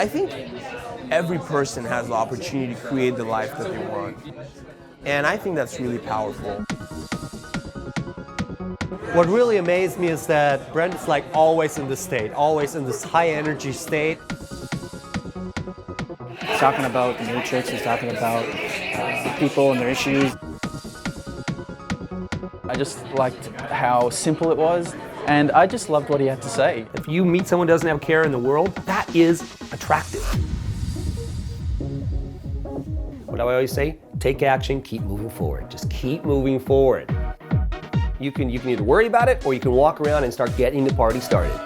I think every person has the opportunity to create the life that they want. And I think that's really powerful. What really amazed me is that Brent is like always in this state, always in this high energy state. He's talking about the matrix, he's talking about people and their issues. I just liked how simple it was, and I just loved what he had to say. If you meet someone who doesn't have a care in the world, that is attractive. What do I always say? Take action, keep moving forward. Just keep moving forward. You can either worry about it or you can walk around and start getting the party started.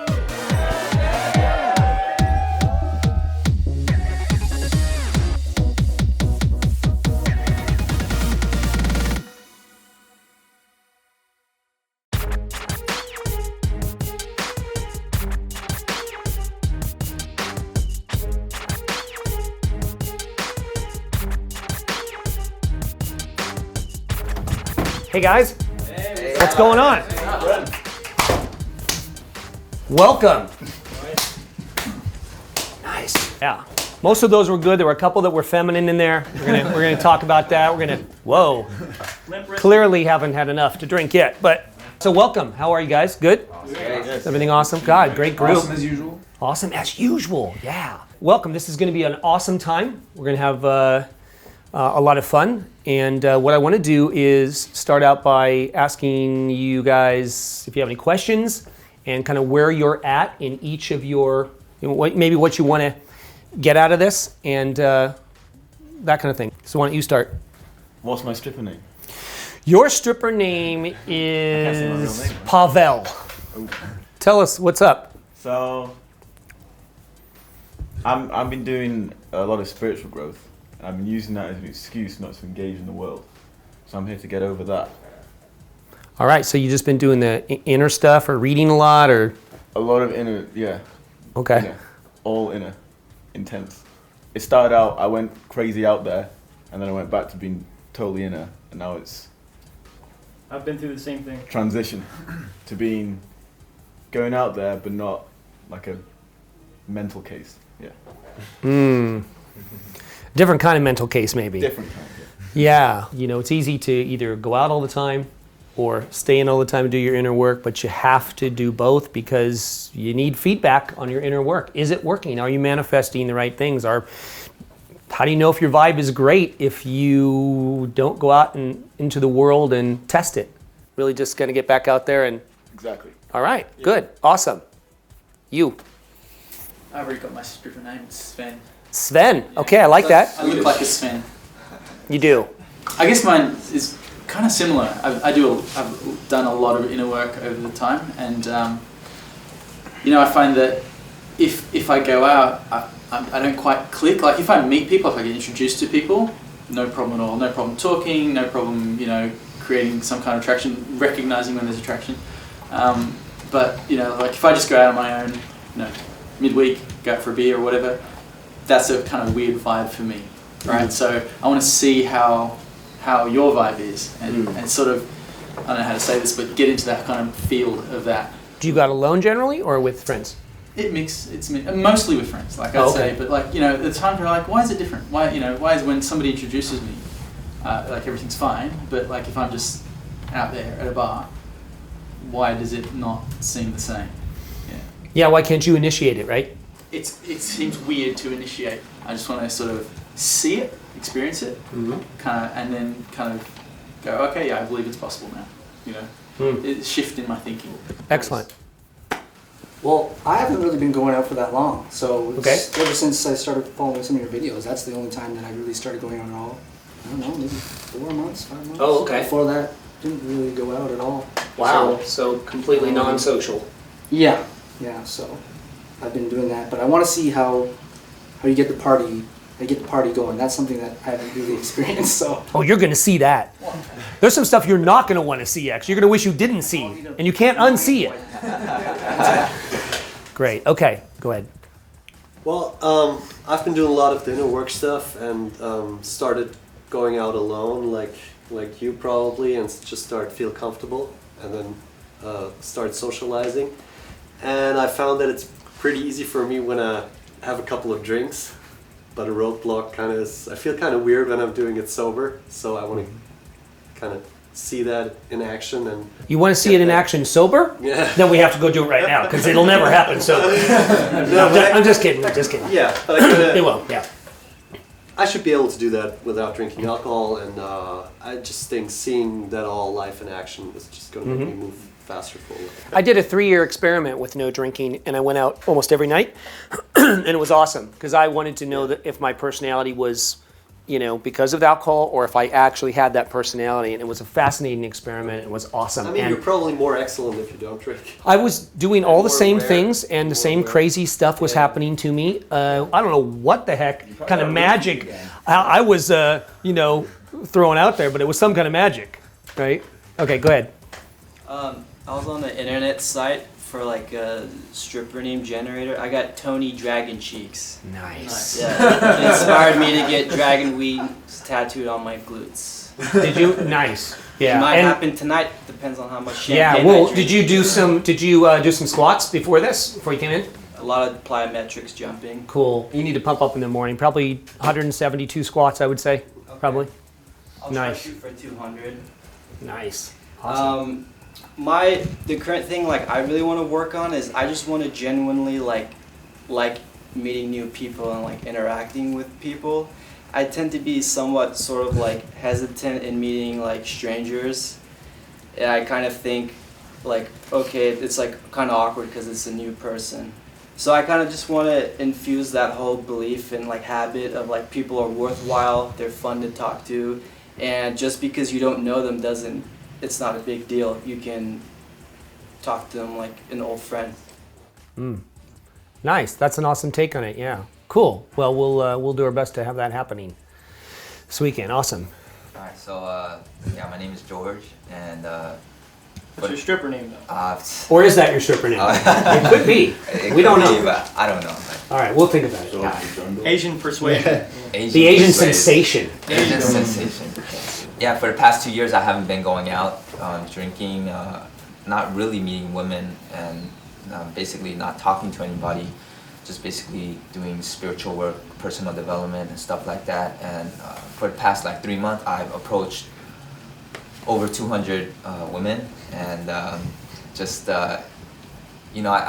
Hey guys, what's going on? Welcome. Nice. Yeah. Most of those were good. There were a couple that were feminine in there. We're gonna talk about that. Whoa. Clearly haven't had enough to drink yet. But so welcome. How are you guys? Good? Is everything awesome? God, great group. Awesome as usual. Awesome as usual. Yeah. Welcome. This is going to be an awesome time. We're going to have a lot of fun. And what I want to do is start out by asking you guys if you have any questions and kind of where you're at in each of your, maybe what you want to get out of this and that kind of thing. So why don't you start? What's my stripper name? Your stripper name is Pavel. Oh. Tell us what's up. So, I've been doing a lot of spiritual growth. I've been using that as an excuse not to engage in the world. So I'm here to get over that. All right, so you've just been doing the inner stuff or reading a lot or? A lot of inner, yeah. Okay. Inner, all inner, intense. It started out, I went crazy out there, and then I went back to being totally inner, and now it's I've been through the same thing. transition to being, going out there, but not like a mental case, yeah. Different kind of mental case, maybe. Different kind, yeah. Yeah, it's easy to either go out all the time or stay in all the time and do your inner work, but you have to do both because you need feedback on your inner work. Is it working? Are you manifesting the right things? How do you know if your vibe is great if you don't go out and into the world and test it? Really just gonna get back out there and... Exactly. All right, good, awesome. You. I've already got my stripper name, it's Sven. Sven, okay, I like that. I look like a Sven. You do. I guess mine is kind of similar. I've done a lot of inner work over the time, and I find that if I go out, I don't quite click. Like if I meet people, if I get introduced to people, no problem at all. No problem talking. No problem, creating some kind of attraction, recognizing when there's attraction. But like if I just go out on my own, midweek, go out for a beer or whatever. That's a kind of weird vibe for me, right? So I want to see how your vibe is and sort of, I don't know how to say this, but get into that kind of field of that. Do you go out alone generally or with friends? It's mostly with friends, like I'd say, but like, the times where like, why is it different? Why is when somebody introduces me, like everything's fine, but like if I'm just out there at a bar, why does it not seem the same? Yeah, why can't you initiate it, right? It seems weird to initiate. I just want to sort of see it, experience it, and then kind of go, okay, yeah, I believe it's possible now. It's shift in my thinking. Excellent. Well, I haven't really been going out for that long, so it's ever since I started following some of your videos, that's the only time that I really started going out at all. I don't know, maybe 4 months, 5 months. Oh, okay. Before that, didn't really go out at all. Wow, so completely non-social. Yeah, so I've been doing that, but I want to see how you get the party going. That's something that I haven't really experienced. So. Oh, you're gonna see that. There's some stuff you're not gonna want to see. Actually, you're gonna wish you didn't see, and you can't unsee it. Great. Okay, go ahead. Well, I've been doing a lot of the inner work stuff and started going out alone, like you probably, and just feel comfortable, and then start socializing. And I found that it's pretty easy for me when have a couple of drinks, but a roadblock kind of is, I feel kind of weird when I'm doing it sober, so I want to kind of see that in action. And You want to see it in action sober? Yeah. Then we have to go do it right now because it'll never happen sober. I'm just kidding. I'm just kidding. Yeah, but I kinda, It will. Yeah. I should be able to do that without drinking alcohol, and I just think seeing that all life in action is just going to make me move faster forward. I did a 3-year experiment with no drinking, and I went out almost every night, and it was awesome because I wanted to know that if my personality was, because of the alcohol, or if I actually had that personality, and it was a fascinating experiment. It was awesome. I mean, And you're probably more excellent if you don't drink. I was doing all the more same rare, things, and the same more rare. crazy stuff was happening to me. I don't know what the heck kind of magic I was, throwing out there, but it was some kind of magic, right? Okay, go ahead. I was on the internet site for like a stripper name generator. I got Tony Dragon Cheeks. Nice. Yeah, it inspired me to get dragon wings tattooed on my glutes. Did you? Nice. Yeah. It might And- happen tonight. Depends on how much Yeah. champagne I Well, drink. did you do some squats before this? Before you came in? A lot of plyometrics jumping. Cool. You need to pump up in the morning. Probably 172 squats, I would say. Probably. I'll Nice. try to shoot for 200. Nice. Awesome. The current thing like I really want to work on is I just want to genuinely like meeting new people and like interacting with people. I tend to be somewhat sort of like hesitant in meeting like strangers. And I kind of think like, okay, it's like kind of awkward because it's a new person. So I kind of just want to infuse that whole belief and like habit of like people are worthwhile, they're fun to talk to, and just because you don't know them it's not a big deal. You can talk to them like an old friend. Nice. That's an awesome take on it. Yeah. Cool. Well, we'll do our best to have that happening this weekend. Awesome. All right, so my name is George, and What's your stripper name though? Or is that your stripper name? It could be. it We don't could be, know. but I don't know. All right, we'll think about it. Asian persuasion. The Asian persuade. sensation. Asian sensation. Yeah, for the past 2 years, I haven't been going out, drinking, not really meeting women, and basically not talking to anybody. Just basically doing spiritual work, personal development, and stuff like that. And for the past like 3 months, I've approached over 200 women, and I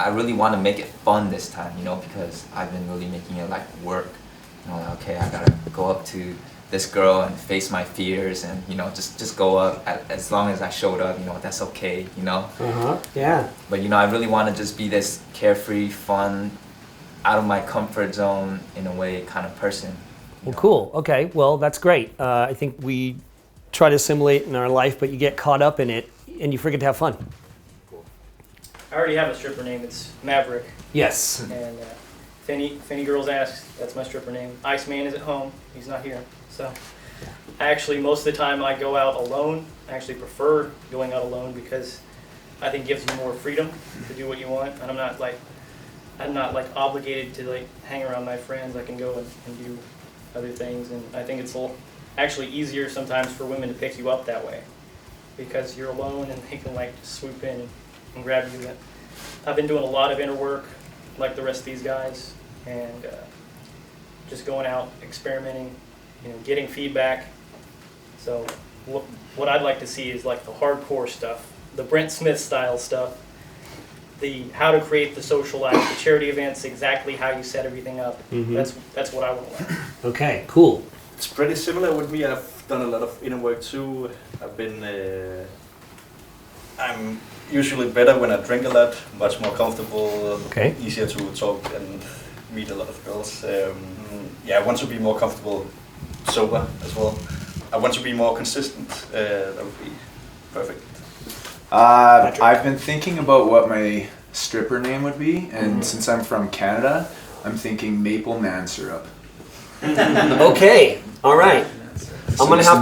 really want to make it fun this time, because I've been really making it like work. Okay, I gotta go up to this girl and face my fears, and just go up. As long as I showed up, that's okay, Yeah. But I really want to just be this carefree, fun, out of my comfort zone in a way kind of person. Well, cool. Okay. Well, that's great. I think we try to assimilate in our life, but you get caught up in it and you forget to have fun. I already have a stripper name. It's Maverick. Yes. And if any girls ask, that's my stripper name. Iceman is at home. He's not here. So actually, most of the time I go out alone. I actually prefer going out alone because I think it gives you more freedom to do what you want. And I'm not obligated to like hang around my friends. I can go and do other things. And I think it's actually easier sometimes for women to pick you up that way because you're alone and they can like swoop in and grab you. I've been doing a lot of inner work like the rest of these guys, and just going out, experimenting, getting feedback. So what I'd like to see is like the hardcore stuff, the Brent Smith style stuff, the how to create the social life, the charity events, exactly how you set everything up. Mhm. That's what I want to learn. Okay, cool. It's pretty similar with me. I've done a lot of inner work too. I'm usually better when I drink a lot, much more comfortable, Okay. easier to talk and meet a lot of girls. I want to be more comfortable sober as well. I want to be more consistent. That would be perfect. I've been thinking about what my stripper name would be, and since I'm from Canada, I'm thinking Maple Man Syrup. Okay. All right. I'm gonna have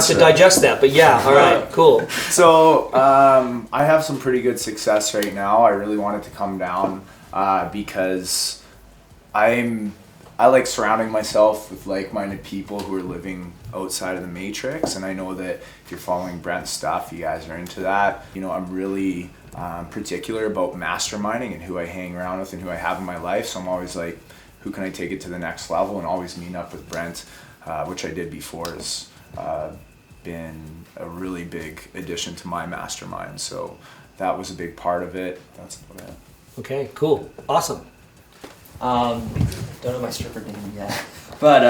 to digest that, but yeah. All right. Cool. So I have some pretty good success right now. I really want it to come down because I like surrounding myself with like-minded people who are living outside of the matrix, and I know that if you're following Brent's stuff, you guys are into that. I'm really particular about masterminding and who I hang around with and who I have in my life, so I'm always like who can I take it to the next level, and always meeting up with Brent, which I did before, has been a really big addition to my mastermind. So that was a big part of it. That's about it. Okay, cool, awesome. Don't know my stripper name yet, but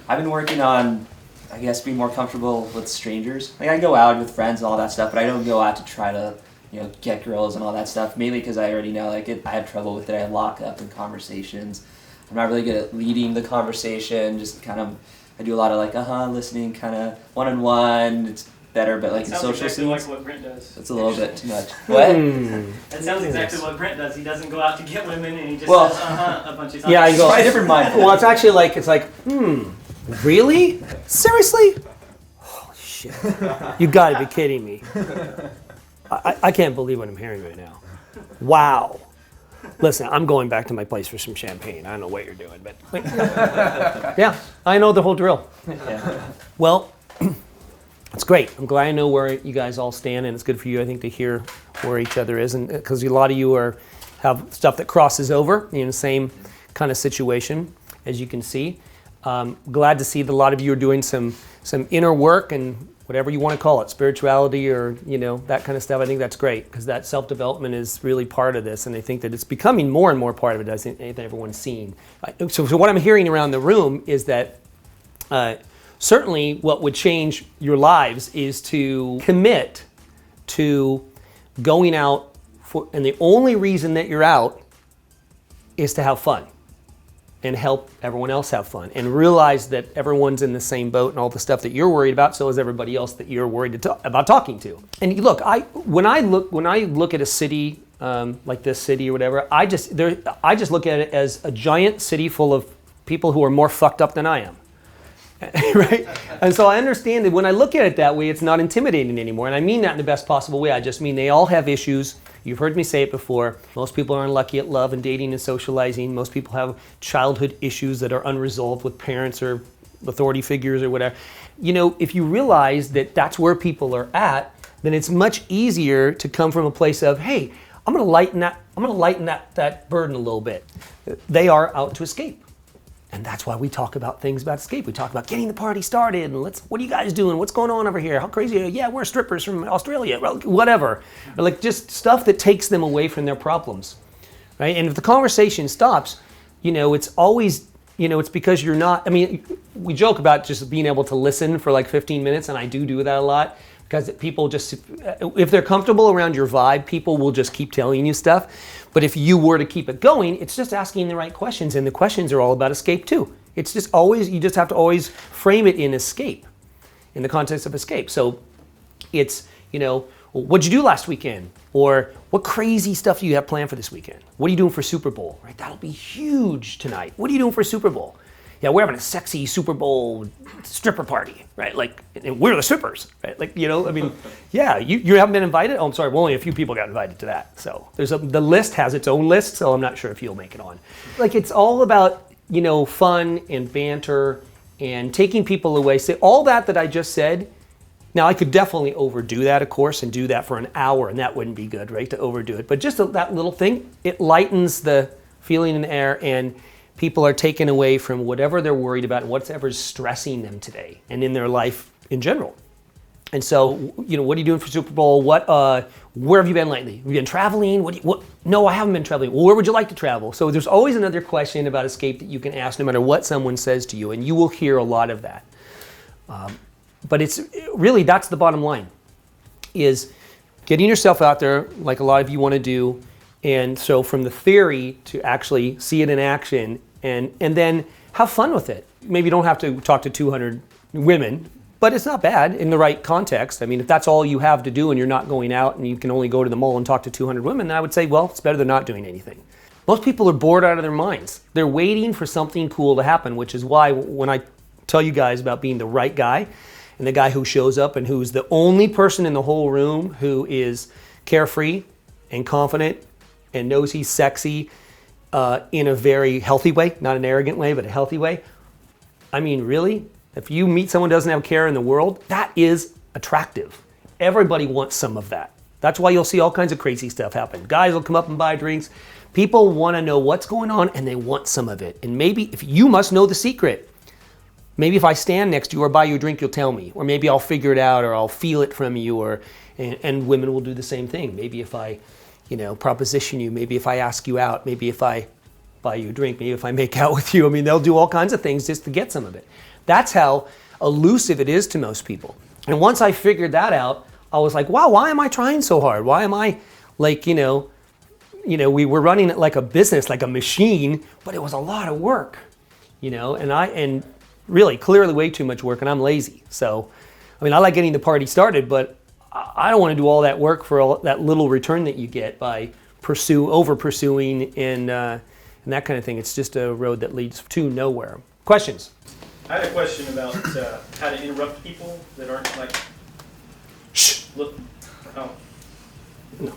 I've been working on, I guess, being more comfortable with strangers. Like, I go out with friends and all that stuff, but I don't go out to try to, get girls and all that stuff. Mainly because I already know, like, I have trouble with it. I lock up in conversations. I'm not really good at leading the conversation. Just kind of, I do a lot of like, listening, kind of one-on-one. It's better, but like in social exactly scenes, like what Brent does. it's a little bit too much. What? That sounds exactly what Brent does. He doesn't go out to get women, and he just Well, says a bunch of times. Yeah, I go. Try a different mind. Well, it's actually like really? Seriously? Holy shit! You got to be kidding me! I can't believe what I'm hearing right now. Wow. Listen, I'm going back to my place for some champagne. I don't know what you're doing, but yeah, I know the whole drill. Yeah. Well, it's great. I'm glad I know where you guys all stand, and it's good for you, I think, to hear where each other is, and because a lot of you have stuff that crosses over in the same kind of situation, as you can see. Glad to see that a lot of you are doing some inner work and whatever you want to call it, spirituality or that kind of stuff. I think that's great because that self-development is really part of this, and I think that it's becoming more and more part of it as everyone's seen. So what I'm hearing around the room is that certainly what would change your lives is to commit to going out and the only reason that you're out is to have fun and help everyone else have fun, and realize that everyone's in the same boat and all the stuff that you're worried about, so is everybody else that you're worried about talking to. And look, when I look at a city like this city or whatever, I just look at it as a giant city full of people who are more fucked up than I am. Right? And so I understand that when I look at it that way, it's not intimidating anymore. And I mean that in the best possible way. I just mean they all have issues. You've heard me say it before. Most people are unlucky at love and dating and socializing. Most people have childhood issues that are unresolved with parents or authority figures or whatever. If you realize that that's where people are at, then it's much easier to come from a place of, hey, I'm going to lighten that burden a little bit. They are out to escape. And that's why we talk about things about escape. We talk about getting the party started and what are you guys doing? What's going on over here? How crazy are you? Yeah, we're strippers from Australia, whatever. Or like just stuff that takes them away from their problems, right? And if the conversation stops, it's always, it's because you're not, we joke about just being able to listen for like 15 minutes, and I do that a lot. Because people just, if they're comfortable around your vibe, people will just keep telling you stuff. But if you were to keep it going, it's just asking the right questions. And the questions are all about escape too. It's just always, you just have to always frame it in escape, in the context of escape. So it's, what'd you do last weekend? Or what crazy stuff do you have planned for this weekend? What are you doing for Super Bowl? Right, that'll be huge tonight. What are you doing for Super Bowl? Yeah, we're having a sexy Super Bowl stripper party, right? Like, and we're the strippers, right? Like, yeah, you haven't been invited? Oh, I'm sorry, well, only a few people got invited to that. So the list has its own list, so I'm not sure if you'll make it on. Like, it's all about, fun and banter and taking people away. Say all that I just said. Now, I could definitely overdo that, of course, and do that for an hour, and that wouldn't be good, right, to overdo it. But just that little thing, it lightens the feeling in the air, and people are taken away from whatever they're worried about and whatever's stressing them today and in their life in general. And so, what are you doing for Super Bowl? Where have you been lately? Have you been traveling? No, I haven't been traveling. Well, where would you like to travel? So there's always another question about escape that you can ask no matter what someone says to you, and you will hear a lot of that. But it's really, that's the bottom line, is getting yourself out there like a lot of you want to do. And so from the theory to actually see it in action and then have fun with it. Maybe you don't have to talk to 200 women, but it's not bad in the right context. If that's all you have to do and you're not going out and you can only go to the mall and talk to 200 women, then I would say, well, it's better than not doing anything. Most people are bored out of their minds. They're waiting for something cool to happen, which is why when I tell you guys about being the right guy and the guy who shows up and who's the only person in the whole room who is carefree and confident and knows he's sexy in a very healthy way, not an arrogant way, but a healthy way. Really, if you meet someone who doesn't have care in the world, that is attractive. Everybody wants some of that. That's why you'll see all kinds of crazy stuff happen. Guys will come up and buy drinks. People want to know what's going on and they want some of it. And maybe if you must know the secret, maybe if I stand next to you or buy you a drink, you'll tell me. Or maybe I'll figure it out or I'll feel it from you. And women will do the same thing. Maybe if I, proposition you, maybe if I ask you out, maybe if I buy you a drink, maybe if I make out with you. I mean, they'll do all kinds of things just to get some of it. That's how elusive it is to most people. And once I figured that out, I was like, wow, why am I trying so hard? Why am I like, we were running it like a business, like a machine, but it was a lot of work, and really clearly way too much work, and I'm lazy. So, I mean, I like getting the party started, but I don't want to do all that work for all that little return that you get by over pursuing and that kind of thing. It's just a road that leads to nowhere. Questions? I had a question about how to interrupt people that aren't like. Shh. Look. Oh. No.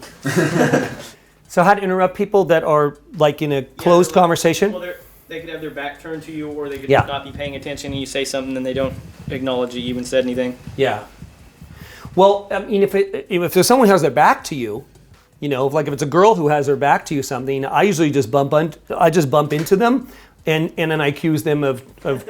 So how to interrupt people that are like in a closed conversation? Well, they could have their back turned to you, or they could not be paying attention, and you say something, and they don't acknowledge you even said anything. Yeah. Well, I mean, if there's someone who has their back to you, if it's a girl who has her back to you something, I usually just bump into them, and then I accuse them of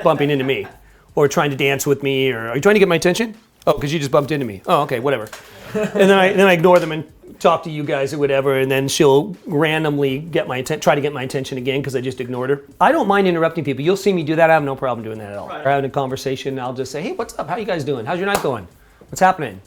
bumping into me, or trying to dance with me, or are you trying to get my attention? Oh, because you just bumped into me. Oh, okay, whatever. And then I ignore them and talk to you guys or whatever, and then she'll randomly try to get my attention again because I just ignored her. I don't mind interrupting people. You'll see me do that. I have no problem doing that at all. Right. We're having a conversation, I'll just say, hey, what's up? How you guys doing? How's your night going? What's happening?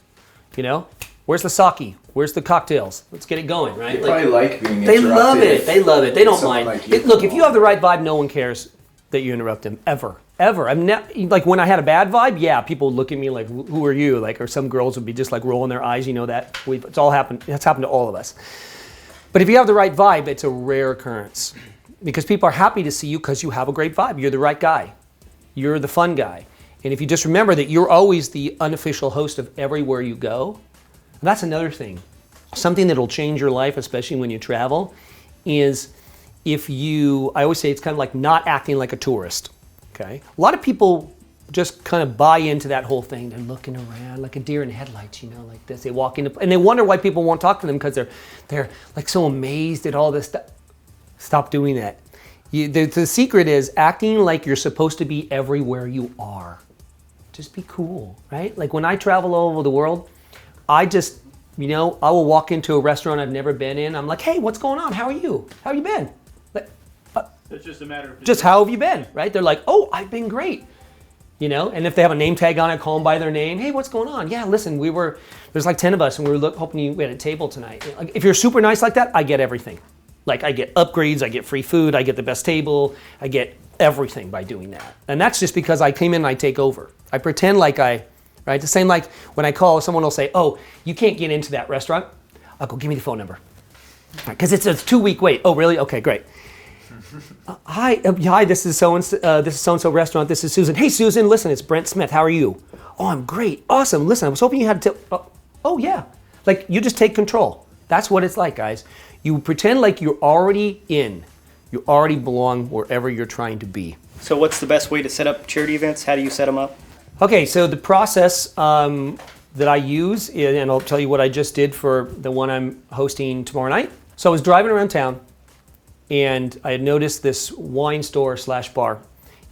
Where's the sake? Where's the cocktails? Let's get it going, right? They probably like being interrupted. They love it. They love it. They don't mind. Like Look, if you have the right vibe, no one cares that you interrupt them, ever. I'm like when I had a bad vibe, yeah, people would look at me like, who are you? Like, or some girls would be just like rolling their eyes, that. It's all happened. It's happened to all of us. But if you have the right vibe, it's a rare occurrence because people are happy to see you because you have a great vibe. You're the right guy. You're the fun guy. And if you just remember that you're always the unofficial host of everywhere you go, that's another thing. Something that'll change your life, especially when you travel, is I always say it's kind of like not acting like a tourist. Okay. A lot of people just kind of buy into that whole thing. They're looking around like a deer in headlights, like this. They walk in and they wonder why people won't talk to them because they're like so amazed at all this stuff. Stop doing that. The secret is acting like you're supposed to be everywhere you are. Just be cool, right? Like when I travel all over the world, I just, I will walk into a restaurant I've never been in. I'm like, hey, what's going on? How are you? How have you been? It's just a matter of just how have you been, right? They're like, oh, I've been great, And if they have a name tag on it, call them by their name. Hey, what's going on? Yeah, listen, there's like 10 of us, and we were hoping we had a table tonight. Like, if you're super nice like that, I get everything. Like I get upgrades, I get free food, I get the best table, I get everything by doing that. And that's just because I came in and I take over. I pretend like right? The same like when I call, someone will say, oh, you can't get into that restaurant. I'll go, give me the phone number. Because it's a 2-week wait. Oh, really? Okay, great. Hi, this is so-and-so restaurant. This is Susan. Hey, Susan, listen, it's Brent Smith. How are you? Oh, I'm great. Awesome. Listen, I was hoping you had a tip. Oh, yeah. Like, you just take control. That's what it's like, guys. You pretend like you're already in. You already belong wherever you're trying to be. So what's the best way to set up charity events? How do you set them up? Okay, so the process that I use, and I'll tell you what I just did for the one I'm hosting tomorrow night. So I was driving around town, and I had noticed this wine store / bar,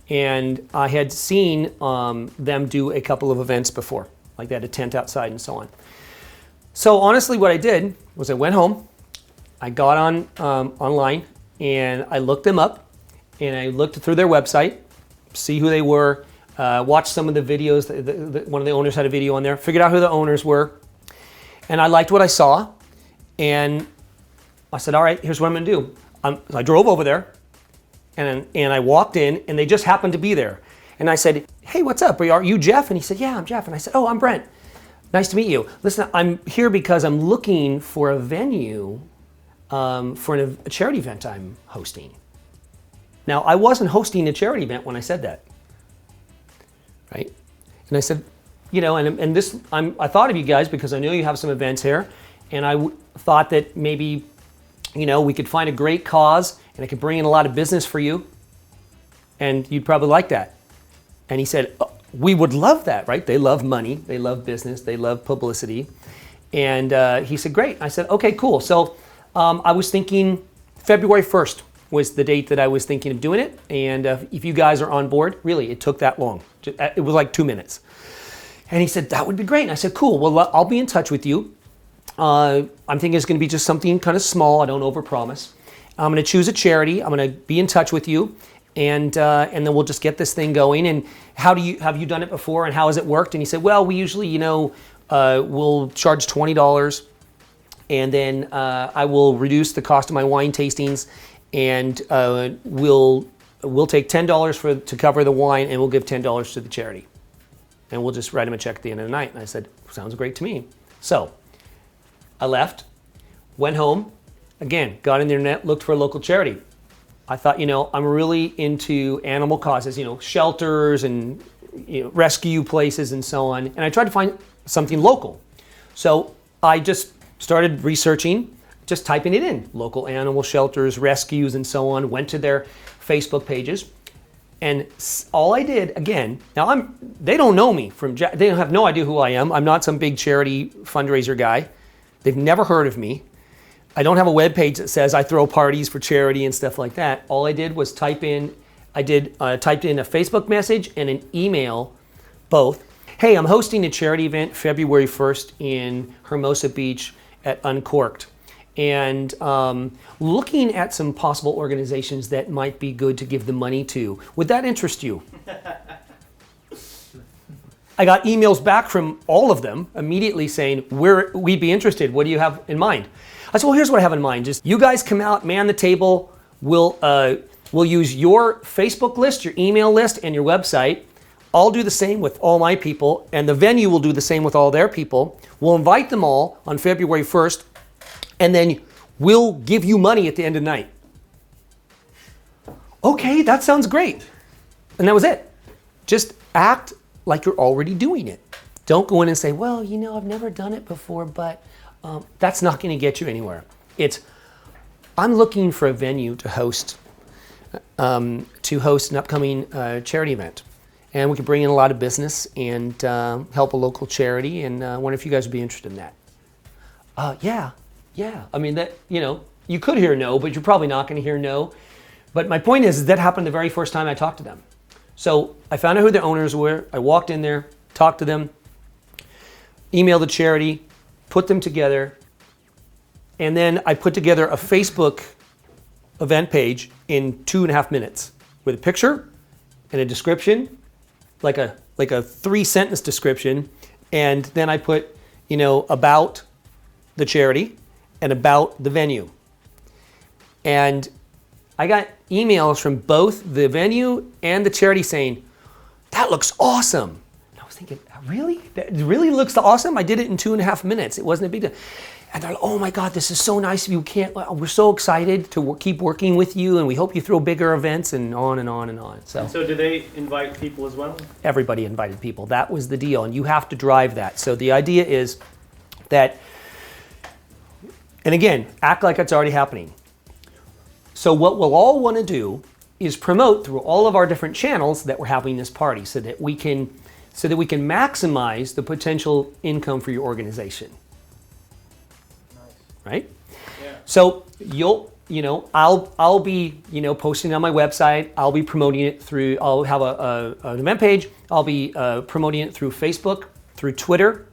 and I had seen them do a couple of events before, like they had a tent outside and so on. So honestly, what I did was I went home, I got on online, and I looked them up, and I looked through their website, see who they were, watched some of the videos. One of the owners had a video on there, figured out who the owners were, and I liked what I saw, and I said, all right, here's what I'm gonna do. I drove over there, and I walked in, and they just happened to be there. And I said, hey, what's up? Are you Jeff? And he said, yeah, I'm Jeff. And I said, oh, I'm Brent. Nice to meet you. Listen, I'm here because I'm looking for a venue for a charity event I'm hosting. Now, I wasn't hosting a charity event when I said that, right? And I said, and this, I thought of you guys because I know you have some events here, and I thought that maybe we could find a great cause and it could bring in a lot of business for you. And you'd probably like that. And he said, oh, we would love that, right? They love money. They love business. They love publicity. And he said, great. I said, okay, cool. So I was thinking February 1st was the date that I was thinking of doing it. And if you guys are on board, really, it took that long. It was like 2 minutes. And he said, that would be great. And I said, cool, well, I'll be in touch with you. I'm thinking it's going to be just something kind of small. I don't overpromise. I'm going to choose a charity. I'm going to be in touch with you. And then we'll just get this thing going. And have you done it before? And how has it worked? And he said, well, we usually, we'll charge $20. And then I will reduce the cost of my wine tastings. And we'll take $10 to cover the wine, and we'll give $10 to the charity. And we'll just write him a check at the end of the night. And I said, sounds great to me. So I left, went home, again, got on the internet, looked for a local charity. I thought, I'm really into animal causes, shelters and rescue places and so on. And I tried to find something local. So I just started researching, just typing it in, local animal shelters, rescues, and so on, went to their Facebook pages. And all I did, again, now they don't know me they have no idea who I am. I'm not some big charity fundraiser guy. They've never heard of me. I don't have a web page that says I throw parties for charity and stuff like that. All I did was typed in a Facebook message and an email, both. Hey, I'm hosting a charity event February 1st in Hermosa Beach at Uncorked. And looking at some possible organizations that might be good to give the money to. Would that interest you? I got emails back from all of them immediately saying, we'd be interested. What do you have in mind? I said, well, here's what I have in mind. Just you guys come out, man the table. We'll use your Facebook list, your email list, and your website. I'll do the same with all my people, and the venue will do the same with all their people. We'll invite them all on February 1st, and then we'll give you money at the end of the night. Okay, that sounds great. And that was it. Just act like you're already doing it. Don't go in and say, well, I've never done it before, but that's not going to get you anywhere. I'm looking for a venue to host an upcoming charity event. And we can bring in a lot of business and help a local charity. And I wonder if you guys would be interested in that. Yeah. I mean, that, you could hear no, but you're probably not going to hear no. But my point is that happened the very first time I talked to them. So I found out who the owners were. I walked in there, talked to them, emailed the charity, put them together. And then I put together a Facebook event page in 2.5 minutes with a picture and a description, like a 3-sentence description. And then I put, about the charity and about the venue. And I got emails from both the venue and the charity saying, that looks awesome. And I was thinking, really? That really looks awesome? I did it in 2.5 minutes. It wasn't a big deal. And they're like, oh my God, this is so nice of you. We're so excited to keep working with you, and we hope you throw bigger events, and on and on and on. So do they invite people as well? Everybody invited people. That was the deal, and you have to drive that. So the idea is that, and again, act like it's already happening. So what we'll all want to do is promote through all of our different channels that we're having this party so that we can maximize the potential income for your organization. Nice. Right? Yeah. So I'll be, posting on my website. I'll be promoting it through, I'll have an event page. I'll be promoting it through Facebook, through Twitter,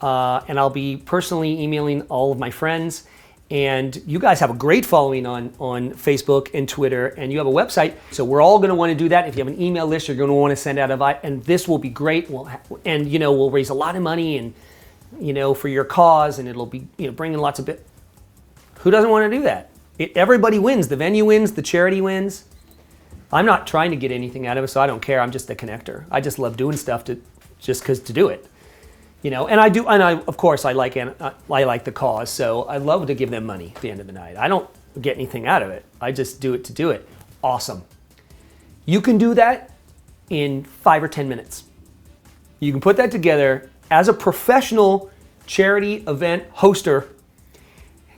and I'll be personally emailing all of my friends. And you guys have a great following on Facebook and Twitter, and you have a website. So we're all going to want to do that. If you have an email list, you're going to want to send out and this will be great. We'll raise a lot of money and, for your cause, and it'll be, bringing lots of Who doesn't want to do that? Everybody wins. The venue wins. The charity wins. I'm not trying to get anything out of it, so I don't care. I'm just a connector. I just love doing stuff to do it. And of course I like the cause, so I love to give them money at the end of the night. I don't get anything out of it. I just do it to do it. Awesome. You can do that in 5 or 10 minutes. You can put that together as a professional charity event hoster.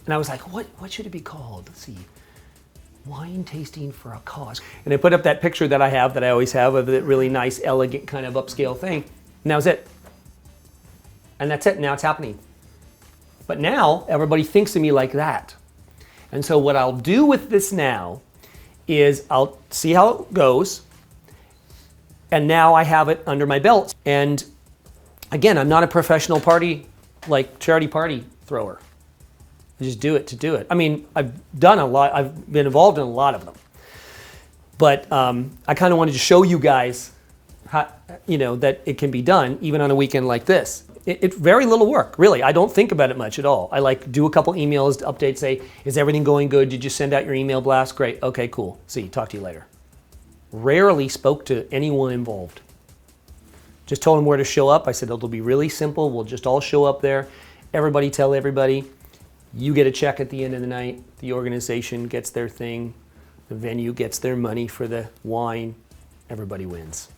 And I was like, what should it be called? Let's see. Wine tasting for a cause. And I put up that picture that I always have of that really nice, elegant kind of upscale thing. And that was it. And that's it. Now it's happening. But now everybody thinks of me like that. And so what I'll do with this now is I'll see how it goes. And now I have it under my belt. And again, I'm not a professional charity party thrower. I just do it to do it. I mean, I've done a lot. I've been involved in a lot of them. But I kind of wanted to show you guys how, that it can be done even on a weekend like this. It's very little work, really. I don't think about it much at all. I do a couple emails to update, say, is everything going good? Did you send out your email blast? Great. Okay, cool. See, talk to you later. Rarely spoke to anyone involved. Just told them where to show up. I said, it'll be really simple. We'll just all show up there. Everybody tell everybody. You get a check at the end of the night. The organization gets their thing. The venue gets their money for the wine. Everybody wins.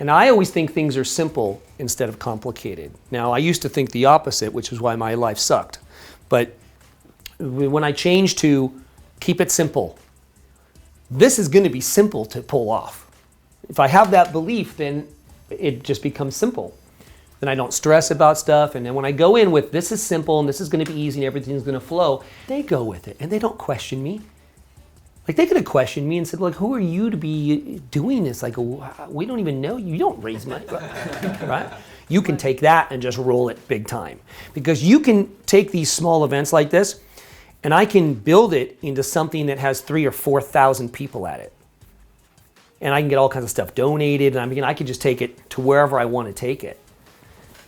And I always think things are simple instead of complicated. Now, I used to think the opposite, which is why my life sucked. But when I changed to keep it simple, this is going to be simple to pull off. If I have that belief, then it just becomes simple. Then I don't stress about stuff. And then when I go in with this is simple and this is going to be easy and everything's going to flow, they go with it and they don't question me. Like, they could have questioned me and said, like, who are you to be doing this? Like, we don't even know you. You don't raise money, right? You can take that and just roll it big time. Because you can take these small events like this, and I can build it into something that has 3,000 or 4,000 people at it. And I can get all kinds of stuff donated, and I can just take it to wherever I want to take it.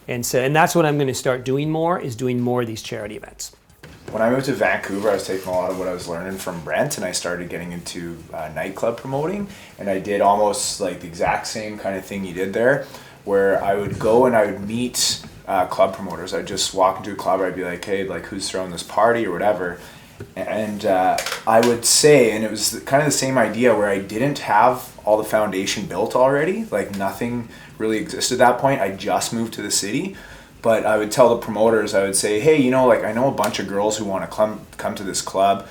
And that's what I'm going to start doing more, is doing more of these charity events. When I moved to Vancouver, I was taking a lot of what I was learning from Brent, and I started getting into nightclub promoting, and I did almost like the exact same kind of thing you did there, where I would go and I would meet club promoters. I'd just walk into a club, I'd be like, hey, like, who's throwing this party or whatever, and I would say, and it was kind of the same idea where I didn't have all the foundation built already, like nothing really existed at that point. I just moved to the city. But I would tell the promoters, I would say, hey, I know a bunch of girls who want to come to this club.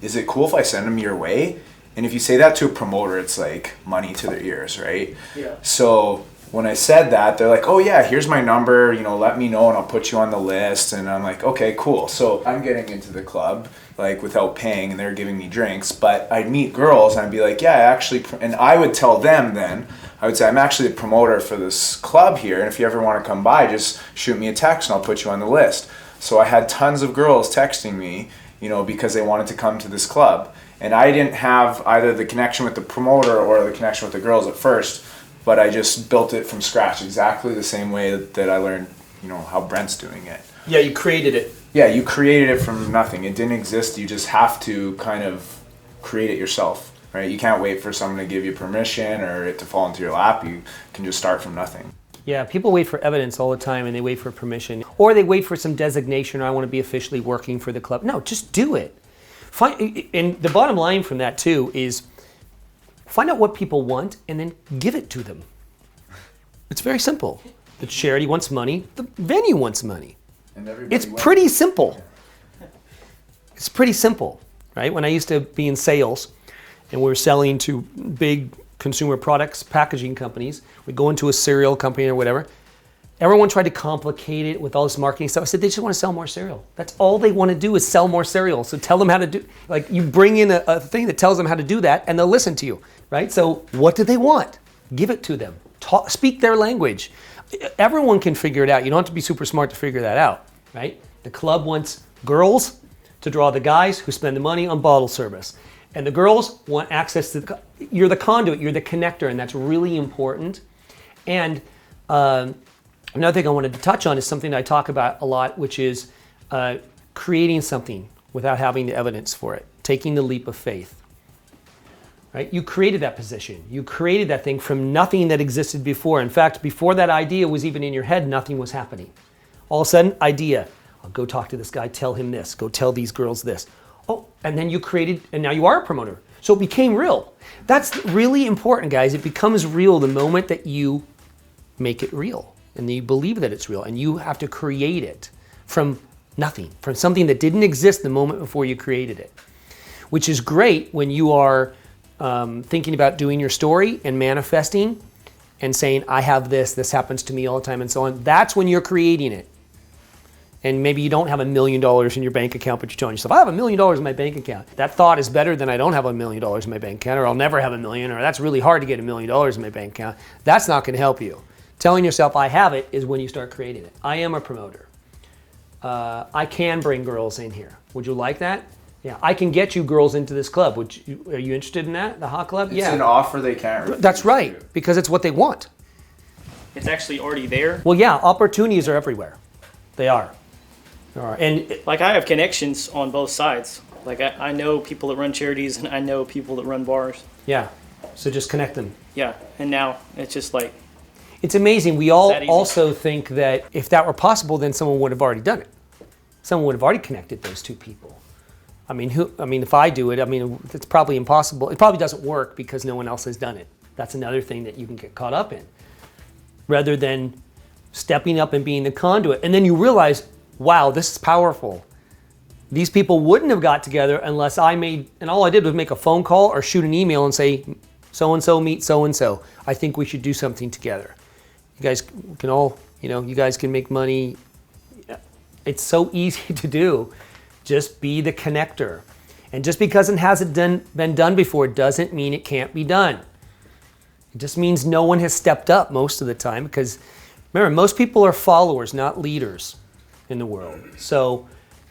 Is it cool if I send them your way? And if you say that to a promoter, it's like money to their ears, right? Yeah. So when I said that, they're like, oh yeah, here's my number, let me know and I'll put you on the list. And I'm like, okay, cool. So I'm getting into the club, like, without paying, and they're giving me drinks. But I'd meet girls and I'd be like, yeah, and I would tell them then, I would say, I'm actually a promoter for this club here, and if you ever want to come by, just shoot me a text and I'll put you on the list. So I had tons of girls texting me, because they wanted to come to this club. And I didn't have either the connection with the promoter or the connection with the girls at first, but I just built it from scratch, exactly the same way that I learned, how Brent's doing it. Yeah, you created it. Yeah, you created it from nothing. It didn't exist. You just have to kind of create it yourself. Right? You can't wait for someone to give you permission or it to fall into your lap. You can just start from nothing. Yeah, people wait for evidence all the time, and they wait for permission. Or they wait for some designation, or I want to be officially working for the club. No, just do it. And the bottom line from that, too, is find out what people want and then give it to them. It's very simple. The charity wants money. The venue wants money. And it's pretty simple. It's pretty simple, right? When I used to be in sales, and we were selling to big consumer products, packaging companies. We'd go into a cereal company or whatever. Everyone tried to complicate it with all this marketing stuff. I said, they just want to sell more cereal. That's all they want to do is sell more cereal. So tell them how to do, like, you bring in a thing that tells them how to do that and they'll listen to you, right? So what do they want? Give it to them. Speak their language. Everyone can figure it out. You don't have to be super smart to figure that out, right? The club wants girls to draw the guys who spend the money on bottle service. And the girls want access to you're the conduit, you're the connector, and that's really important. And another thing I wanted to touch on is something that I talk about a lot, which is creating something without having the evidence for it, taking the leap of faith. Right? You created that position. You created that thing from nothing that existed before. In fact, before that idea was even in your head, nothing was happening. All of a sudden, idea. I'll go talk to this guy, tell him this, go tell these girls this. Oh, and then you created, and now you are a promoter. So it became real. That's really important, guys. It becomes real the moment that you make it real and you believe that it's real, and you have to create it from nothing, from something that didn't exist the moment before you created it, which is great when you are thinking about doing your story and manifesting and saying, I have this happens to me all the time, and so on. That's when you're creating it. And maybe you don't have $1 million in your bank account, but you're telling yourself, I have $1 million in my bank account. That thought is better than I don't have $1 million in my bank account, or I'll never have $1 million, or that's really hard to get $1 million in my bank account. That's not going to help you. Telling yourself I have it is when you start creating it. I am a promoter. I can bring girls in here. Would you like that? Yeah, I can get you girls into this club. Are you interested in that? The hot club? It's an offer they can't refuse. That's right, because it's what they want. It's actually already there. Well, yeah, opportunities are everywhere. They are. And like I have connections on both sides. Like I know people that run charities and I know people that run bars. Yeah, so just connect them. Yeah, and now it's just like. It's amazing. We all also think that if that were possible, then someone would have already done it. Someone would have already connected those two people. I mean, if I do it, it's probably impossible. It probably doesn't work because no one else has done it. That's another thing that you can get caught up in. Rather than stepping up and being the conduit. And then you realize, wow, this is powerful. These people wouldn't have got together unless and all I did was make a phone call or shoot an email and say, so-and-so meet so-and-so. I think we should do something together. You guys can all, you guys can make money. It's so easy to do. Just be the connector. And just because it hasn't been done before doesn't mean it can't be done. It just means no one has stepped up most of the time because, remember, most people are followers, not leaders in the world. So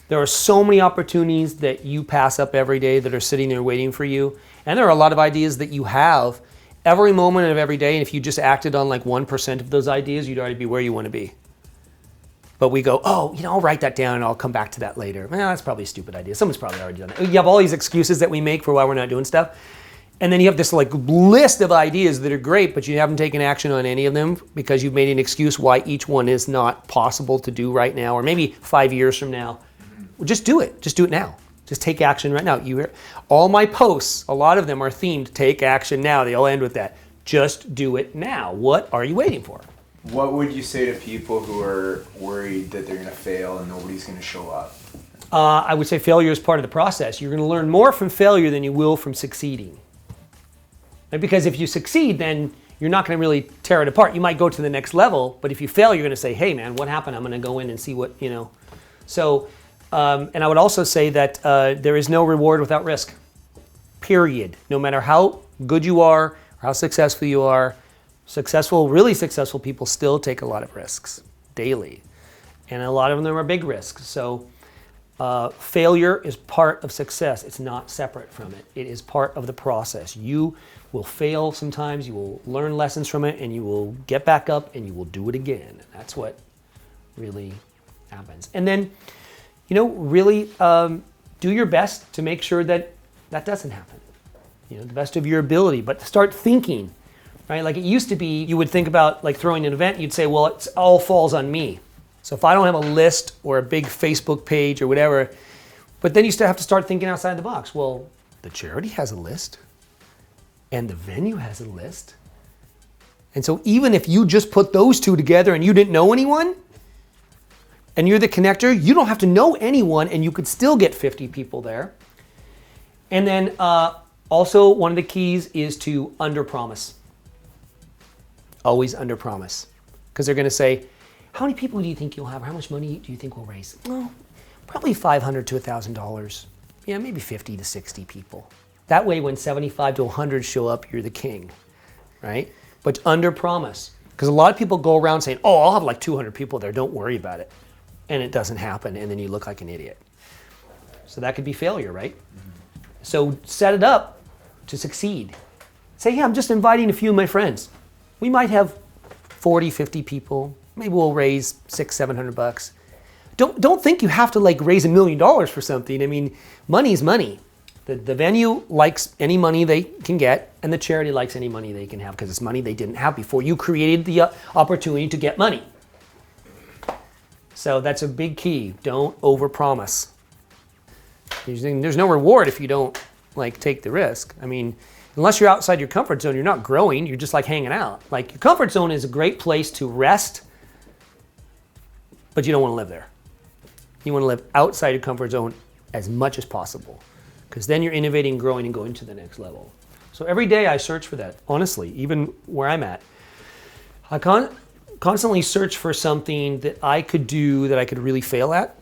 there are so many opportunities that you pass up every day that are sitting there waiting for you. And there are a lot of ideas that you have every moment of every day. And if you just acted on like 1% of those ideas, you'd already be where you want to be. But we go, I'll write that down and I'll come back to that later. Well, that's probably a stupid idea. Someone's probably already done it. You have all these excuses that we make for why we're not doing stuff. And then you have this like list of ideas that are great, but you haven't taken action on any of them because you've made an excuse why each one is not possible to do right now, or maybe 5 years from now. Well, just do it. Just do it now. Just take action right now. All my posts, a lot of them are themed, take action now. They all end with that. Just do it now. What are you waiting for? What would you say to people who are worried that they're going to fail and nobody's going to show up? I would say failure is part of the process. You're going to learn more from failure than you will from succeeding. Because if you succeed, then you're not going to really tear it apart. You might go to the next level, but if you fail, you're going to say, hey man, what happened? I'm going to go in and see what, So, and I would also say that there is no reward without risk, period. No matter how good you are, or how successful you are, really successful people still take a lot of risks daily. And a lot of them are big risks. So failure is part of success. It's not separate from it. It is part of the process. You will fail sometimes, you will learn lessons from it, and you will get back up and you will do it again. That's what really happens. And then, really do your best to make sure that that doesn't happen. The best of your ability, but start thinking, right? Like it used to be, you would think about like throwing an event, you'd say, well, it all falls on me. So if I don't have a list or a big Facebook page or whatever, but then you still have to start thinking outside the box. Well, the charity has a list and the venue has a list. And so even if you just put those two together and you didn't know anyone, and you're the connector, you don't have to know anyone and you could still get 50 people there. And then also one of the keys is to underpromise. Always underpromise. Because they're going to say, how many people do you think you'll have? How much money do you think we'll raise? Well, probably $500 to $1,000. Yeah, maybe 50 to 60 people. That way, when 75 to 100 show up, you're the king, right? But underpromise. Because a lot of people go around saying, I'll have like 200 people there. Don't worry about it. And it doesn't happen, and then you look like an idiot. So that could be failure, right? Mm-hmm. So set it up to succeed. Say, I'm just inviting a few of my friends. We might have 40, 50 people. Maybe we'll raise $600, $700. Don't think you have to like raise $1 million for something. I mean, money's money. The venue likes any money they can get, and the charity likes any money they can have because it's money they didn't have before. You created the opportunity to get money. So that's a big key. Don't overpromise. There's no reward if you don't like take the risk. I mean, unless you're outside your comfort zone, you're not growing. You're just like hanging out. Like your comfort zone is a great place to rest, but you don't want to live there. You want to live outside your comfort zone as much as possible, because then you're innovating, growing, and going to the next level. So every day I search for that, honestly, even where I'm at. I constantly search for something that I could do that I could really fail at,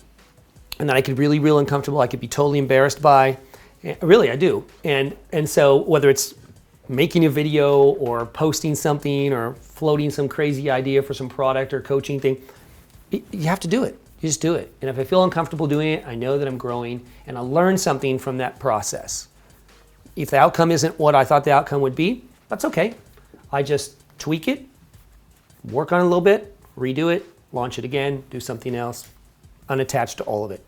and that I could really real uncomfortable, I could be totally embarrassed by. Really, I do. And so whether it's making a video or posting something or floating some crazy idea for some product or coaching thing, you have to do it. You just do it. And if I feel uncomfortable doing it, I know that I'm growing and I learn something from that process. If the outcome isn't what I thought the outcome would be, that's okay. I just tweak it, work on it a little bit, redo it, launch it again, do something else, unattached to all of it,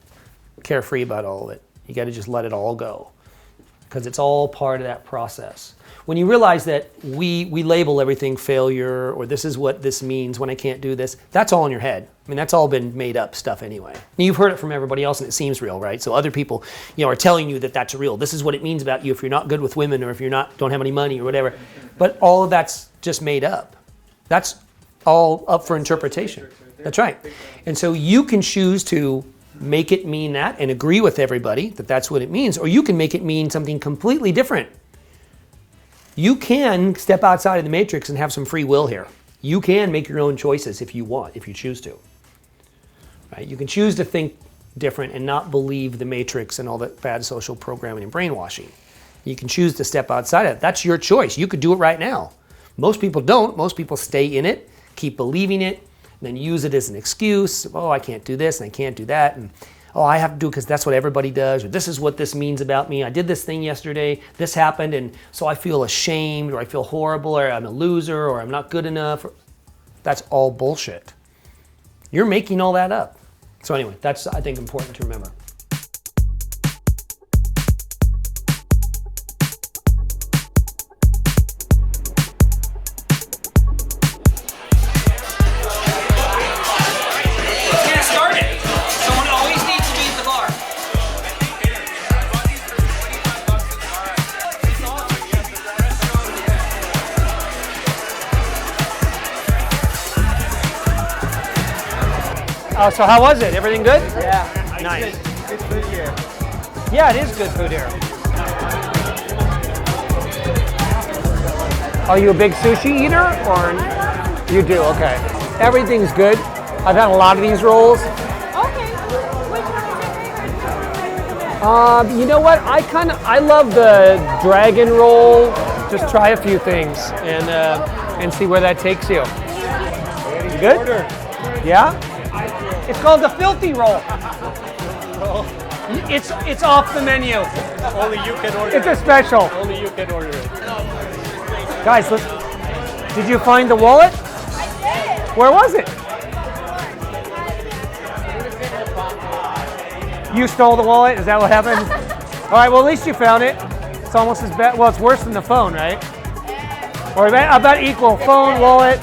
carefree about all of it. You got to just let it all go because it's all part of that process. When you realize that we label everything failure or this is what this means when I can't do this, that's all in your head. I mean, that's all been made up stuff anyway. You've heard it from everybody else and it seems real, right? So other people, are telling you that that's real. This is what it means about you if you're not good with women or if you're don't have any money or whatever. But all of that's just made up. That's all up for interpretation. That's right. And so you can choose to make it mean that and agree with everybody that that's what it means, or you can make it mean something completely different. You can step outside of the matrix and have some free will here. You can make your own choices if you want, if you choose to. Right? You can choose to think different and not believe the matrix and all that bad social programming and brainwashing. You can choose to step outside of it. That's your choice. You could do it right now. Most people don't. Most people stay in it, keep believing it, and then use it as an excuse. Oh, I can't do this and I can't do that. And oh, I have to do it because that's what everybody does, or this is what this means about me. I did this thing yesterday, this happened, and so I feel ashamed, or I feel horrible, or I'm a loser, or I'm not good enough. That's all bullshit. You're making all that up. So anyway, that's, I think, important to remember. So how was it? Everything good? Yeah. Nice. Good food here. Yeah, it is good food here. Are you a big sushi eater, or you do? Okay. Everything's good. I've had a lot of these rolls. Okay. Which one is your favorite? You know what? I love the dragon roll. Just try a few things and see where that takes you. Good? Yeah? It's called the filthy roll. It's off the menu. Only you can order it. It's a special. Only you can order it. Guys, did you find the wallet? I did. Where was it? You stole the wallet? Is that what happened? All right, well, at least you found it. It's almost as bad. Well, it's worse than the phone, right? Or about equal. Phone, wallet.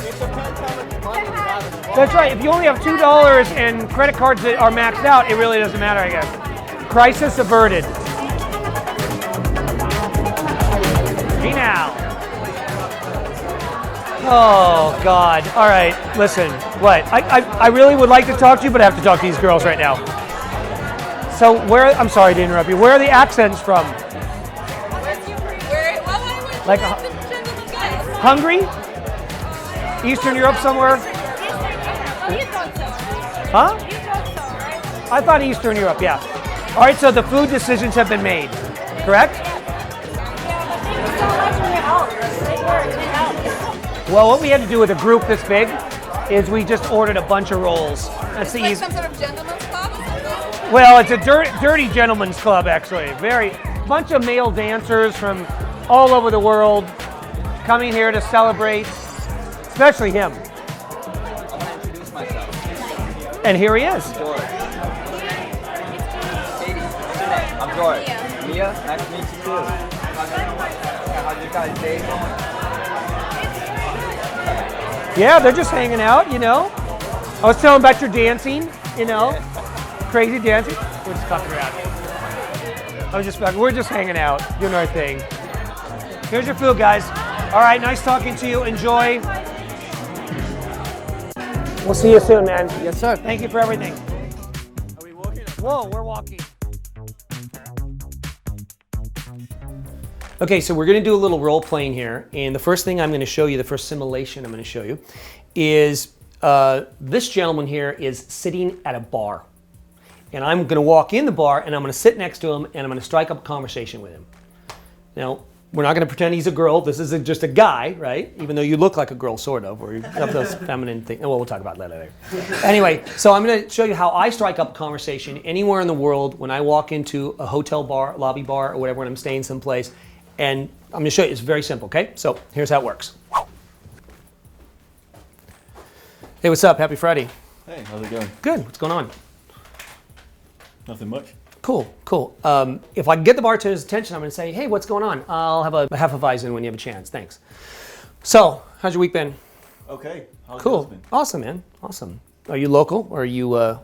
That's right. If you only have $2 and credit cards that are maxed out, it really doesn't matter, I guess. Crisis averted. Hey now. Oh, God. All right. Listen, what? I really would like to talk to you, but I have to talk to these girls right now. So I'm sorry to interrupt you. Where are the accents from? Like Hungary? Eastern Europe somewhere? Huh? I thought Eastern Europe, yeah. All right, so the food decisions have been made, correct? Well, what we had to do with a group this big is we just ordered a bunch of rolls. That's the easy. Some sort of gentleman's club or something? Well, it's a dirty gentleman's club, actually. Bunch of male dancers from all over the world coming here to celebrate, especially him. And here he is. George. Katie, what's your name? I'm George. Mia, nice to meet you too. How's your guys' day going? Yeah, they're just hanging out, you know. I was telling about your dancing, you know. Crazy dancing. We're just fucking around. We're just hanging out, doing our thing. Here's your food, guys. All right, nice talking to you. Enjoy. We'll see you soon, man. Yes, sir. Thank you for everything. Are we walking? Whoa, we're walking. Okay, so we're going to do a little role playing here, and the first thing I'm going to show you, the first simulation I'm going to show you, is this gentleman here is sitting at a bar. And I'm going to walk in the bar and I'm going to sit next to him and I'm going to strike up a conversation with him. Now, we're not going to pretend he's a girl. This is just a guy, right? Even though you look like a girl, sort of, or you have those feminine things. Well, we'll talk about that later. Anyway, so I'm going to show you how I strike up a conversation anywhere in the world when I walk into a hotel bar, lobby bar, or whatever, when I'm staying someplace. And I'm going to show you. It's very simple, okay? So here's how it works. Hey, what's up? Happy Friday. Hey, how's it going? Good. What's going on? Nothing much. Cool, cool. If I can get the bartender's attention, I'm going to say, hey, what's going on? I'll have a half a Weizen when you have a chance. Thanks. So, how's your week been? Okay. How's Cool. yours been? Awesome, man. Awesome. Are you local or are you, where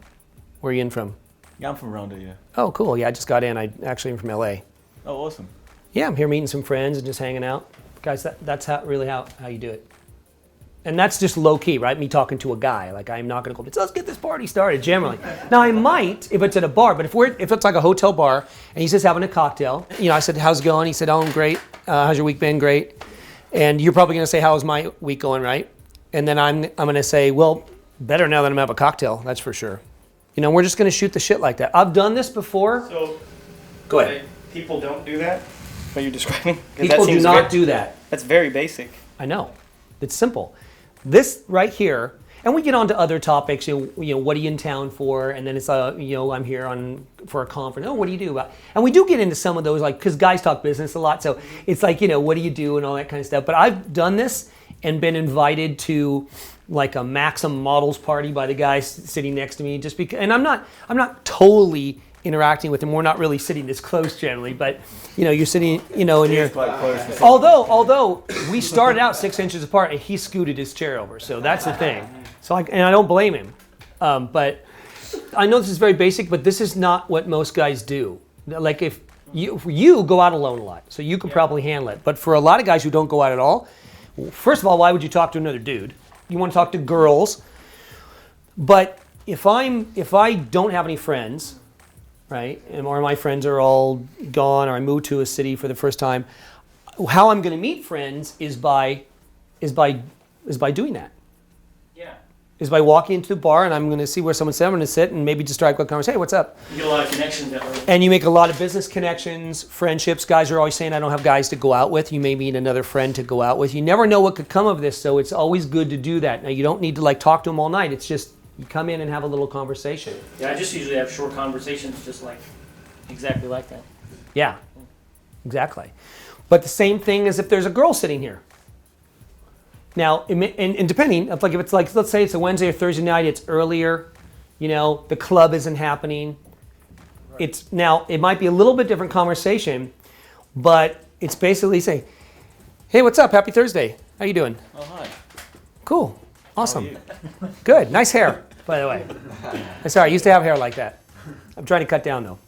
are you in from? Yeah, I'm from around here, yeah. Oh, cool. Yeah, I just got in. I actually am from LA. Oh, awesome. Yeah, I'm here meeting some friends and just hanging out. Guys, that's really how you do it. And that's just low key, right? Me talking to a guy. Like, I'm not going to go, let's get this party started, generally. Now, I might if it's at a bar, but if it's like a hotel bar and he's just having a cocktail, I said, how's it going? He said, oh, I'm great. How's your week been? Great. And you're probably going to say, how's my week going, right? And then I'm going to say, well, better now that I'm having a cocktail, that's for sure. We're just going to shoot the shit like that. I've done this before. So, go ahead. People don't do that? What you're describing? People do not do that. That's very basic. I know. It's simple. This right here, and we get on to other topics, what are you in town for? And then it's, I'm here for a conference. Oh, what do you do? And we do get into some of those, like, because guys talk business a lot. So it's like, what do you do and all that kind of stuff. But I've done this and been invited to like a Maxim models party by the guy sitting next to me just because, and I'm not totally interacting with him. We're not really sitting this close generally, but you're sitting, and you're. Although we started out 6 inches apart, and he scooted his chair over, so that's the thing. So and I don't blame him, but I know this is very basic, but this is not what most guys do. Like if you go out alone a lot, so you can probably handle it. But for a lot of guys who don't go out at all, first of all, why would you talk to another dude? You want to talk to girls, but if I don't have any friends. Right, or my friends are all gone, or I moved to a city for the first time. How I'm going to meet friends is by doing that. Yeah. Is by walking into the bar and I'm going to see where someone's sitting. I'm going to sit and maybe just strike up a conversation. Hey, what's up? You get a lot of connections that way. And you make a lot of business connections, friendships. Guys are always saying, I don't have guys to go out with. You may meet another friend to go out with. You never know what could come of this, so it's always good to do that. Now, you don't need to talk to them all night. It's just you come in and have a little conversation. Yeah, I just usually have short conversations just exactly like that. Yeah, exactly. But the same thing as if there's a girl sitting here. Now, and depending, if it's let's say it's a Wednesday or Thursday night, it's earlier, the club isn't happening. Right. It might be a little bit different conversation, but it's basically saying, hey, what's up? Happy Thursday. How you doing? Oh, hi. Cool. Awesome. Good. Nice hair, by the way. Sorry, I used to have hair like that. I'm trying to cut down though.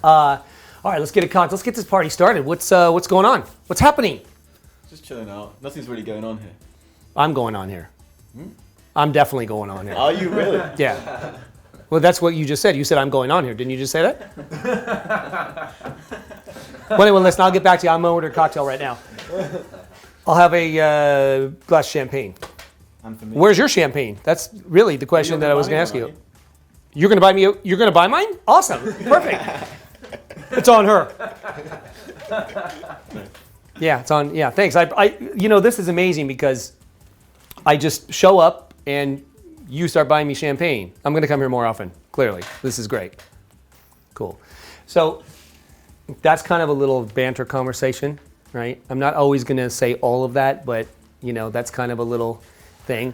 All right, let's get this party started. What's going on? What's happening? Just chilling out. Nothing's really going on here. I'm going on here. I'm definitely going on here. Are you really? Yeah. Well, that's what you just said. You said I'm going on here. Didn't you just say that? Well, anyway, listen, I'll get back to you. I'm going to order a cocktail right now. I'll have a glass of champagne. Where's your champagne? That's really the question that I was going to ask you. You're going to buy me? You're going to buy mine? Awesome. Perfect. It's on her. Yeah, it's on. Yeah, thanks. This is amazing because I just show up and you start buying me champagne. I'm going to come here more often. Clearly, this is great. Cool. So that's kind of a little banter conversation, right? I'm not always going to say all of that, but that's kind of a little thing.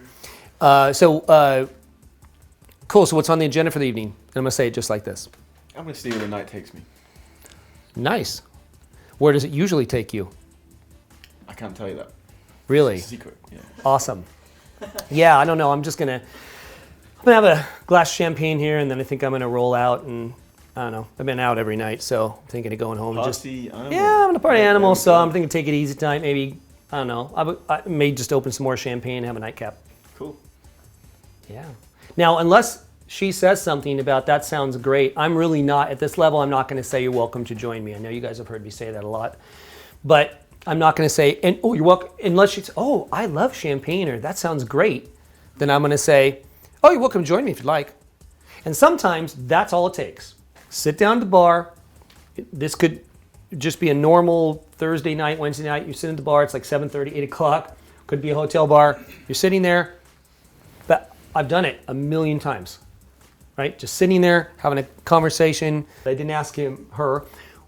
Cool. So what's on the agenda for the evening? And I'm going to say it just like this. I'm going to see where the night takes me. Nice. Where does it usually take you? I can't tell you that. Really? It's a secret. Yeah. Awesome. Yeah, I don't know. I'm gonna have a glass of champagne here, and then I think I'm gonna roll out. And I don't know. I've been out every night, so I'm thinking of going home. Party animal. Yeah, I'm a party animal, so I'm thinking take it easy tonight. Maybe I don't know. I may just open some more champagne and have a nightcap. Cool. Yeah. Now, unless she says something about that sounds great, I'm really not at this level. I'm not going to say you're welcome to join me. I know you guys have heard me say that a lot, but I'm not going to say, and oh, you're welcome, unless she says, oh, I love champagne, or that sounds great. then I'm going to say, oh, you're welcome to join me if you'd like. And sometimes that's all it takes. Sit down at the bar. This could just be a normal Thursday night, Wednesday night. You sit at the bar, it's like 7:30, 8 o'clock. Could be a hotel bar. You're sitting there. But I've done it a million times, right? Just sitting there, having a conversation. I didn't ask her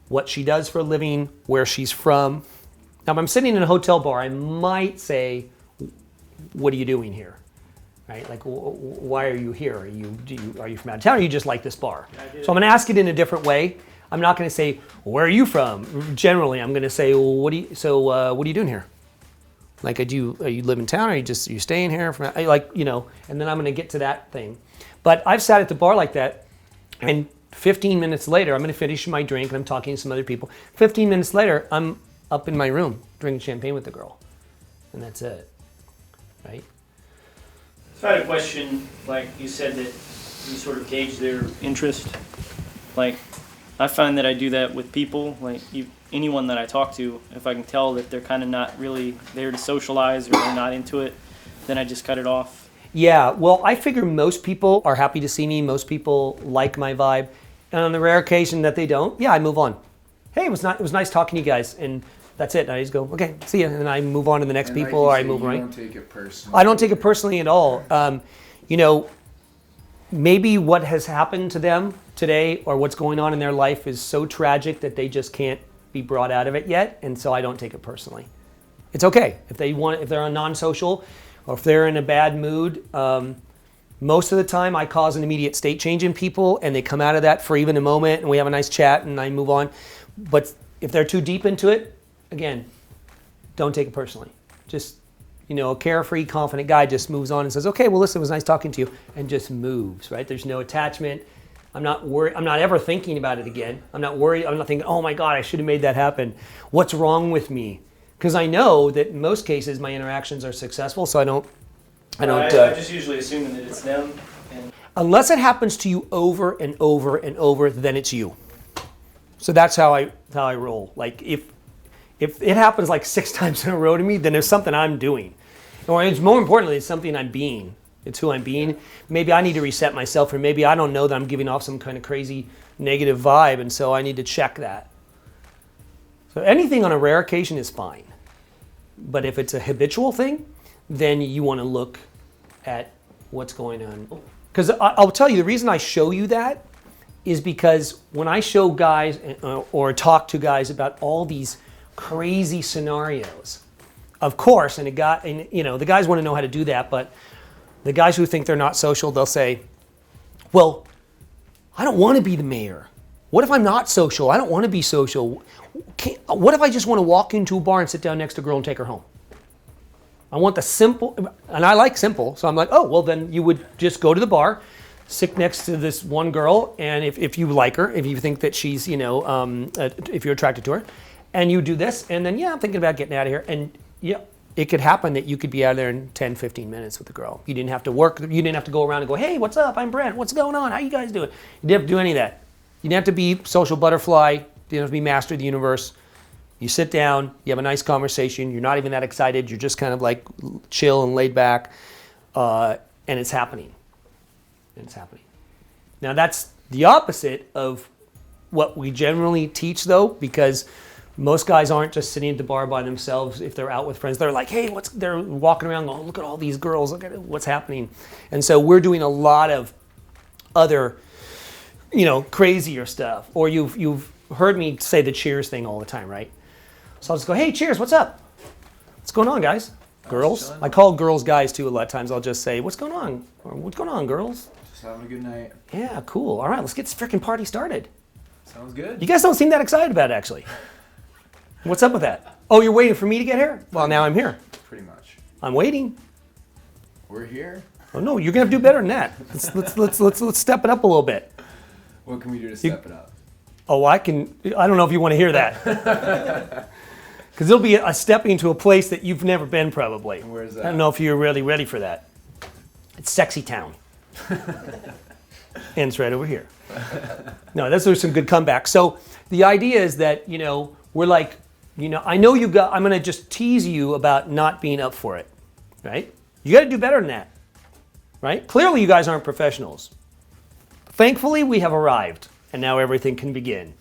what she does for a living, where she's from. Now, if I'm sitting in a hotel bar, I might say, what are you doing here? Right? Like, why are you here? Are you from out of town, or you just like this bar? So I'm going to ask it in a different way. I'm not going to say, where are you from? Generally, I'm going to say, well, what are you doing here? Like, are you live in town, or are you staying here? Like, you know, and then I'm going to get to that thing. But I've sat at the bar like that, and 15 minutes later, I'm going to finish my drink, and I'm talking to some other people. 15 minutes later, I'm up in my room drinking champagne with the girl, and that's it, right? So I had a question, like you said that you sort of gauge their interest. Like, I find that I do that with people, like anyone that I talk to. If I can tell that they're kind of not really there to socialize or they're not into it, then I just cut it off. Yeah, well, I figure most people are happy to see me. Most people like my vibe. And on the rare occasion that they don't, yeah, I move on. Hey, it was nice talking to you guys. And that's it. And I just go, okay, see ya. And then I move on to the next And people, like or I move right. You don't take it personally. I don't take it personally at all. You know, maybe what has happened to them today or what's going on in their life is so tragic that they just can't be brought out of it yet, and so I don't take it personally. It's okay if they're on non-social, or if they're in a bad mood. Most of the time, I cause an immediate state change in people, and they come out of that for even a moment, and we have a nice chat, and I move on. But if they're too deep into it, again, don't take it personally. Just, you know, a carefree, confident guy just moves on and says, okay, well, listen, it was nice talking to you, and just moves, right? There's no attachment. I'm not worried. I'm not ever thinking about it again. I'm not worried. I'm not thinking, oh my God, I should have made that happen. What's wrong with me? Because I know that in most cases my interactions are successful, so I don't. I just usually assume that it's them. And unless it happens to you over and over and over, then it's you. So that's how I roll. Like if it happens like 6 times in a row to me, then there's something I'm doing. Or it's more importantly, it's something I'm being. It's who I'm being. Maybe I need to reset myself, or maybe I don't know that I'm giving off some kind of crazy negative vibe, and so I need to check that. So anything on a rare occasion is fine. But if it's a habitual thing, then you want to look at what's going on. Because I'll tell you, the reason I show you that is because when I show guys or talk to guys about all these crazy scenarios, of course, and you know, the guys want to know how to do that, but the guys who think they're not social, they'll say, well, I don't want to be the mayor. What if I'm not social? I don't want to be social. What if I just want to walk into a bar and sit down next to a girl and take her home? I want the simple, and I like simple, so I'm like, oh, well, then you would just go to the bar, sit next to this one girl, and if you like her, if you think that she's, you know, if you're attracted to her, and you do this, and then, yeah, I'm thinking about getting out of here, and yeah, it could happen that you could be out of there in 10, 15 minutes with the girl. You didn't have to work, you didn't have to go around and go, hey, what's up, I'm Brent, what's going on, how you guys doing? You didn't have to do any of that. You didn't have to be social butterfly, you didn't have to be master of the universe. You sit down, you have a nice conversation, you're not even that excited, you're just kind of like chill and laid back, and it's happening. And it's happening. Now that's the opposite of what we generally teach though, because most guys aren't just sitting at the bar by themselves if they're out with friends. They're like, hey, they're walking around going, look at all these girls, look at what's happening. And so we're doing a lot of other, you know, crazier stuff. Or you've heard me say the cheers thing all the time, right? So I'll just go, hey, cheers, what's up? What's going on, guys? Girls? I call girls guys too a lot of times. I'll just say, what's going on? Or, what's going on, girls? Just having a good night. Yeah, cool. All right, let's get this freaking party started. Sounds good. You guys don't seem that excited about it, actually. What's up with that? Oh, you're waiting for me to get here? Well, now I'm here. Pretty much. I'm waiting. We're here. Oh no, you're gonna have to do better than that. Let's step it up a little bit. What can we do to step it up? Oh, I don't know if you want to hear that. Because it'll be a stepping to a place that you've never been, probably. And where's that? I don't know if you're really ready for that. It's Sexy Town. And it's right over here. No, there's some good comebacks. So the idea is that, you know, we're like, you know, I'm going to just tease you about not being up for it, right? You got to do better than that. right? Clearly you guys aren't professionals. Thankfully, we have arrived, and now everything can begin.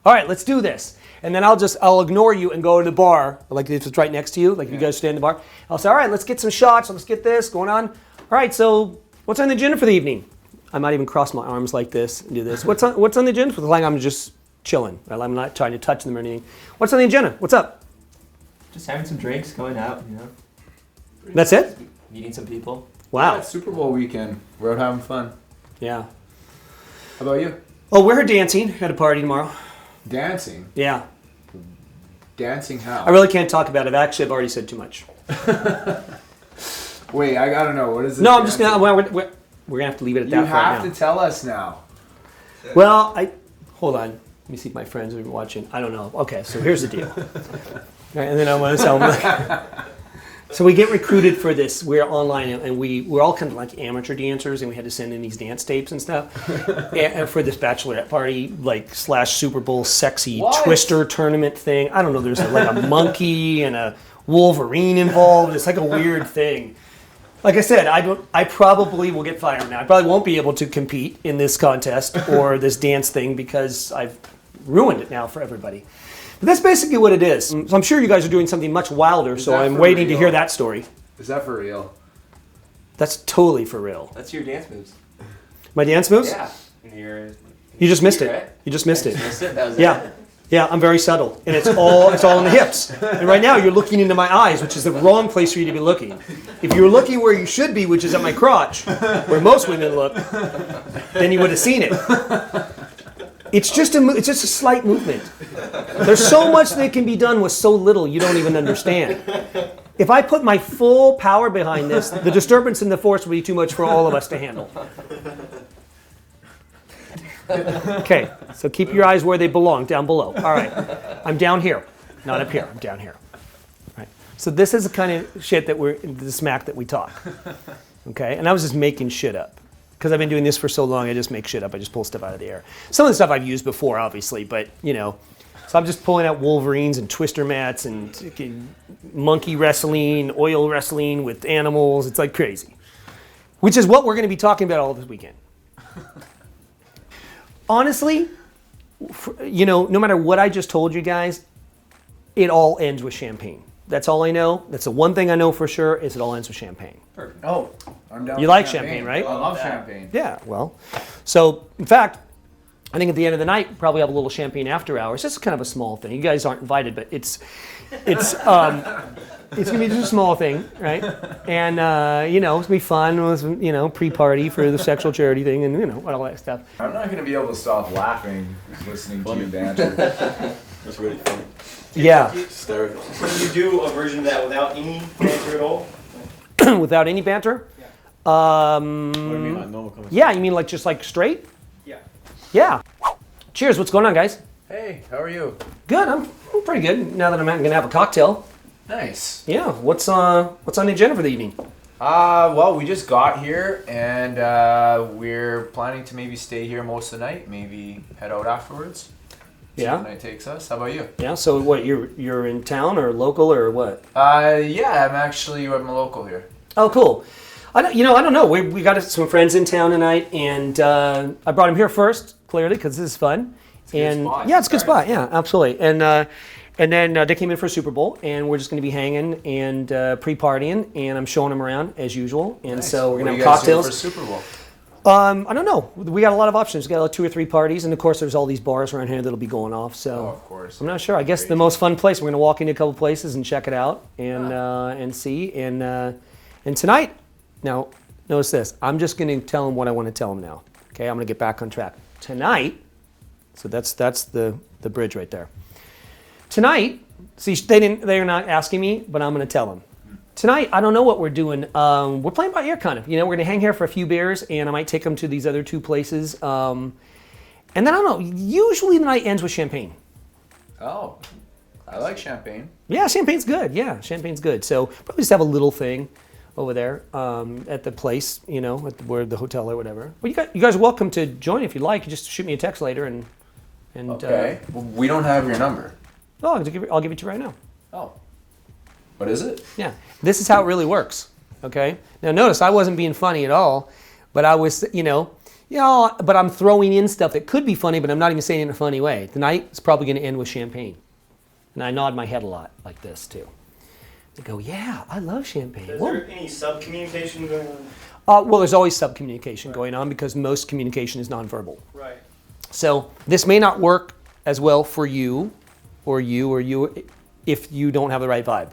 All right, let's do this. And then I'll ignore you and go to the bar, like if it's right next to you, like if you guys stay in the bar. I'll say, all right, let's get some shots, let's get this going on. All right, so what's on the agenda for the evening? I might even cross my arms like this and do this. What's on the agenda for the like I'm just chilling. Right? I'm not trying to touch them or anything. What's on the agenda? What's up? Just having some drinks, going out, you know. That's it? Meeting some people. Wow. Yeah, it's Super Bowl weekend. We're out having fun. Yeah. How about you? Oh, we're dancing at a party tomorrow. Dancing? Yeah. Dancing how? I really can't talk about it. Actually, I've already said too much. Wait, I gotta know. What is it? No, I'm just gonna. Well, we're gonna have to leave it at that. You have to tell us now. Well, hold on. Let me see if my friends are watching. I don't know. Okay, so here's the deal. All right, and then I want to tell them. So we get recruited for this. We're online, and we're all kind of like amateur dancers, and we had to send in these dance tapes and stuff and for this bachelorette party, like / Super Bowl sexy twister tournament thing. I don't know. There's like a monkey and a Wolverine involved. It's like a weird thing. Like I said, I probably will get fired now. I probably won't be able to compete in this contest or this dance thing because I've ruined it now for everybody. But that's basically what it is. So I'm sure you guys are doing something much wilder, so I'm waiting to hear that story. Is that for real? That's totally for real. That's your dance moves. My dance moves? Yeah. You just missed it. Right? You just missed it. That was Yeah. it. Yeah, I'm very subtle, and it's all in the hips. And right now, you're looking into my eyes, which is the wrong place for you to be looking. If you were looking where you should be, which is at my crotch, where most women look, then you would have seen it. It's just a slight movement. There's so much that can be done with so little you don't even understand. If I put my full power behind this, the disturbance in the force would be too much for all of us to handle. Okay, so keep your eyes where they belong, down below. All right, I'm down here, not up here. I'm down here. All right. So this is the kind of shit the smack that we talk. Okay, and I was just making shit up because I've been doing this for so long. I just make shit up. I just pull stuff out of the air. Some of the stuff I've used before, obviously, but you know. So I'm just pulling out Wolverines and twister mats and monkey wrestling, oil wrestling with animals. It's like crazy, which is what we're going to be talking about all this weekend. Honestly, you know, no matter what I just told you guys, it all ends with champagne. That's all I know. That's the one thing I know for sure is it all ends with champagne. Perfect. Oh, I'm down. You like champagne, right? I love champagne. Yeah, well, so in fact, I think at the end of the night, we'll probably have a little champagne after hours. This is kind of a small thing. You guys aren't invited, but it's gonna be just a small thing, right? And you know, it's gonna be fun. It was, you know, pre-party for the sexual charity thing, and you know, all that stuff. I'm not gonna be able to stop laughing listening to you banter. That's really funny. Yeah. Hysterical. Can you do a version of that without any banter at all? Without any banter? What do you mean, like normal conversation? Yeah, you mean like just like straight? Yeah. Yeah. Cheers. What's going on, guys? Hey, how are you? Good. I'm pretty good. Now that I'm gonna have a cocktail. Nice. Yeah. What's on the agenda for the evening? Well, we just got here, and we're planning to maybe stay here most of the night, maybe head out afterwards. See Yeah. where the night takes us. How about you? Yeah. So what? You're in town or local or what? Yeah, I'm a local here. Oh, cool. I don't know. We got some friends in town tonight, and I brought them here first, clearly, because this is fun. It's a good spot. Yeah, it's a good spot. Yeah, absolutely. And then they came in for Super Bowl, and we're just going to be hanging and pre-partying, and I'm showing them around as usual. And Nice. so we're What going are to you have guys doing cocktails. for Super Bowl? I don't know. We got a lot of options. We got like 2 or 3 parties, and of course there's all these bars around here that'll be going off. So of course. I'm not sure. I guess the most fun place. We're going to walk into a couple places and check it out and see. And tonight, now notice this. I'm just going to tell them what I want to tell them now. Okay, I'm going to get back on track. Tonight, so that's the bridge right there. Tonight, see, they're not asking me, but I'm going to tell them. Tonight, I don't know what we're doing. We're playing by ear, kind of. You know, we're going to hang here for a few beers, and I might take them to these other 2 places. And then, I don't know, usually the night ends with champagne. Oh, I like champagne. Yeah, champagne's good. Yeah, champagne's good. So probably just have a little thing over there at the place, you know, where the hotel or whatever. Well, you guys are welcome to join if you'd like. You just shoot me a text later and Okay. Well, we don't have your number. I'll give it to you right now. Oh. What is it? Yeah, this is how it really works. Okay? Now notice I wasn't being funny at all, but I was, but I'm throwing in stuff that could be funny, but I'm not even saying it in a funny way. The night is probably going to end with champagne. And I nod my head a lot like this too. They go, yeah, I love champagne. Is there any sub-communication going on? Well, there's always sub-communication going on because most communication is nonverbal. Right. So this may not work as well for you or you if you don't have the right vibe,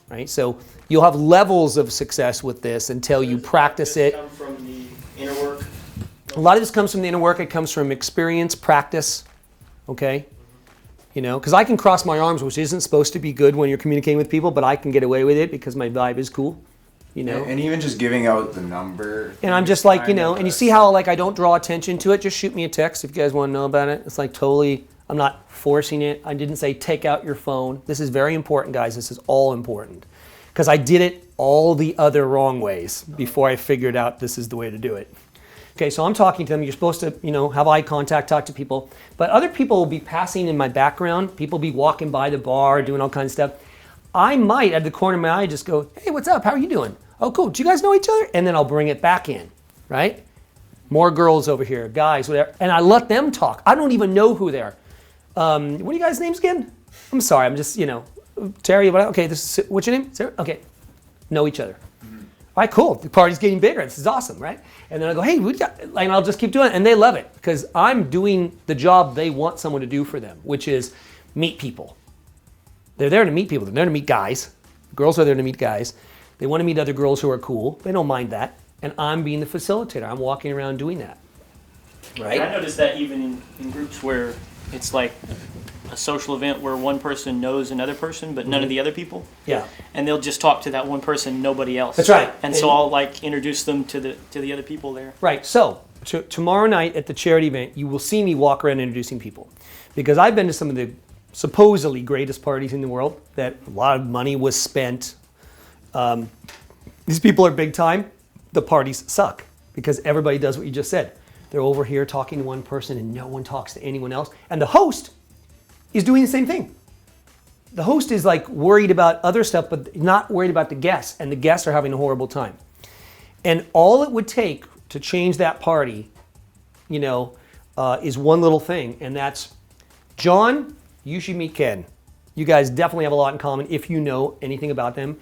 right? So you'll have levels of success with this until you practice it. Come from the inner work? A lot of this comes from the inner work. It comes from experience, practice, okay? Because I can cross my arms, which isn't supposed to be good when you're communicating with people, but I can get away with it because my vibe is cool, And even just giving out the number. And I'm just like, and you see how like I don't draw attention to it. Just shoot me a text if you guys want to know about it. It's like totally, I'm not forcing it. I didn't say take out your phone. This is very important, guys. This is all important. Because I did it all the other wrong ways before I figured out this is the way to do it. Okay, so I'm talking to them. You're supposed to, have eye contact, talk to people. But other people will be passing in my background. People will be walking by the bar, doing all kinds of stuff. I might, at the corner of my eye, just go, hey, what's up? How are you doing? Oh, cool. Do you guys know each other? And then I'll bring it back in, right? More girls over here, guys, whatever. And I let them talk. I don't even know who they are. What are you guys' names again? I'm sorry. I'm just, Terry. Okay, what's your name? Sarah? Okay. Know each other. All right, cool. The party's getting bigger. This is awesome, right? And then I go, hey, and I'll just keep doing it. And they love it because I'm doing the job they want someone to do for them, which is meet people. They're there to meet people. They're there to meet guys. Girls are there to meet guys. They want to meet other girls who are cool. They don't mind that. And I'm being the facilitator. I'm walking around doing that. Right? I noticed that even in groups where it's like a social event where one person knows another person, but none of the other people. Yeah. And they'll just talk to that one person, nobody else. That's right. And so I'll like introduce them to the other people there. Right. So tomorrow night at the charity event, you will see me walk around introducing people, because I've been to some of the supposedly greatest parties in the world that a lot of money was spent. These people are big time. The parties suck because everybody does what you just said. They're over here talking to one person and no one talks to anyone else. And the host is doing the same thing. The host is like worried about other stuff, but not worried about the guests. And the guests are having a horrible time. And all it would take to change that party, is one little thing. And that's, John, you should meet Ken. You guys definitely have a lot in common if you know anything about them.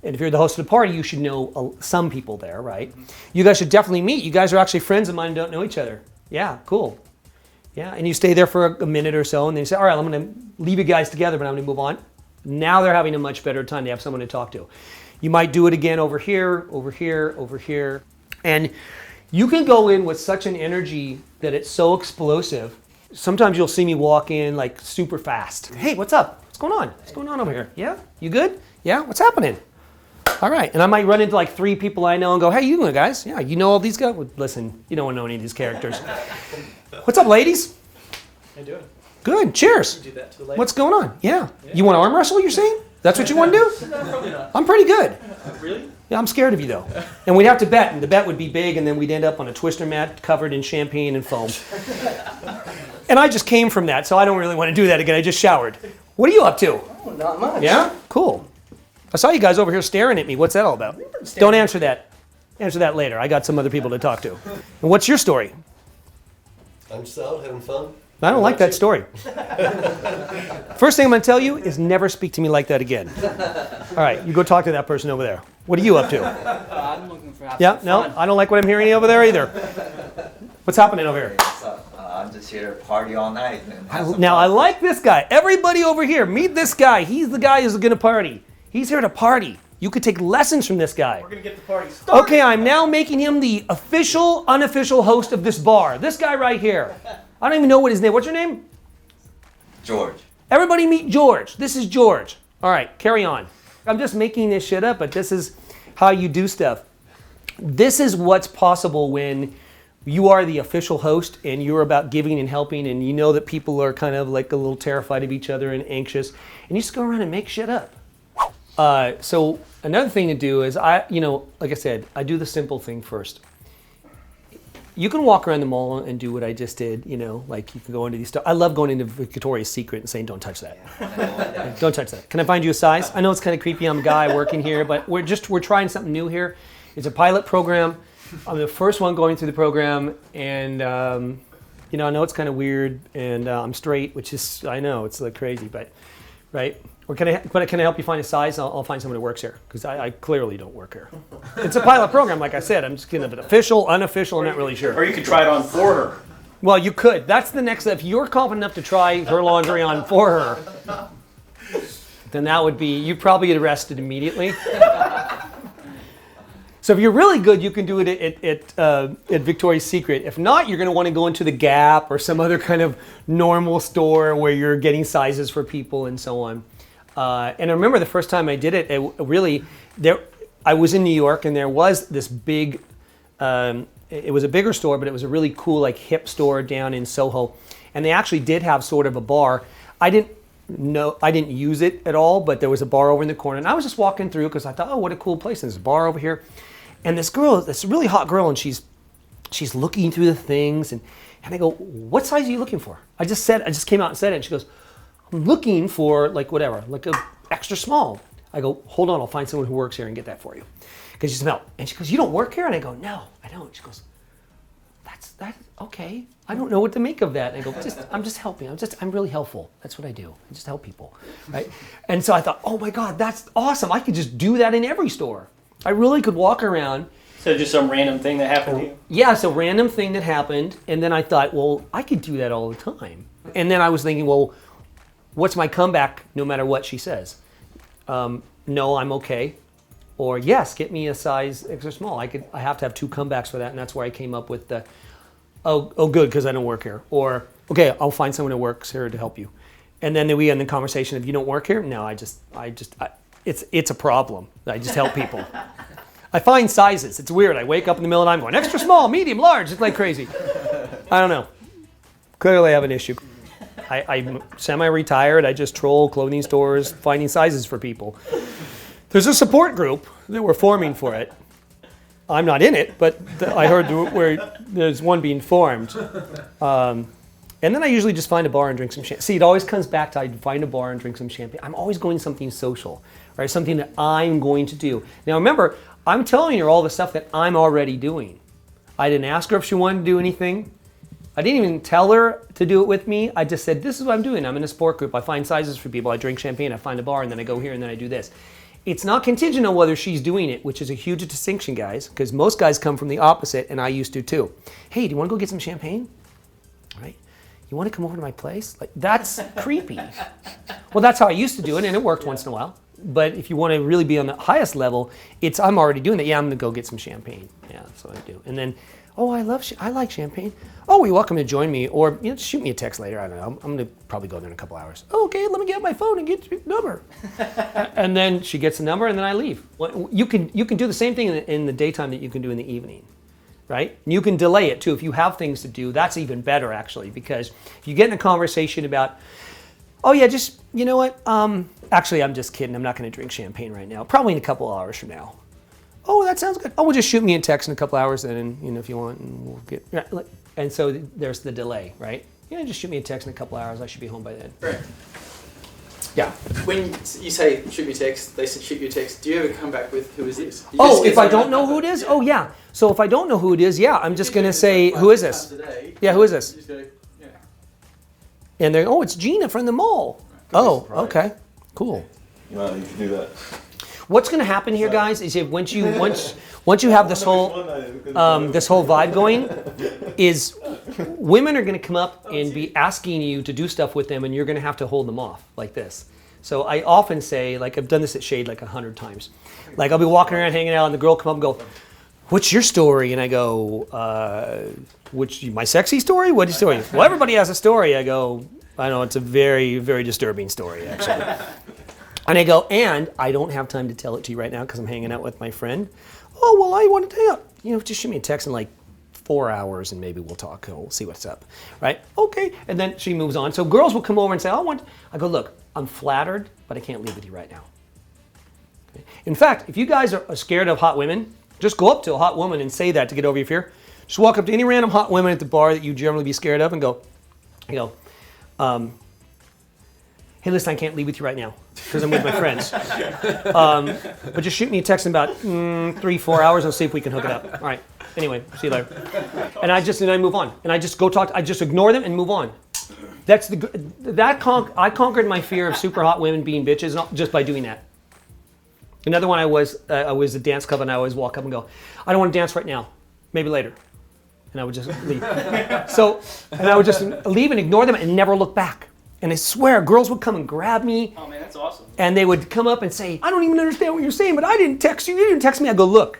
And if you're the host of the party, you should know some people there, right? You guys should definitely meet. You guys are actually friends of mine and don't know each other. Yeah, cool. Yeah, and you stay there for a minute or so, and then you say, all right, I'm going to leave you guys together, but I'm going to move on. Now they're having a much better time. They have someone to talk to. You might do it again over here, over here, over here. And you can go in with such an energy that it's so explosive. Sometimes you'll see me walk in like super fast. Hey, what's up? What's going on? What's going on over here? Yeah? You good? Yeah? What's happening? All right. And I might run into like 3 people I know and go, hey, you guys? Yeah, you know all these guys? Well, listen, you don't know any of these characters. What's up, ladies? How you doing? Good. Cheers. Do that to the lady. What's going on? Yeah. You want to arm wrestle, you're saying? That's what you want to do? Probably not. I'm pretty good. Really? Yeah, I'm scared of you, though. And we'd have to bet, and the bet would be big, and then we'd end up on a twister mat covered in champagne and foam. And I just came from that, so I don't really want to do that again. I just showered. What are you up to? Oh, not much. Yeah? Cool. I saw you guys over here staring at me. What's that all about? Don't answer that. Answer that later. I got some other people to talk to. And what's your story? I'm just out having fun. I don't like that story. First thing I'm going to tell you is never speak to me like that again. All right, you go talk to that person over there. What are you up to? I'm looking for Yeah, no, I don't like what I'm hearing over there either. What's happening over here? I'm just here to party all night. I like this guy. Everybody over here, meet this guy. He's the guy who's going to party. He's here to party. You could take lessons from this guy. We're going to get the party started. Okay, I'm now making him the official, unofficial host of this bar. This guy right here. I don't even know what his name. What's your name? George. Everybody meet George. This is George. All right, carry on. I'm just making this shit up, but this is how you do stuff. This is what's possible when you are the official host and you're about giving and helping, and you know that people are kind of like a little terrified of each other and anxious, and you just go around and make shit up. So another thing to do is like I said, I do the simple thing first. you can walk around the mall and do what I just did, you know, like you can go into these stores. I love going into Victoria's Secret and saying, don't touch that. Don't touch that. Can I find you a size? I know it's kind of creepy, I'm a guy working here, but we're trying something new here. It's a pilot program. I'm the first one going through the program, and you know, I know it's kind of weird, and I'm straight, which is, I know, it's like crazy, but, right? Or can I help you find a size? I'll find someone who works here, because I clearly don't work here. It's a pilot program, like I said. I'm just getting a bit official, unofficial, I'm not really sure. Or you could try it on for her. Well, you could. That's the next step. If you're confident enough to try her laundry on for her, then that would be, you'd probably get arrested immediately. So if you're really good, you can do it at Victoria's Secret. If not, you're going to want to go into the Gap or some other kind of normal store where you're getting sizes for people and so on. And I remember the first time I did it, I was in New York, and there was this big, it was a bigger store, but it was a really cool, like, hip store down in Soho. And they actually did have sort of a bar. I didn't use it at all, but there was a bar over in the corner. And I was just walking through because I thought, oh, what a cool place. And there's a bar over here. And this girl, this really hot girl, and she's looking through the things. And I go, what size are you looking for? I just came out and said it. And she goes, I'm looking for, like, whatever, like a extra small. I go, hold on, I'll find someone who works here and get that for you. Because she's out. And she goes, you don't work here? And I go, no, I don't. She goes, that's okay. I don't know what to make of that. And I go, I'm just helping. I'm really helpful. That's what I do. I just help people, right? And so I thought, oh my God, that's awesome. I could just do that in every store. I really could walk around. So just some random thing that happened to you? Yeah, it's a random thing that happened. And then I thought, well, I could do that all the time. And then I was thinking, well, what's my comeback no matter what she says? No, I'm okay. Or yes, get me a size extra small. I have to have 2 comebacks for that, and that's where I came up with the, oh good, because I don't work here. Or, okay, I'll find someone who works here to help you. And then we end the conversation of, you don't work here? No, it's a problem. I just help people. I find sizes. It's weird. I wake up in the middle of the night going, extra small, medium, large. It's like crazy. I don't know. Clearly I have an issue. I'm semi-retired. I just troll clothing stores, finding sizes for people. There's a support group that we're forming for it. I'm not in it, but I heard where there's one being formed. And then I usually just find a bar and drink some champagne. See, it always comes back to I find a bar and drink some champagne. I'm always going something social, right? Something that I'm going to do. Now remember, I'm telling her all the stuff that I'm already doing. I didn't ask her if she wanted to do anything. I didn't even tell her to do it with me. I just said, this is what I'm doing. I'm in a sport group. I find sizes for people. I drink champagne. I find a bar, and then I go here, and then I do this. It's not contingent on whether she's doing it, which is a huge distinction, guys, because most guys come from the opposite, and I used to too. Hey, do you want to go get some champagne? Right? You want to come over to my place? Like, that's creepy. Well, that's how I used to do it, and it worked once in a while. But if you want to really be on the highest level, I'm already doing that. Yeah, I'm going to go get some champagne. Yeah, that's what I do. And then, oh, I like champagne. Oh, you're welcome to join me, or shoot me a text later. I don't know. I'm going to probably go there in a couple hours. Oh, okay, let me get my phone and get your number. And then she gets the number, and then I leave. You can do the same thing in the daytime that you can do in the evening, right? And you can delay it too. If you have things to do, that's even better actually, because if you get in a conversation about, oh yeah, just, you know what? Actually, I'm just kidding. I'm not going to drink champagne right now. Probably in a couple hours from now. Oh, that sounds good. Oh, well, just shoot me a text in a couple hours then, and if you want, and we'll get. And so there's the delay, right? Yeah, just shoot me a text in a couple hours. I should be home by then. Right. Yeah. When you say shoot me a text, they said shoot you a text. Do you ever come back with who is this? If I don't know who it is? Oh, yeah. So if I don't know who it is, yeah, I'm just going to say, who is this? Yeah, who is this? And they're, oh, it's Gina from the mall. Oh, okay, cool. Well, you can do that. What's going to happen here, guys, is if once you have this whole vibe going, is women are going to come up and be asking you to do stuff with them, and you're going to have to hold them off like this. So I often say, like I've done this at Shade like 100 times. Like I'll be walking around hanging out, and the girl come up and go, "What's your story?" And I go, my sexy story? What's your story? Well, everybody has a story. I go, I know, it's a very, very disturbing story, actually. And I go, and I don't have time to tell it to you right now because I'm hanging out with my friend. Oh, well, I want to tell you. Just shoot me a text in like 4 hours and maybe we'll talk. We'll see what's up, right? Okay. And then she moves on. So girls will come over and say, I go, look, I'm flattered, but I can't leave with you right now. Okay? In fact, if you guys are scared of hot women, just go up to a hot woman and say that to get over your fear. Just walk up to any random hot women at the bar that you generally be scared of and go, hey, listen, I can't leave with you right now because I'm with my friends. But just shoot me a text in about 3-4 hours and see if we can hook it up. All right. Anyway, see you later. And I move on. And I just go talk. I just ignore them and move on. I conquered my fear of super hot women being bitches just by doing that. Another one I was a dance club and I always walk up and go, I don't want to dance right now. Maybe later. And I would just leave. And I would just leave and ignore them and never look back. And I swear, girls would come and grab me. Oh man, that's awesome. And they would come up and say, I don't even understand what you're saying, but I didn't text you. You didn't text me. I go, look,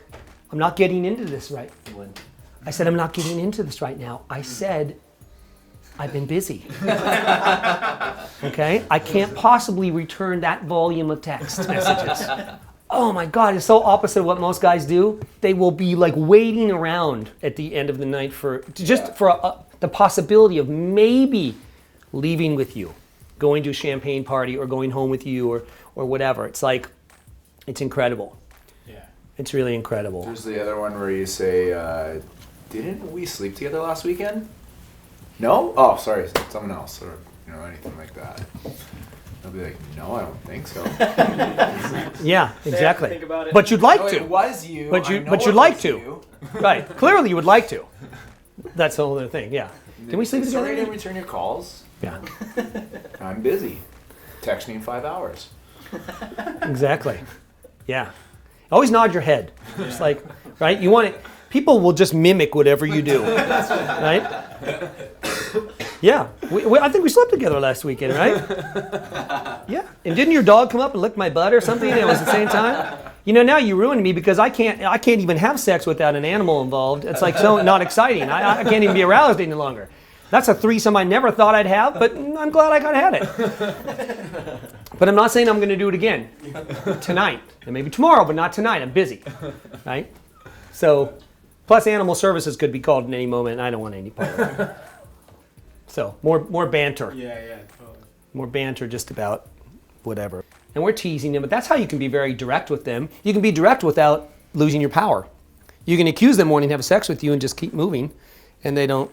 I'm not getting into this right. I said, I'm not getting into this right now. I said, I've been busy. Okay? I can't possibly return that volume of text messages. Oh my God, it's so opposite of what most guys do. They will be like waiting around at the end of the night for the possibility of maybe leaving with you, going to a champagne party or going home with you or whatever. It's like, it's incredible. Yeah. It's really incredible. There's the other one where you say, didn't we sleep together last weekend? No? Oh, sorry, someone else or anything like that. They'll be like, no, I don't think so. Yeah, exactly. Think about it. But you'd like to. It was you. But you'd like to. Right. Clearly you would like to. That's the whole other thing, yeah. Can we sleep together? Sorry I didn't return your calls. Yeah. I'm busy. Text me in 5 hours. Exactly. Yeah. Always nod your head. Just like, right? You want it. People will just mimic whatever you do. Right? Yeah. I think we slept together last weekend, right? Yeah. And didn't your dog come up and lick my butt or something? And it was at the same time? Now you ruined me because I can't even have sex without an animal involved. It's like so not exciting. I can't even be aroused any longer. That's a threesome I never thought I'd have, but I'm glad I had it. But I'm not saying I'm going to do it again tonight. And maybe tomorrow, but not tonight. I'm busy. Right? So, plus animal services could be called in any moment, and I don't want any part of it. So, more banter. Yeah, totally. More banter just about whatever. And we're teasing them, but that's how you can be very direct with them. You can be direct without losing your power. You can accuse them wanting to have sex with you and just keep moving, and they don't,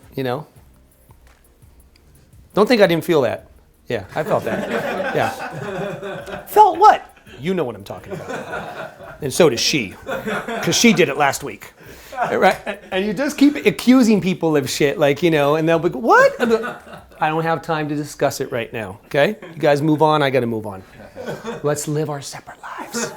Don't think I didn't feel that. Yeah, I felt that. Yeah. Felt what? You know what I'm talking about. And so does she, because she did it last week. Right? And you just keep accusing people of shit, and they'll be, what? I don't have time to discuss it right now, okay? You guys move on, I gotta move on. Let's live our separate lives.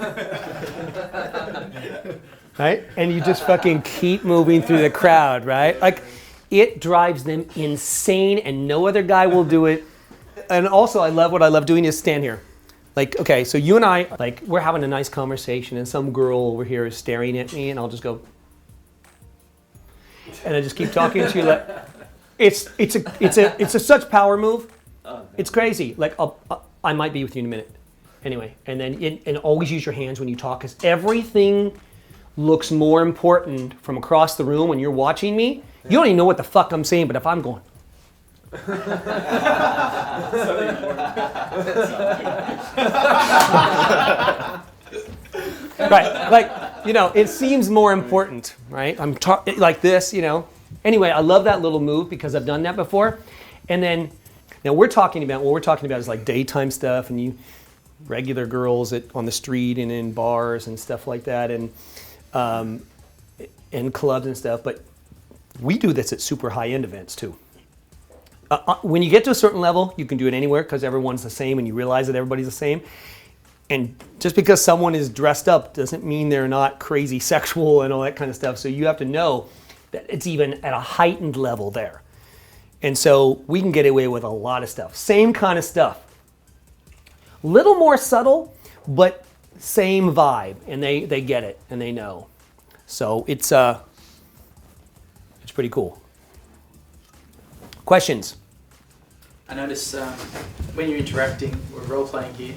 Right? And you just fucking keep moving through the crowd, right? Like, it drives them insane and no other guy will do it. And also, what I love doing is stand here. Like, okay, so you and I, we're having a nice conversation and some girl over here is staring at me and I'll just go, and I just keep talking to you. It's a such power move. It's crazy. I might be with you in a minute. Anyway, and then and always use your hands when you talk, because everything looks more important from across the room when you're watching me. You don't even know what the fuck I'm saying, but if I'm going. Right, it seems more important, right? I'm like this, Anyway, I love that little move because I've done that before. And then, now what we're talking about is like daytime stuff and regular girls on the street and in bars and stuff like that and clubs and stuff. But we do this at super high-end events too. When you get to a certain level, you can do it anywhere because everyone's the same and you realize that everybody's the same. And just because someone is dressed up doesn't mean they're not crazy sexual and all that kind of stuff. So you have to know that it's even at a heightened level there. And so we can get away with a lot of stuff. Same kind of stuff. Little more subtle, but same vibe. And they get it and they know. So it's pretty cool. Questions? I notice when you're interacting or role-playing here,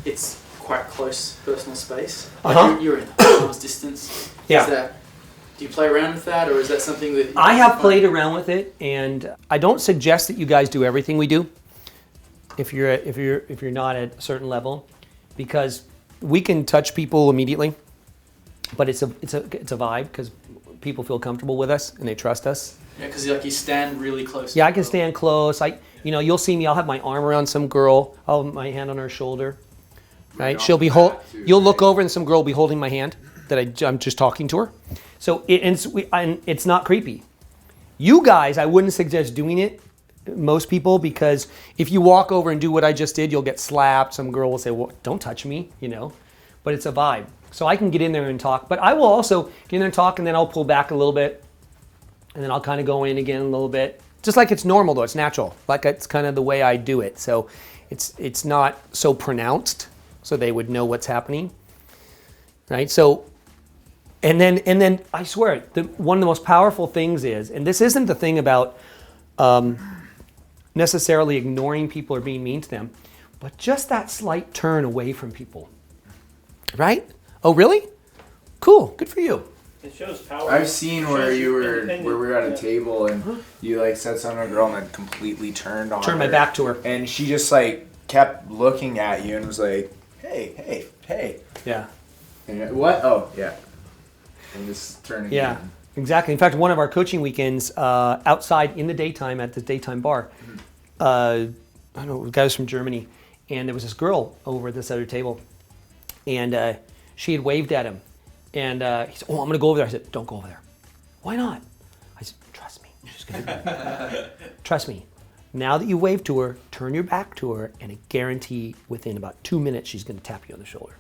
it's quite close personal space. You're in arm's distance. Yeah. Do you play around with that, or is that something that... I have played around with it, and I don't suggest that you guys do everything we do if you're not at a certain level, because we can touch people immediately, but it's a vibe, because people feel comfortable with us and they trust us. Yeah, because like you stand really close. Yeah, I can stand close. You'll see me. I'll have my arm around some girl. I'll have my hand on her shoulder. Right? She'll be You'll look over and some girl will be holding my hand that I'm just talking to her. So it's not creepy. You guys, I wouldn't suggest doing it. Most people, because if you walk over and do what I just did, you'll get slapped. Some girl will say, "Well, don't touch me," But it's a vibe. So I can get in there and talk. But I will also get in there and talk, and then I'll pull back a little bit, and then I'll kind of go in again a little bit. Just like it's normal, though. It's natural. Like it's kind of the way I do it. So it's not so pronounced, so they would know what's happening, right? So, and then I swear, one of the most powerful things is, and this isn't the thing about necessarily ignoring people or being mean to them, but just that slight turn away from people, right? Oh, really? Cool, good for you. It shows power. I've seen where we were at a table and you like said something to a girl and then completely turned on her. Turned my back to her. And she just like kept looking at you and was like, hey. Yeah. And what? Oh, yeah. And just turning. Yeah, again. exactly. In fact, one of our coaching weekends, outside in the daytime at the daytime bar, I don't know, guys from Germany, and there was this girl over at this other table, and she had waved at him, and he said, "Oh, I'm gonna go over there." I said, "Don't go over there." "Why not?" I said, "Trust me. She's gonna trust me. Now that you waved to her, turn your back to her, and I guarantee within about 2 minutes she's gonna tap you on the shoulder."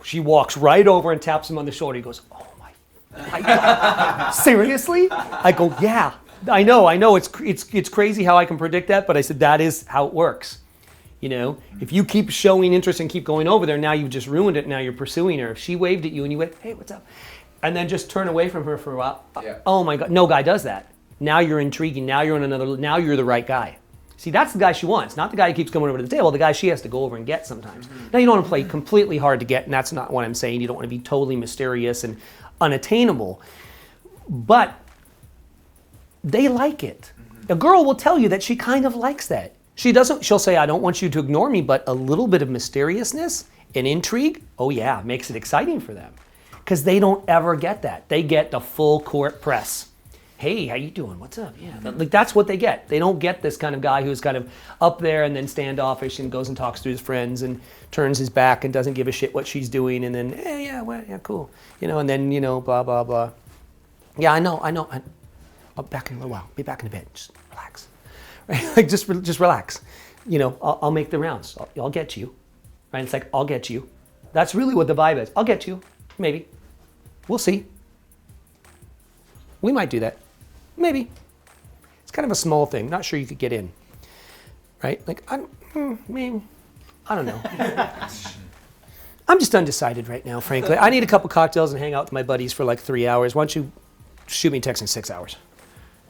She walks right over and taps him on the shoulder. He goes, "Oh my God, seriously?" I go, "Yeah, I know. It's crazy how I can predict that, but I said that is how it works. If you keep showing interest and keep going over there, now you've just ruined it. Now you're pursuing her. If she waved at you and you went, 'Hey, what's up?' and then just turn away from her for a while. Yeah. Oh my God, no guy does that. Now you're intriguing. Now you're you're the right guy. See, that's the guy she wants, not the guy who keeps coming over to the table, the guy she has to go over and get sometimes. Now, you don't want to play completely hard to get, and that's not what I'm saying. You don't want to be totally mysterious and unattainable. But they like it. A girl will tell you that she kind of likes that. She'll say, "I don't want you to ignore me," but a little bit of mysteriousness and intrigue, oh yeah, makes it exciting for them. Because they don't ever get that. They get the full court press. "Hey, how you doing? What's up?" Yeah, that's what they get. They don't get this kind of guy who's kind of up there and then standoffish and goes and talks to his friends and turns his back and doesn't give a shit what she's doing and then, yeah, cool. And then, blah, blah, blah. "Yeah, I know. I'll be back in a little while. Be back in a bit. Just relax." Right? Like, just relax. I'll make the rounds. I'll get you. Right? It's like, I'll get you. That's really what the vibe is. I'll get you. Maybe. We'll see. We might do that. Maybe. It's kind of a small thing. Not sure you could get in. Right? Like, maybe. I don't know. I'm just undecided right now, frankly. I need a couple cocktails and hang out with my buddies for like 3 hours. Why don't you shoot me a text in 6 hours?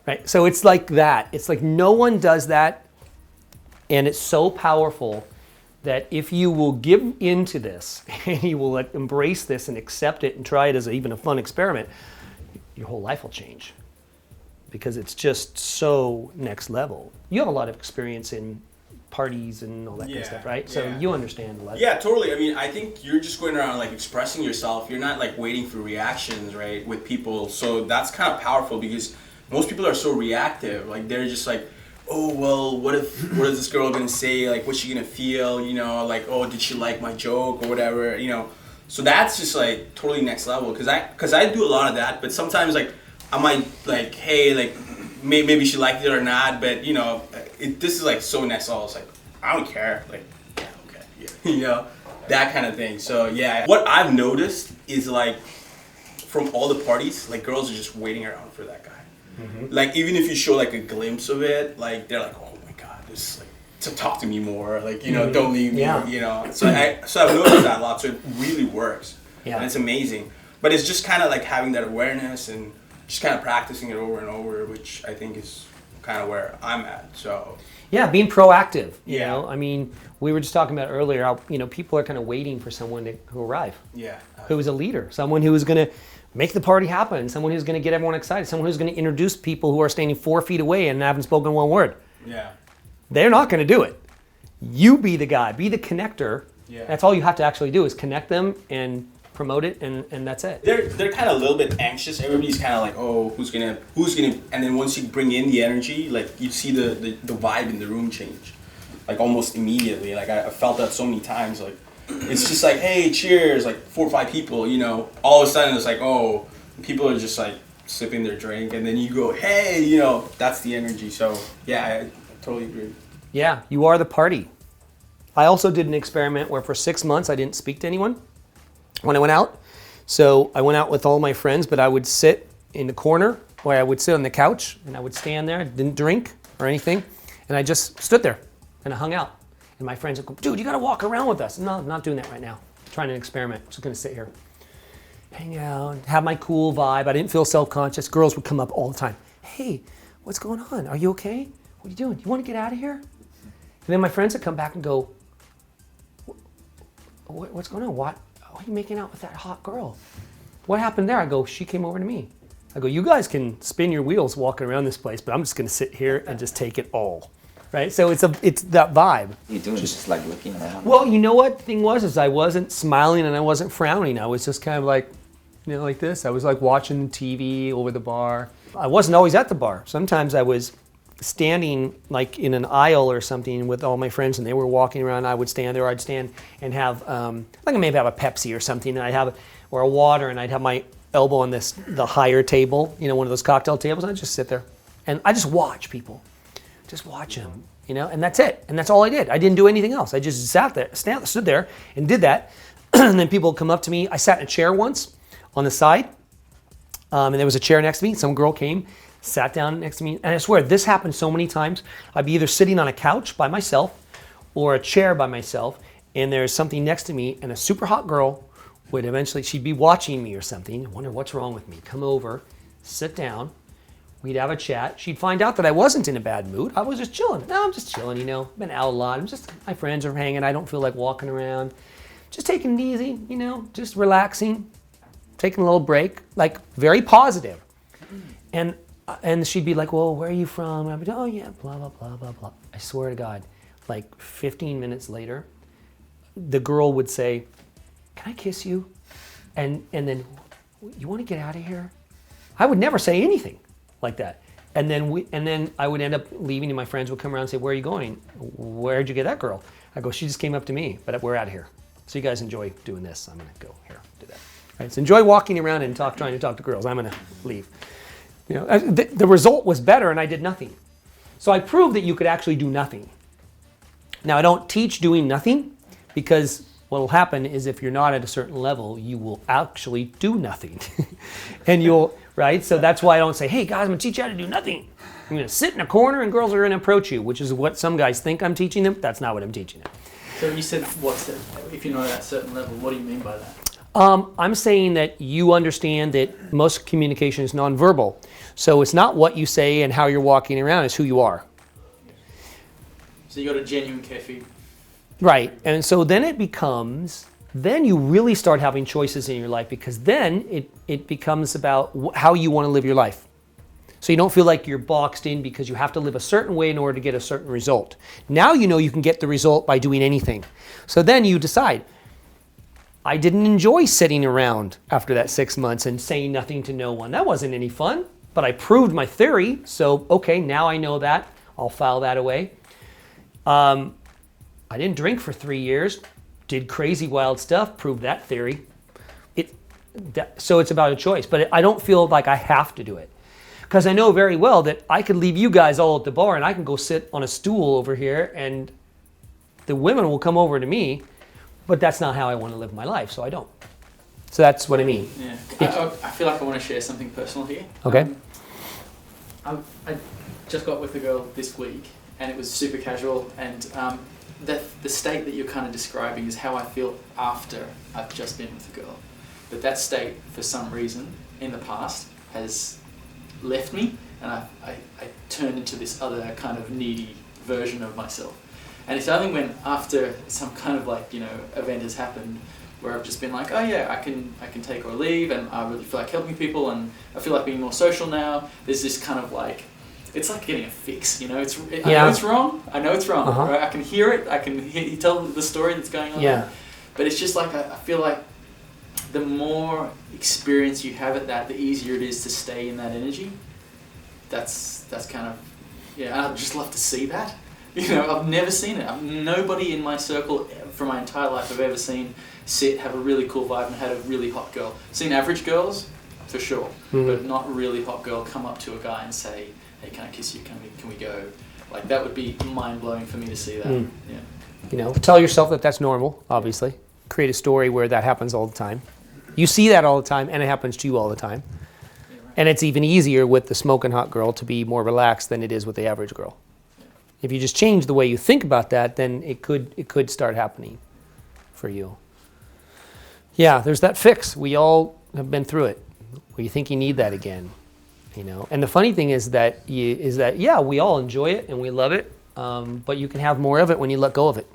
Right? So it's like that. It's like no one does that. And it's so powerful that if you will give into this and you will embrace this and accept it and try it as even a fun experiment, your whole life will change because it's just so next level. You have a lot of experience in parties and all that kind of stuff, right? So you understand a lot. Yeah, totally. I mean, I think you're just going around like expressing yourself. You're not like waiting for reactions, right, with people. So that's kind of powerful because most people are so reactive. Like they're just like, "Oh, well, what is this girl gonna say? Like, what's she gonna feel? Like, oh, did she like my joke or whatever? So that's just like totally next level. Cause I do a lot of that, but sometimes like I might like, hey, like maybe she liked it or not, but this is like so next level. It's like I don't care. Like, yeah, okay, yeah. That kind of thing. So yeah, what I've noticed is like from all the parties, like girls are just waiting around for that guy. Mm-hmm. Like even if you show like a glimpse of it, like they're like, "Oh my God, this like to talk to me more, like don't leave me." So I've noticed that a lot. So it really works, and it's amazing. But it's just kind of like having that awareness and just kind of practicing it over and over, which I think is kind of where I'm at. So yeah, being proactive. You know, I mean, we were just talking about earlier how people are kind of waiting for someone to arrive. Yeah, who is a leader, someone who is going to make the party happen, someone who's going to get everyone excited, someone who's going to introduce people who are standing 4 feet away and haven't spoken one word. Yeah. They're not going to do it. You be the guy, be the connector. Yeah. That's all you have to actually do is connect them and promote it, and that's it. They're kind of a little bit anxious. Everybody's kind of like, oh, who's gonna, and then once you bring in the energy, like you see the vibe in the room change, like almost immediately. Like I felt that so many times. Like it's just like, hey, cheers, like 4 or 5 people, you know. All of a sudden it's like, oh, people are just like sipping their drink, and then you go, hey, you know, that's the energy. So yeah, I totally agree. Yeah, you are the party. I also did an experiment where for 6 months I didn't speak to anyone when I went out. So I went out with all my friends, but I would sit in the corner, or I would sit on the couch, and I would stand there, didn't drink or anything, and I just stood there and I hung out. And my friends would go, dude, you gotta walk around with us. No, I'm not doing that right now. I'm trying an experiment. I'm just gonna sit here, hang out, have my cool vibe. I didn't feel self-conscious. Girls would come up all the time. Hey, what's going on? Are you okay? What are you doing? You wanna get out of here? And then my friends would come back and go, what's going on? Why are you making out with that hot girl? What happened there? I go, she came over to me. I go, you guys can spin your wheels walking around this place, but I'm just gonna sit here and just take it all, right? So it's that vibe. You're doing just like looking around. Well, you know what the thing was, is I wasn't smiling and I wasn't frowning. I was just kind of like, you know, like this. I was like watching TV over the bar. I wasn't always at the bar. Sometimes I was standing like in an aisle or something with all my friends, and they were walking around. I would stand there, or I'd stand and have like I maybe have a Pepsi or something, and I'd have or a water, and I'd have my elbow on the higher table, you know, one of those cocktail tables, and I'd just sit there and I just watch people, just watch them, you know, and that's it, and that's all I did. I didn't do anything else. I just sat there, stood there, and did that, and then people would come up to me. I sat in a chair once on the side, and there was a chair next to me. Some girl came, sat down next to me, and I swear this happened so many times. I'd be either sitting on a couch by myself or a chair by myself, and there's something next to me, and a super hot girl would eventually, she'd be watching me or something, wonder what's wrong with me, come over, sit down, we'd have a chat. She'd find out that I wasn't in a bad mood. I was just chilling. No, I'm just chilling, you know, been out a lot. I'm just, my friends are hanging. I don't feel like walking around. Just taking it easy, you know, just relaxing, taking a little break, like very positive. And she'd be like, well, where are you from? And I'd be, oh yeah, blah, blah, blah, blah, blah. I swear to God, like 15 minutes later, the girl would say, can I kiss you? And then, you want to get out of here? I would never say anything like that. And then I would end up leaving, and my friends would come around and say, where are you going? Where'd you get that girl? I go, she just came up to me, but we're out of here. So you guys enjoy doing this. I'm gonna go here, do that. Right, so enjoy walking around and trying to talk to girls. I'm gonna leave. You know, the result was better, and I did nothing. So I proved that you could actually do nothing. Now I don't teach doing nothing, because what will happen is if you're not at a certain level, you will actually do nothing. And you'll, right? So that's why I don't say, hey guys, I'm gonna teach you how to do nothing. I'm gonna sit in a corner and girls are gonna approach you, which is what some guys think I'm teaching them. That's not what I'm teaching them. So you said, if you're not at a certain level, what do you mean by that? I'm saying that you understand that most communication is nonverbal. So it's not what you say and how you're walking around, it's who you are. So you got a genuine care feed. Right, and so then it becomes, then you really start having choices in your life, because then it becomes about how you want to live your life. So you don't feel like you're boxed in because you have to live a certain way in order to get a certain result. Now you know you can get the result by doing anything. So then you decide, I didn't enjoy sitting around after that 6 months and saying nothing to no one. That wasn't any fun, but I proved my theory. So, okay, now I know that. I'll file that away. I didn't drink for 3 years, did crazy wild stuff, proved that theory. So it's about a choice, but I don't feel like I have to do it. Because I know very well that I could leave you guys all at the bar and I can go sit on a stool over here and the women will come over to me, but that's not how I want to live my life, so I don't. So that's what I mean. Yeah. I feel like I want to share something personal here. Okay. I just got with a girl this week and it was super casual, and the state that you're kind of describing is how I feel after I've just been with a girl. But that state, for some reason, in the past, has left me, and I turned into this other kind of needy version of myself. And it's only when after some kind of like, you know, event has happened where I've just been like, oh yeah, I can take or leave, and I really feel like helping people, and I feel like being more social now. There's this kind of like, it's like getting a fix, you know. I know it's wrong. I know it's wrong. Uh-huh. Right? I can hear it. I can tell the story that's going on. Yeah. There. But it's just like I feel like the more experience you have at that, the easier it is to stay in that energy. That's kind of, yeah, I'd just love to see that. You know, I've never seen it. Nobody in my circle for my entire life I've ever seen sit, have a really cool vibe and had a really hot girl. Seen average girls, for sure, but not a really hot girl come up to a guy and say, hey, can I kiss you? Can we go? Like, that would be mind-blowing for me to see that. Yeah. You know, tell yourself that that's normal, obviously. Create a story where that happens all the time. You see that all the time, and it happens to you all the time. And it's even easier with the smoking hot girl to be more relaxed than it is with the average girl. If you just change the way you think about that, then it could start happening for you. Yeah, there's that fix. We all have been through it, where you think you need that again, you know. And the funny thing is that yeah, we all enjoy it and we love it, but you can have more of it when you let go of it.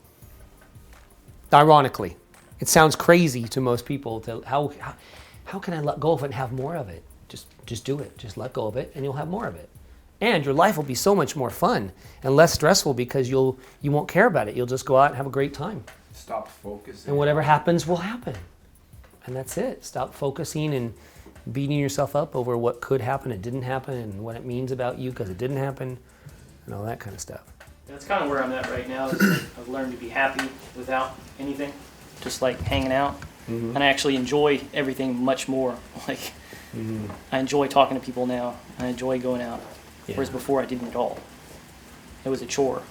Ironically, it sounds crazy to most people. How can I let go of it and have more of it? Just do it. Just let go of it, and you'll have more of it. And your life will be so much more fun and less stressful because you won't care about it. You'll just go out and have a great time. Stop focusing. And whatever happens will happen. And that's it. Stop focusing and beating yourself up over what could happen, it didn't happen, and what it means about you because it didn't happen, and all that kind of stuff. That's kind of where I'm at right now. I've learned to be happy without anything, just like hanging out. And I actually enjoy everything much more. Like, I enjoy talking to people now. I enjoy going out. Yeah. Whereas before I didn't at all. It was a chore.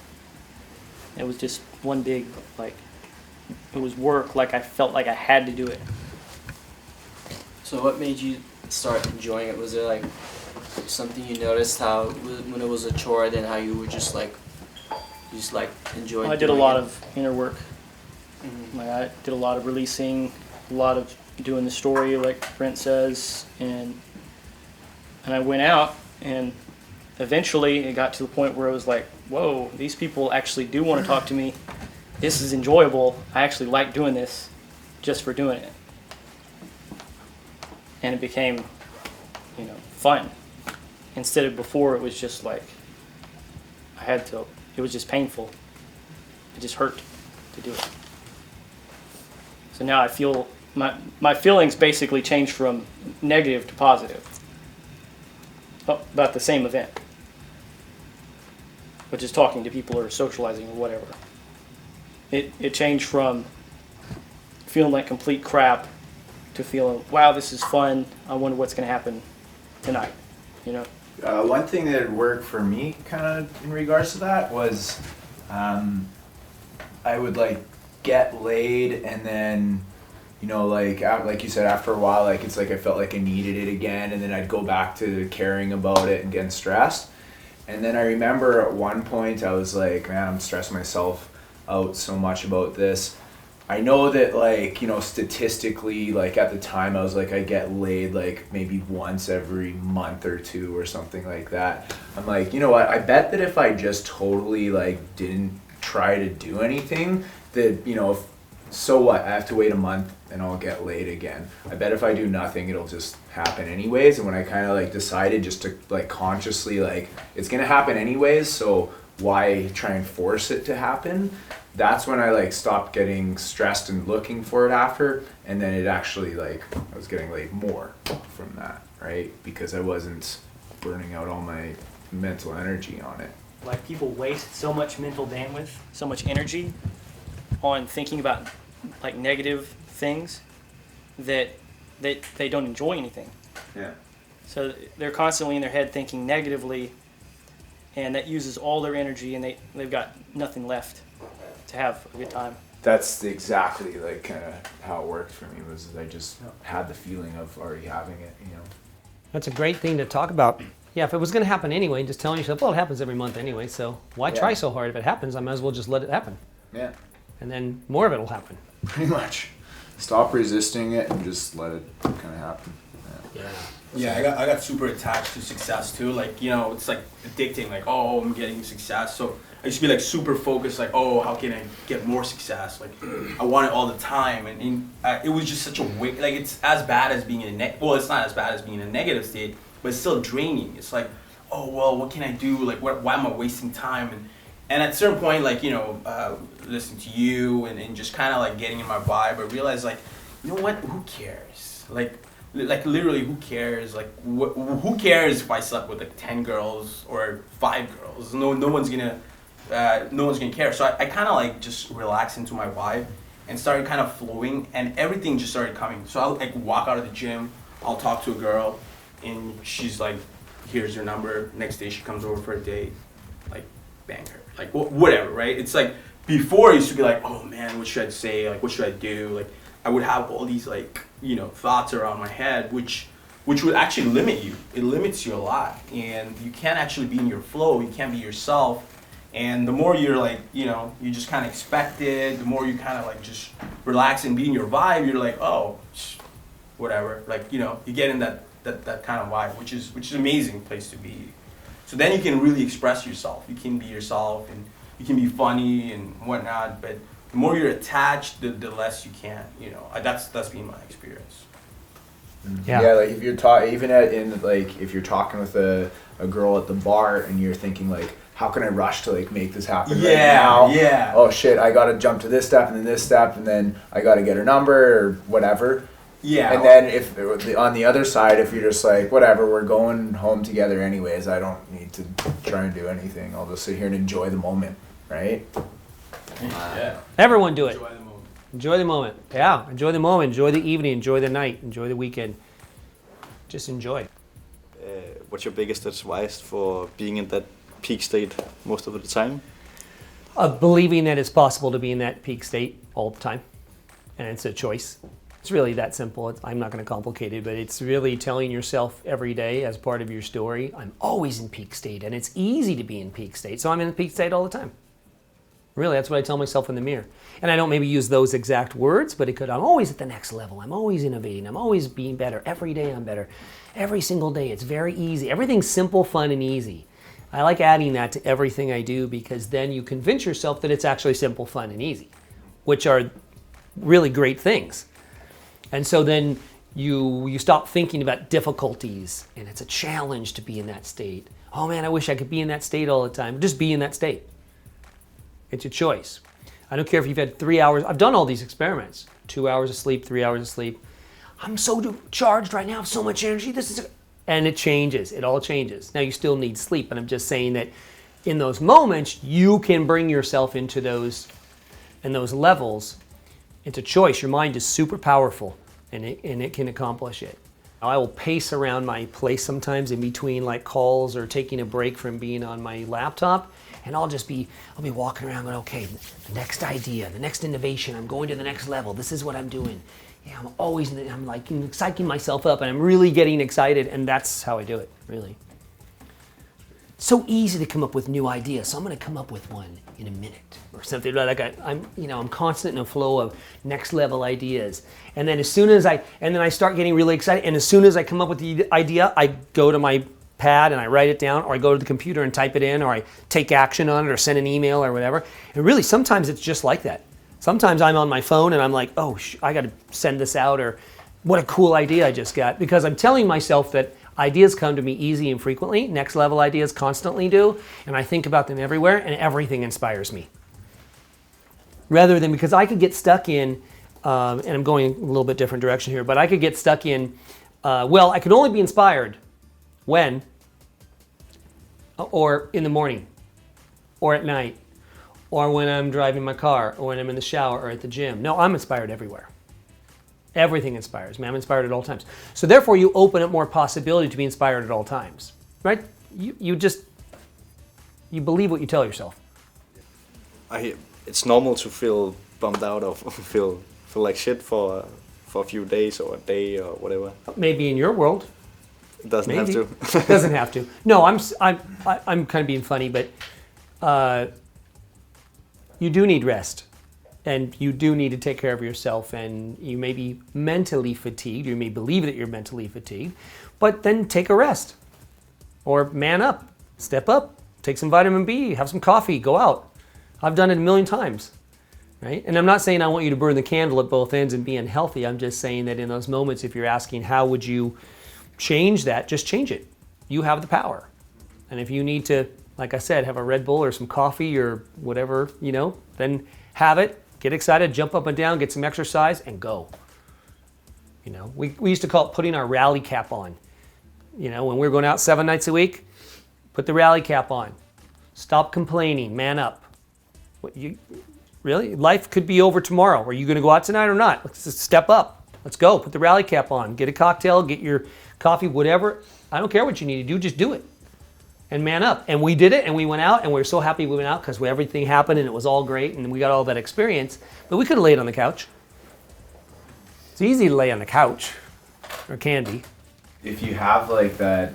It was just one big, like, it was work. Like I felt like I had to do it. So what made you start enjoying it? Was there like something you noticed how when it was a chore, then how you would just enjoy? I did a lot of inner work. Like I did a lot of releasing, a lot of doing the story, like Brent says, and I went out, and eventually it got to the point where it was like, whoa, these people actually do want to talk to me. This is enjoyable. I actually like doing this just for doing it. And it became, fun. Instead of before, it was just like, it was just painful. It just hurt to do it. So now I feel, my feelings basically changed from negative to positive about the same event, which is talking to people or socializing or whatever. It changed from feeling like complete crap to feeling, wow, this is fun. I wonder what's going to happen tonight, One thing that worked for me kind of in regards to that was I would get laid and then, like you said, after a while, it's like I felt like I needed it again, and then I'd go back to caring about it and getting stressed. And then I remember at one point I was like, man, I'm stressing myself out so much about this. I know that statistically, at the time I was like, I get laid maybe once every month or two or something like that. I'm like, you know what, I bet that if I just totally didn't try to do anything, that so what, I have to wait a month and I'll get laid again. I bet if I do nothing, it'll just happen anyways. And when I kind of decided just to consciously it's gonna happen anyways, so why try and force it to happen? That's when I stopped getting stressed and looking for it after, and then it actually I was getting laid more from that, right? Because I wasn't burning out all my mental energy on it. Like, people waste so much mental bandwidth, so much energy on thinking about negative things that they don't enjoy anything. Yeah. So they're constantly in their head thinking negatively, and that uses all their energy, and they've got nothing left to have a good time. That's exactly kind of how it worked for me, was I just had the feeling of already having it, That's a great thing to talk about. Yeah, if it was going to happen anyway, just telling yourself, well, it happens every month anyway, so why try so hard? If it happens, I might as well just let it happen. Yeah. And then more of it will happen. Pretty much. Stop resisting it and just let it kind of happen. Yeah, I got super attached to success too. It's addicting. Oh, I'm getting success. So I used to be super focused. Oh, how can I get more success? I want it all the time, and it was just such a weight. It's as bad as being in a it's not as bad as being in a negative state, but it's still draining. It's oh well, what can I do? Why am I wasting time? And at a certain point, listening to you and just kind of getting in my vibe, I realized you know what? Who cares? Like literally, who cares? Like, who cares if I slept with like 10 girls or 5 girls? No one's gonna care. So I kind of like just relaxed into my vibe and started kind of flowing, and everything just started coming. So I'll like walk out of the gym, I'll talk to a girl, and she's like, "Here's your number." Next day she comes over for a date, like bang her, like whatever, right? It's like before I used to be like, "Oh man, what should I say? Like, what should I do?" Like I would have all these like thoughts around my head, which would actually limit you. It limits you a lot, and you can't actually be in your flow. You can't be yourself. And the more you're like, you just kind of expect it, the more you kind of like just relax and be in your vibe, you're like, oh, whatever. Like, you get in that kind of vibe, which is an amazing place to be. So then you can really express yourself. You can be yourself, and you can be funny and whatnot. But the more you're attached, the less you can. That's been my experience. Yeah, like if you're if you're talking with a girl at the bar and you're thinking like, how can I rush to like make this happen right now? Yeah. Oh shit, I gotta jump to this step and then this step and then I gotta get her number or whatever. Yeah. And then if on the other side, if you're just like, whatever, we're going home together anyways, I don't need to try and do anything. I'll just sit here and enjoy the moment, right? Yeah. Everyone do it. Enjoy the moment. Enjoy the moment. Yeah, enjoy the moment. Enjoy the evening. Enjoy the night. Enjoy the weekend. Just enjoy. What's your biggest advice for being in that peak state most of the time? Believing that it's possible to be in that peak state all the time, and it's a choice. It's really that simple. I'm not going to complicate it, but it's really telling yourself every day as part of your story, I'm always in peak state, and it's easy to be in peak state, so I'm in peak state all the time. Really, that's what I tell myself in the mirror. And I don't maybe use those exact words, but I'm always at the next level. I'm always innovating. I'm always being better. Every day I'm better. Every single day. It's very easy. Everything's simple, fun, and easy. I like adding that to everything I do because then you convince yourself that it's actually simple, fun, and easy, which are really great things. And so then you stop thinking about difficulties, and it's a challenge to be in that state. Oh man, I wish I could be in that state all the time. Just be in that state. It's your choice. I don't care if you've had 3 hours. I've done all these experiments. 2 hours of sleep, 3 hours of sleep. I'm so charged right now. I have so much energy. And it changes. It all changes. Now you still need sleep, but I'm just saying that in those moments, you can bring yourself into those levels. It's a choice. Your mind is super powerful, and it can accomplish it. I will pace around my place sometimes in between like calls or taking a break from being on my laptop, and I'll be walking around going, okay, the next idea, the next innovation, I'm going to the next level, this is what I'm doing. Yeah, I'm like psyching myself up, and I'm really getting excited, and that's how I do it, really. It's so easy to come up with new ideas, so I'm going to come up with one in a minute or something like that. I'm constant in a flow of next level ideas, and then I start getting really excited, and as soon as I come up with the idea, I go to my pad and I write it down, or I go to the computer and type it in, or I take action on it, or send an email or whatever. And really, sometimes it's just like that. Sometimes I'm on my phone and I'm like, oh, I got to send this out, or what a cool idea I just got, because I'm telling myself that ideas come to me easy and frequently. Next level ideas constantly do, and I think about them everywhere, and everything inspires me. Rather than, because I could get stuck in, and I'm going a little bit different direction here, but I could get stuck in, I could only be inspired when, or in the morning, or at night, or when I'm driving my car, or when I'm in the shower, or at the gym. No, I'm inspired everywhere. Everything inspires me. I'm inspired at all times. So therefore, you open up more possibility to be inspired at all times, right? You believe what you tell yourself. It's normal to feel bummed out or feel like shit for a few days or a day or whatever. Maybe in your world. It doesn't have to. It doesn't have to. No, I'm kind of being funny, but you do need rest. And you do need to take care of yourself, and you may be mentally fatigued. You may believe that you're mentally fatigued, but then take a rest. Or man up, step up, take some vitamin B, have some coffee, go out. I've done it a million times, right? And I'm not saying I want you to burn the candle at both ends and be unhealthy. I'm just saying that in those moments, if you're asking how would you change that, just change it. You have the power. And if you need to, like I said, have a Red Bull or some coffee or whatever, then have it. Get excited, jump up and down, get some exercise, and go. You know, we used to call it putting our rally cap on. You know, when we were going out 7 nights a week, put the rally cap on. Stop complaining, man up. Really? Life could be over tomorrow. Are you going to go out tonight or not? Let's just step up. Let's go. Put the rally cap on. Get a cocktail, get your coffee, whatever. I don't care what you need to do, just do it. And man up. And we did it, and we went out, and we were so happy we went out because everything happened, and it was all great, and we got all that experience. But we could have laid on the couch. It's easy to lay on the couch, or can be. If you have like that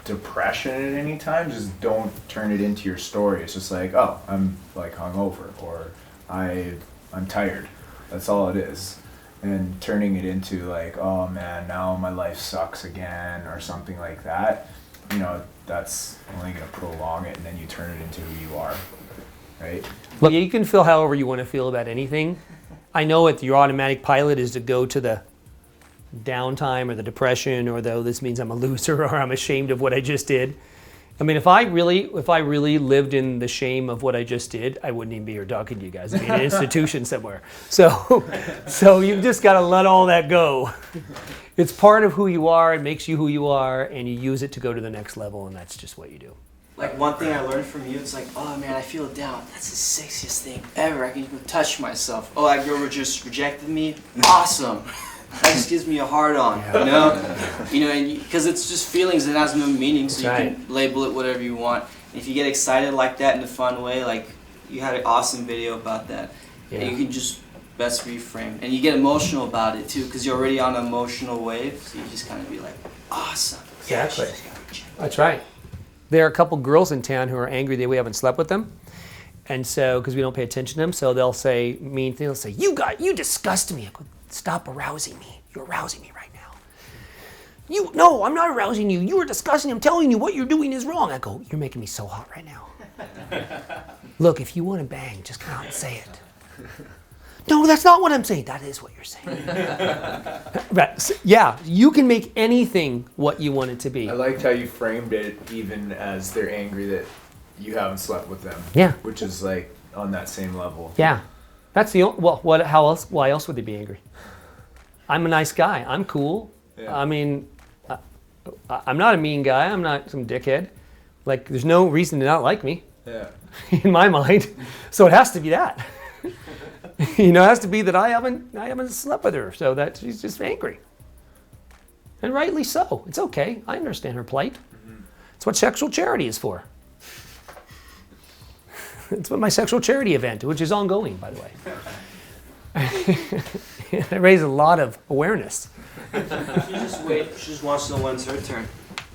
depression at any time, just don't turn it into your story. It's just like, oh, I'm like hungover, or I'm tired. That's all it is. And turning it into like, oh man, now my life sucks again, or something like that, you know, that's only going to prolong it, and then you turn it into who you are, right? Look, you can feel however you want to feel about anything. I know your automatic pilot is to go to the downtime or the depression, or though this means I'm a loser or I'm ashamed of what I just did. I mean, if I really lived in the shame of what I just did, I wouldn't even be here talking to you guys. I'd be in an institution somewhere. So you've just got to let all that go. It's part of who you are. It makes you who you are, and you use it to go to the next level, and that's just what you do. Like, one thing I learned from you, it's like, oh man, I feel down. That's the sexiest thing ever. I can even touch myself. Oh, that girl just rejected me. Awesome. That just gives me a hard on, you know? You know, because it's just feelings, it has no meaning, so you can label it whatever you want. And if you get excited like that in a fun way, like you had an awesome video about that, and you can just best reframe. And you get emotional about it too, because you're already on an emotional wave, so you just kind of be like, awesome. Exactly. That's right. There are a couple girls in town who are angry that we haven't slept with them. And so, because we don't pay attention to them, so they'll say mean things. They'll say, you disgust me. I go, stop arousing me. You're arousing me right now. No, I'm not arousing you. You are disgusting. I'm telling you what you're doing is wrong. I go, you're making me so hot right now. Look, if you want to bang, just come out and say it. No, that's not what I'm saying. That is what you're saying. Right. So, yeah, you can make anything what you want it to be. I liked how you framed it, even as they're angry that you haven't slept with them. Yeah. Which is like on that same level. Yeah. That's the how else? Why else would they be angry? I'm a nice guy. I'm cool. Yeah. I mean, I'm not a mean guy. I'm not some dickhead. Like, there's no reason to not like me. Yeah. In my mind. So it has to be that. You know, it has to be that I haven't slept with her, so that she's just angry. And rightly so. It's okay. I understand her plight. Mm-hmm. It's what sexual charity is for. It's what my sexual charity event, which is ongoing, by the way. It raised a lot of awareness. She just waits. She just wants to know when's her turn.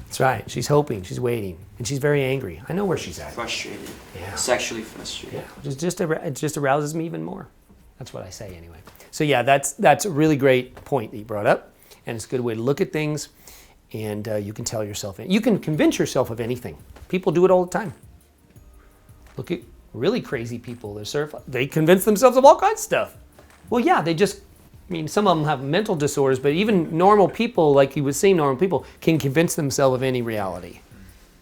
That's right. She's hoping. She's waiting. And she's very angry. I know where she's at. Frustrated. Yeah. Sexually frustrated. Yeah. It just arouses me even more. That's what I say anyway. So yeah, that's a really great point that you brought up. And it's a good way to look at things. And you can tell yourself, you can convince yourself of anything. People do it all the time. Look at really crazy people. They convince themselves of all kinds of stuff. Well, yeah, some of them have mental disorders, but even normal people, like you would say, normal people can convince themselves of any reality,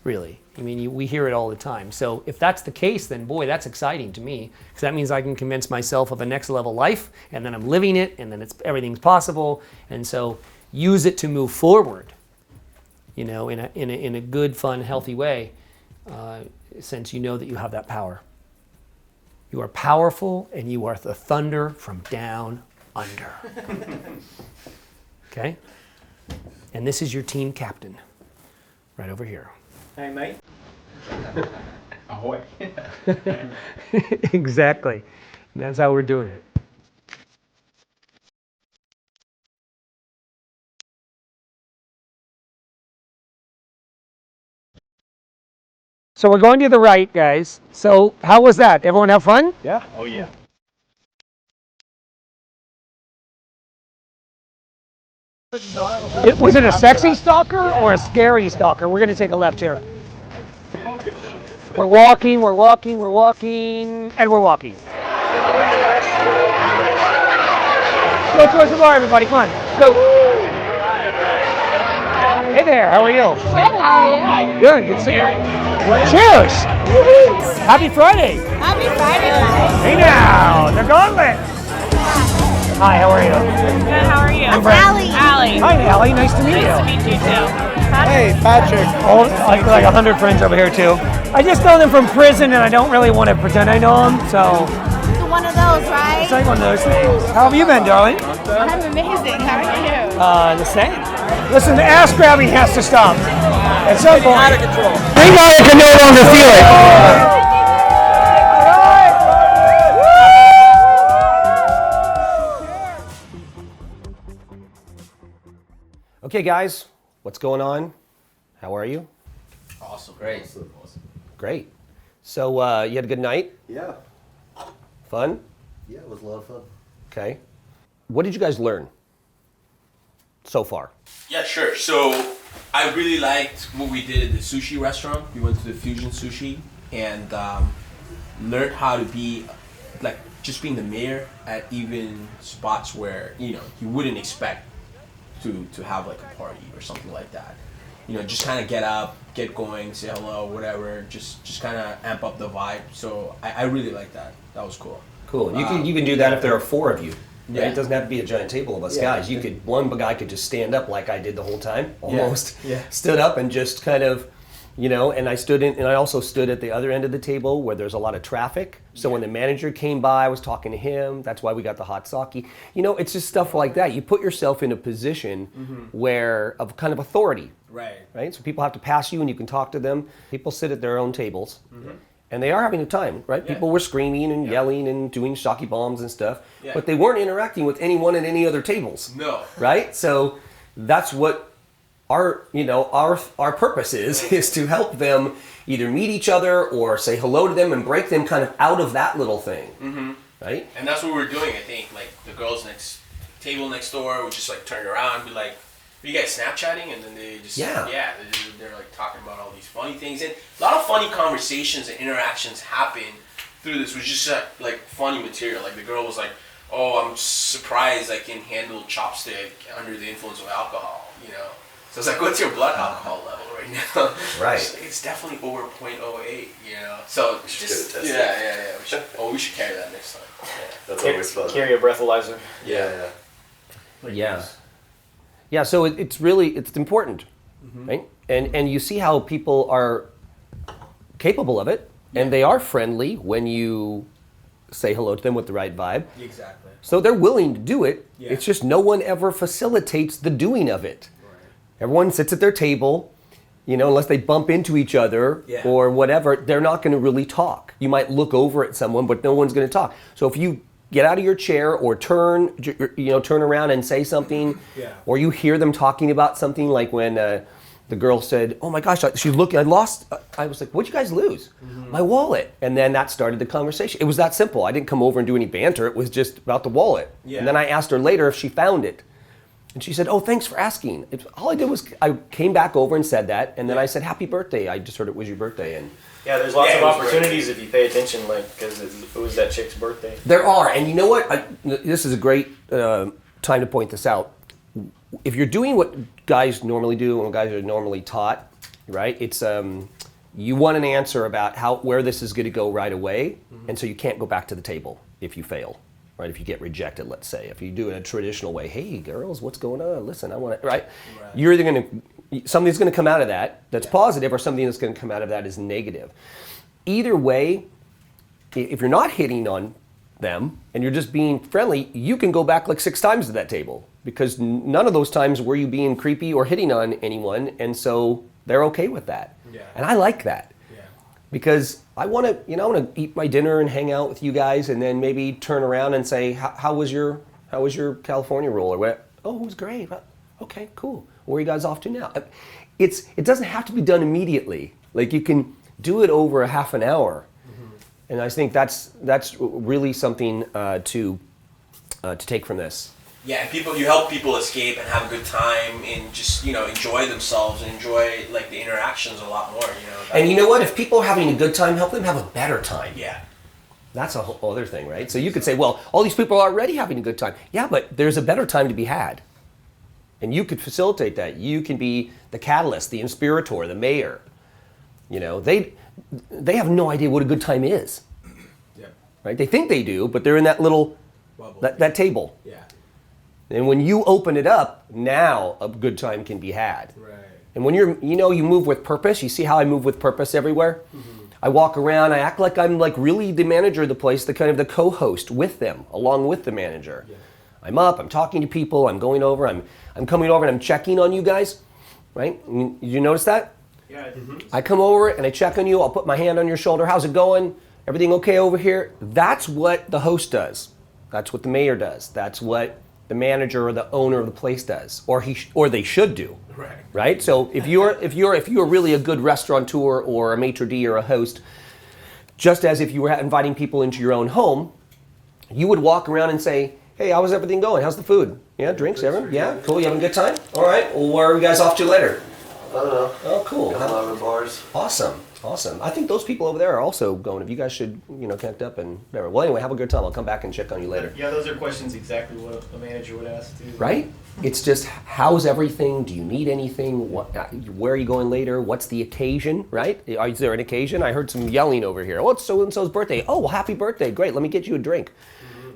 really. I mean, we hear it all the time. So if that's the case, then boy, that's exciting to me, because that means I can convince myself of a next level life, and then I'm living it, and then everything's possible, and so use it to move forward, you know, in a good, fun, healthy way, since you know that you have that power. You are powerful, and you are the thunder from down under. Okay? And this is your team captain, right over here. Hey, mate. Ahoy. Exactly. And that's how we're doing it. So we're going to the right, guys. So how was that? Everyone have fun? Yeah. Oh, yeah. Was it a sexy stalker or a scary stalker? We're going to take a left here. We're walking, and we're walking. Go towards the bar, everybody. Come on. Go. Hey there. How are you? Good. Good to see you. Cheers. Happy Friday. Happy Friday. Hey now. The gauntlet. Hi, how are you? Good, how are you? I'm Brent. Allie. Allie. Hi, Allie. Nice to meet you. Nice to meet you too. Hey, Patrick. Oh, like 100 friends over here too. I just know them from prison, and I don't really want to pretend I know them. So It's one of those, right? it's like one of those things. How have you been, darling? I'm amazing. How are you? The same. Listen, the ass grabbing has to stop. At some point. Out of control. Bring can no longer feel it. Okay, guys, what's going on? How are you? Awesome. Great. Great. So you had a good night? Yeah. Fun? Yeah, it was a lot of fun. Okay. What did you guys learn so far? Yeah, sure. So I really liked what we did at the sushi restaurant. We went to the Fusion Sushi and learned how to be like just being the mayor at even spots where you wouldn't expect to have like a party or something like that. Just kind of get up, get going, say hello, whatever. Just kind of amp up the vibe. So I really like that. That was cool. Cool. You can even do that if there are 4 of you. Right? Yeah. It doesn't have to be a giant table of us guys. You could one guy could just stand up like I did the whole time, almost. Yeah. Stood up and just kind of, and I also stood at the other end of the table where there's a lot of traffic. So when the manager came by, I was talking to him. That's why we got the hot sake. It's just stuff like that. You put yourself in a position where of kind of authority. Right. So people have to pass you and you can talk to them. People sit at their own tables. And they are having a time, right? Yeah. People were screaming and yelling and doing sake bombs and stuff, Yeah. but they weren't interacting with anyone at any other tables. No. Right? So that's what our purpose is to help them either meet each other or say hello to them and break them kind of out of that little thing. Right? And that's what we're doing, I think. Like the girls table next door would just like turn around and be like, "Are you guys Snapchatting?" And then they just they're like talking about all these funny things, and a lot of funny conversations and interactions happen through this, which is just like funny material. Like the girl was like, "Oh, I'm surprised I can handle chopstick under the influence of alcohol," So it's like, what's your blood alcohol level right now? Right. It's definitely over 0.08, So just yeah. We should carry that next time. Yeah. That's always fun. Carry a breathalyzer. Yeah. Yeah, so it's important, right? And you see how people are capable of it, and they are friendly when you say hello to them with the right vibe. Exactly. So they're willing to do it. Yeah. It's just no one ever facilitates the doing of it. Right. Everyone sits at their table, unless they bump into each other or whatever, they're not going to really talk. You might look over at someone, but no one's going to talk. So if you get out of your chair or turn around and say something, or you hear them talking about something, like when the girl said, "Oh my gosh, she looked, I lost," I was like, "What'd you guys lose?" "My wallet." And then that started the conversation. It was that simple. I didn't come over and do any banter. It was just about the wallet. And then I asked her later if she found it. And she said, "Oh, thanks for asking." All I did was I came back over and said that, and then I said, "Happy birthday. I just heard it was your birthday." And yeah, there's lots of opportunities if you pay attention, because it was that chick's birthday. There are, and you know what? This is a great time to point this out. If you're doing what guys normally do and what guys are normally taught, right? It's you want an answer about where this is going to go right away, and so you can't go back to the table if you fail, right? If you get rejected, let's say, if you do it in a traditional way, "Hey girls, what's going on? Listen, I want it," right? You're either going to something's going to come out of that that's positive, or something that's going to come out of that is negative. Either way, if you're not hitting on them and you're just being friendly, you can go back like 6 times to that table, because none of those times were you being creepy or hitting on anyone, and so they're okay with that. And I like that, because I want to eat my dinner and hang out with you guys, and then maybe turn around and say, how was your California roll, or what? "Oh, it was great." "Okay, cool. Where are you guys off to now?" It doesn't have to be done immediately. Like, you can do it over a half an hour. And I think that's really something to take from this. Yeah, and you help people escape and have a good time and just enjoy themselves and enjoy like the interactions a lot more. And you know what? If people are having a good time, help them have a better time. Yeah. That's a whole other thing, right? So you could say, well, all these people are already having a good time. Yeah, but there's a better time to be had. And you could facilitate that. You can be the catalyst, the inspirator, the mayor. They have no idea what a good time is. Right? They think they do, but they're in that little that table. Yeah. And when you open it up, now a good time can be had. Right. And when you move with purpose. You see how I move with purpose everywhere? I walk around, I act like I'm like really the manager of the place, the kind of the co-host with them, along with the manager. Yeah. I'm up, I'm talking to people, I'm going over, I'm coming over and I'm checking on you guys, right? Did you notice that? Yeah. I come over and I check on you, I'll put my hand on your shoulder, how's it going? Everything okay over here? That's what the host does. That's what the mayor does. That's what the manager or the owner of the place does, or they should do. Right. Right? So if you're really a good restaurateur or a maitre d' or a host, just as if you were inviting people into your own home, you would walk around and say, "Hey, how's everything going? How's the food? Yeah, drinks, everyone? Yeah, cool. You having a good time? All right. Well, where are you guys off to later? I don't know. Oh, cool. Couple of bars. Awesome. I think those people over there are also going. If you guys should, connect up and whatever. Well, anyway, have a good time. I'll come back and check on you later. Yeah, those are questions exactly what a manager would ask too. Right? It's just, how's everything? Do you need anything? Where are you going later? What's the occasion? Right? Is there an occasion? I heard some yelling over here. Oh, it's so and so's birthday. Oh, well, happy birthday! Great. Let me get you a drink.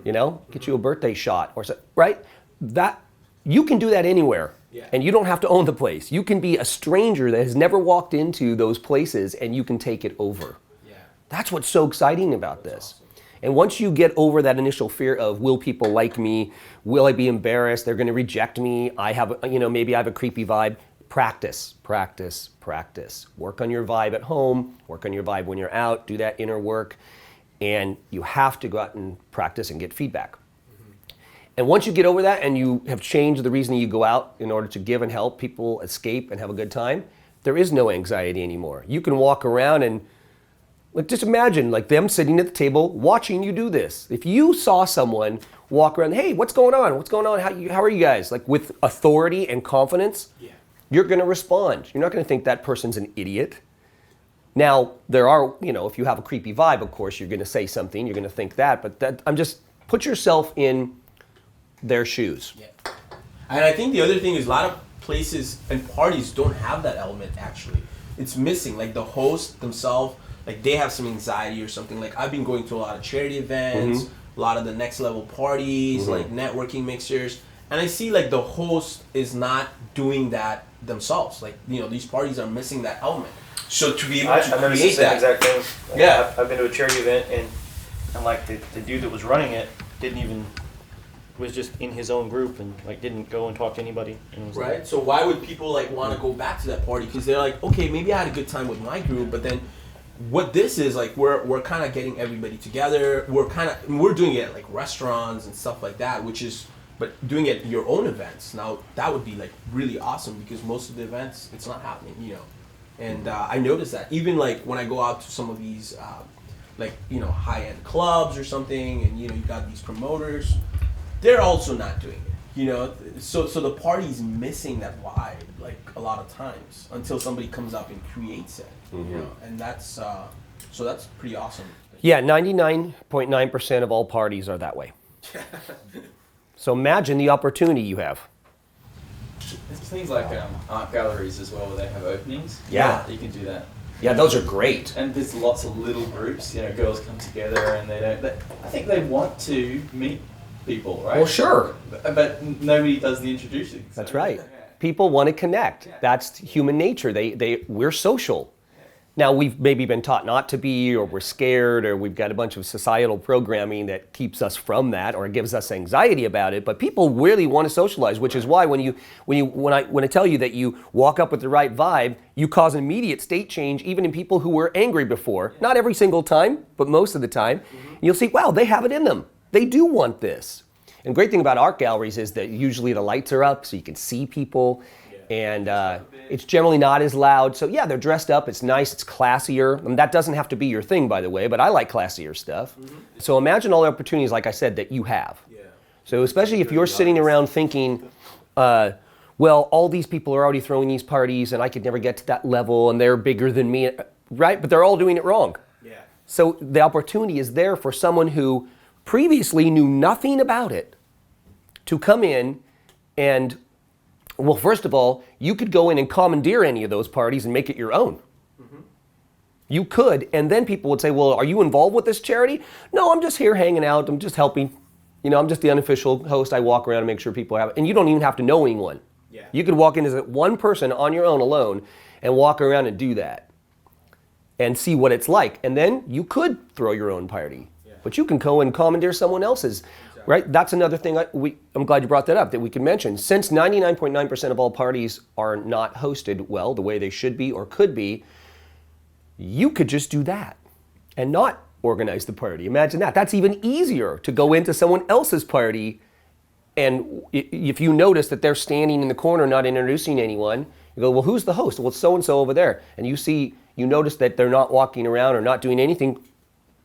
Get you a birthday shot or so. Right? That you can do that anywhere. Yeah. And you don't have to own the place. You can be a stranger that has never walked into those places and you can take it over. Yeah. That's what's so exciting about this. Awesome. And once you get over that initial fear of, will people like me? Will I be embarrassed? They're going to reject me. Maybe I have a creepy vibe. Practice. Work on your vibe at home. Work on your vibe when you're out. Do that inner work. And you have to go out and practice and get feedback. And once you get over that and you have changed the reason you go out in order to give and help people escape and have a good time, there is no anxiety anymore. You can walk around and just imagine them sitting at the table watching you do this. If you saw someone walk around, hey, what's going on? How are you guys? With authority and confidence, you're going to respond. You're not going to think that person's an idiot. Now, there are, if you have a creepy vibe, of course, you're going to say something. You're going to think that. But put yourself in their shoes. Yeah. And I think the other thing is a lot of places and parties don't have that element actually. It's missing. The host themselves, they have some anxiety or something. I've been going to a lot of charity events, a lot of the next level parties, networking mixers, and I see the host is not doing that themselves. These parties are missing that element. So to be able to create that exact thing. Yeah. I've been to a charity event and the dude that was running it was just in his own group and didn't go and talk to anybody. And was right. So why would people want to go back to that party? Because they're okay, maybe I had a good time with my group, but then what this is we're kind of getting everybody together. We're doing it at restaurants and stuff like that, but doing it at your own events. Now that would be really awesome because most of the events it's not happening, And I noticed that even when I go out to some of these high-end clubs or something, and you got these promoters. They're also not doing it, So the party's missing that vibe, a lot of times, until somebody comes up and creates it, And that's that's pretty awesome. Yeah, 99.9% of all parties are that way. So imagine the opportunity you have. There's things like art galleries as well, where they have openings. Yeah, you can do that. Yeah, those are great. And there's lots of little groups. Girls come together and I think they want to meet people, right? Well, sure. But nobody does the introducing. So. That's right. People want to connect. That's human nature. We're social. Now, we've maybe been taught not to be, or we're scared, or we've got a bunch of societal programming that keeps us from that, or gives us anxiety about it. But people really want to socialize, which is why when I tell you that you walk up with the right vibe, you cause an immediate state change, even in people who were angry before. Not every single time, but most of the time. You'll see, wow, they have it in them. They do want this. And the great thing about art galleries is that usually the lights are up so you can see people. And it's generally not as loud. So yeah, they're dressed up, it's nice, it's classier. And that doesn't have to be your thing, by the way, but I like classier stuff. So imagine all the opportunities, like I said, that you have. So especially if you're sitting around thinking, well, all these people are already throwing these parties and I could never get to that level and they're bigger than me, right? But they're all doing it wrong. So the opportunity is there for someone who previously knew nothing about it to come in and, well, first of all, you could go in and commandeer any of those parties and make it your own. You could, and then people would say, well, are you involved with this charity? No, I'm just here hanging out, I'm just helping. You know, I'm just the unofficial host. I walk around and make sure people have it. And you don't even have to know anyone. Yeah. You could walk in as one person on your own alone and walk around and do that and see what it's like. And then you could throw your own party. Yeah. But you can go and commandeer someone else's. Exactly. Right? That's another thing I'm glad you brought that up, that we can mention. Since 99.9% of all parties are not hosted well the way they should be or could be, you could just do that and not organize the party. Imagine that. That's even easier to go into someone else's party, and if you notice that they're standing in the corner not introducing anyone, you go, well, who's the host? Well, it's so-and-so over there. And you notice that they're not walking around or not doing anything,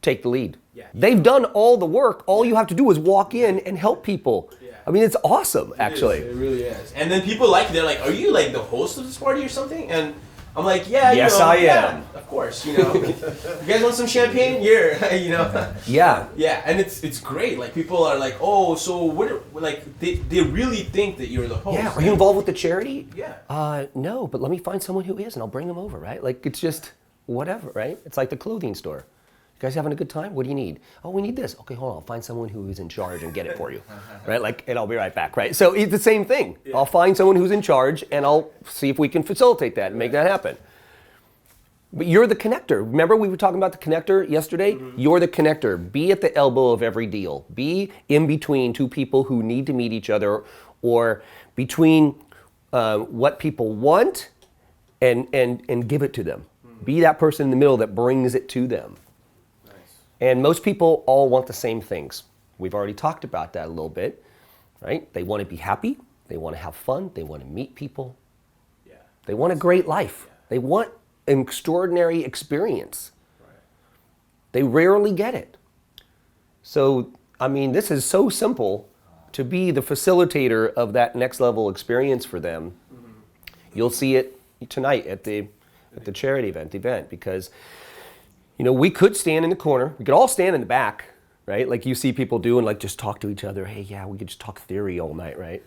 take the lead. Yeah. They've done all the work. All you have to do is walk in and help people. Yeah. I mean, it's awesome, actually. It really is. And then people they're like, are you like the host of this party or something? And I'm like, yeah, yes, I am. Of course, you know. You guys want some champagne? Here, you know. Yeah. Yeah, and it's great. Like people are like, oh, so what? Like they really think that you're the host. Yeah. Are you involved with the charity? Yeah. No, but let me find someone who is, and I'll bring them over. Right? Like it's just whatever. Right? It's like the clothing store. You guys having a good time? What do you need? Oh, we need this. Okay, hold on. I'll find someone who is in charge and get it for you. Right? Like, and I'll be right back. Right? So it's the same thing. Yeah. I'll find someone who's in charge, and I'll see if we can facilitate that and make that happen. But you're the connector. Remember we were talking about the connector yesterday? Mm-hmm. You're the connector. Be at the elbow of every deal. Be in between two people who need to meet each other, or between what people want and give it to them. Mm-hmm. Be that person in the middle that brings it to them. Nice. And most people all want the same things. We've already talked about that a little bit, right? They want to be happy. They want to have fun. They want to meet people. Yeah. They want a great life. Yeah. They want an extraordinary experience. Right. They rarely get it. So, I mean, this is so simple to be the facilitator of that next level experience for them. Mm-hmm. You'll see it tonight at the charity event, because, you know, we could stand in the corner. We could all stand in the back, right? Like you see people do and like just talk to each other. Hey, yeah, we could just talk theory all night, right?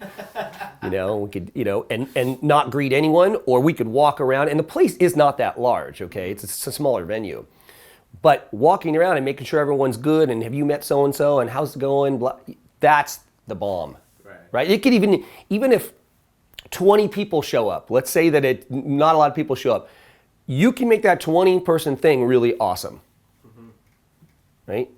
You know, we could, you know, and not greet anyone, or we could walk around. And the place is not that large, okay? It's a smaller venue. But walking around and making sure everyone's good, and have you met so-and-so, and how's it going? Blah, that's the bomb, right? It could even if 20 people show up, let's say that not a lot of people show up, you can make that 20-person thing really awesome, right?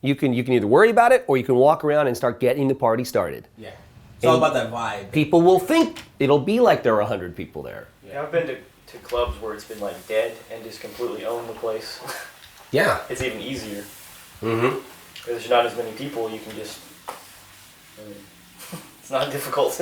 You can either worry about it, or you can walk around and start getting the party started. Yeah, it's all about that vibe. People will think it'll be like there are 100 people there. Yeah, I've been to clubs where it's been like dead and just completely own the place. Yeah. It's even easier. Mm-hmm. Because there's not as many people, you can just... it's not difficult.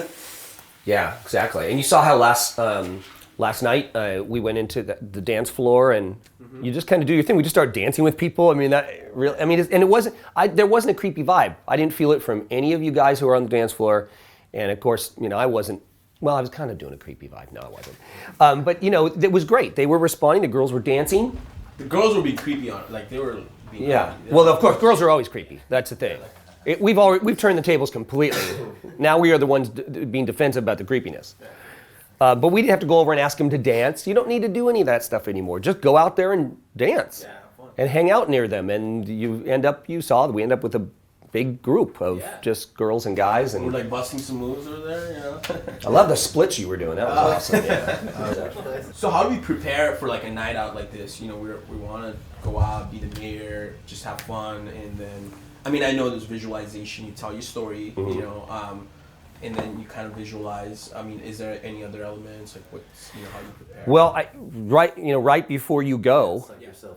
Yeah, exactly. And you saw how last night we went into the dance floor, and you just kind of do your thing. We just start dancing with people. I mean, there wasn't a creepy vibe. I didn't feel it from any of you guys who were on the dance floor, and of course, you know, I wasn't. Well, I was kind of doing a creepy vibe. No, I wasn't. But you know, it was great. They were responding. The girls were dancing. The girls would be creepy on it, like they were. Being creepy. Well, of course, girls are always creepy. That's the thing. We've turned the tables completely. Now we are the ones being defensive about the creepiness. But we didn't have to go over and ask them to dance. You don't need to do any of that stuff anymore. Just go out there and dance and hang out near them. And we end up with a big group of just girls and guys. And we're like busting some moves over there, you know. I love the splits you were doing. That was awesome. Yeah. So how do we prepare for like a night out like this? You know, we want to go out, be the mayor, just have fun, and then, I mean, I know there's visualization. You tell your story, you know, and then you kind of visualize. I mean, is there any other elements, like what's, you know, how you prepare? Well, right before you go,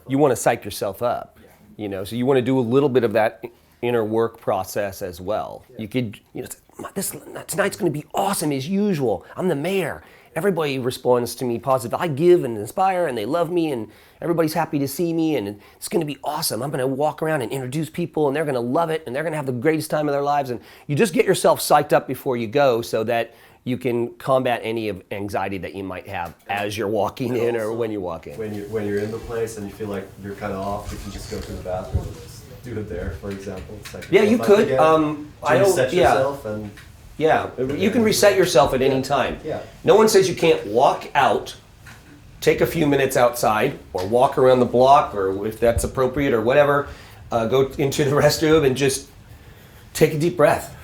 you want to psych yourself up. Yeah. You know, so you want to do a little bit of that inner work process as well. Yeah. You could, you know, tonight's going to be awesome as usual. I'm the mayor. Everybody responds to me positive. I give and inspire, and they love me, and everybody's happy to see me, and it's going to be awesome. I'm going to walk around and introduce people, and they're going to love it, and they're going to have the greatest time of their lives. And you just get yourself psyched up before you go, so that you can combat any of anxiety that you might have as you're walking in or when you walk in. When you're in the place and you feel like you're kind of off, you can just go to the bathroom and just do it there, for example. It's like you could. Reset yourself and. Yeah, you can reset yourself at any time. Yeah. No one says you can't walk out, take a few minutes outside, or walk around the block, or if that's appropriate or whatever, go into the restroom and just take a deep breath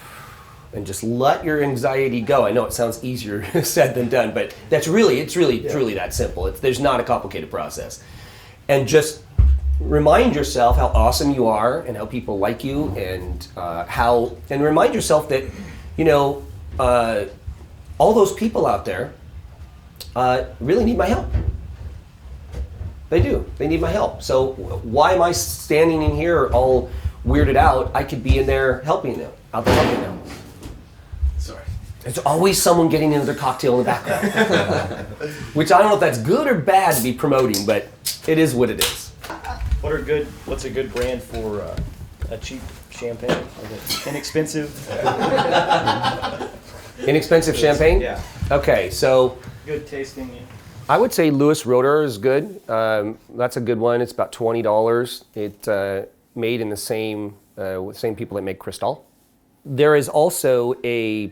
and just let your anxiety go. I know it sounds easier said than done, but it's really truly that simple. There's not a complicated process. And just remind yourself how awesome you are and how people like you, and remind yourself that, all those people out there really need my help. They do. They need my help. So why am I standing in here all weirded out? I could be in there helping them, out there helping them. Sorry. There's always someone getting another cocktail in the background. Which I don't know if that's good or bad to be promoting, but it is what it is. What's a good brand for a cheap champagne? Like inexpensive? Inexpensive champagne? Yeah. Okay, so Good tasting. Yeah. I would say Louis Roeder is good. That's a good one. It's about $20. It made in the same people that make Cristal. There is also a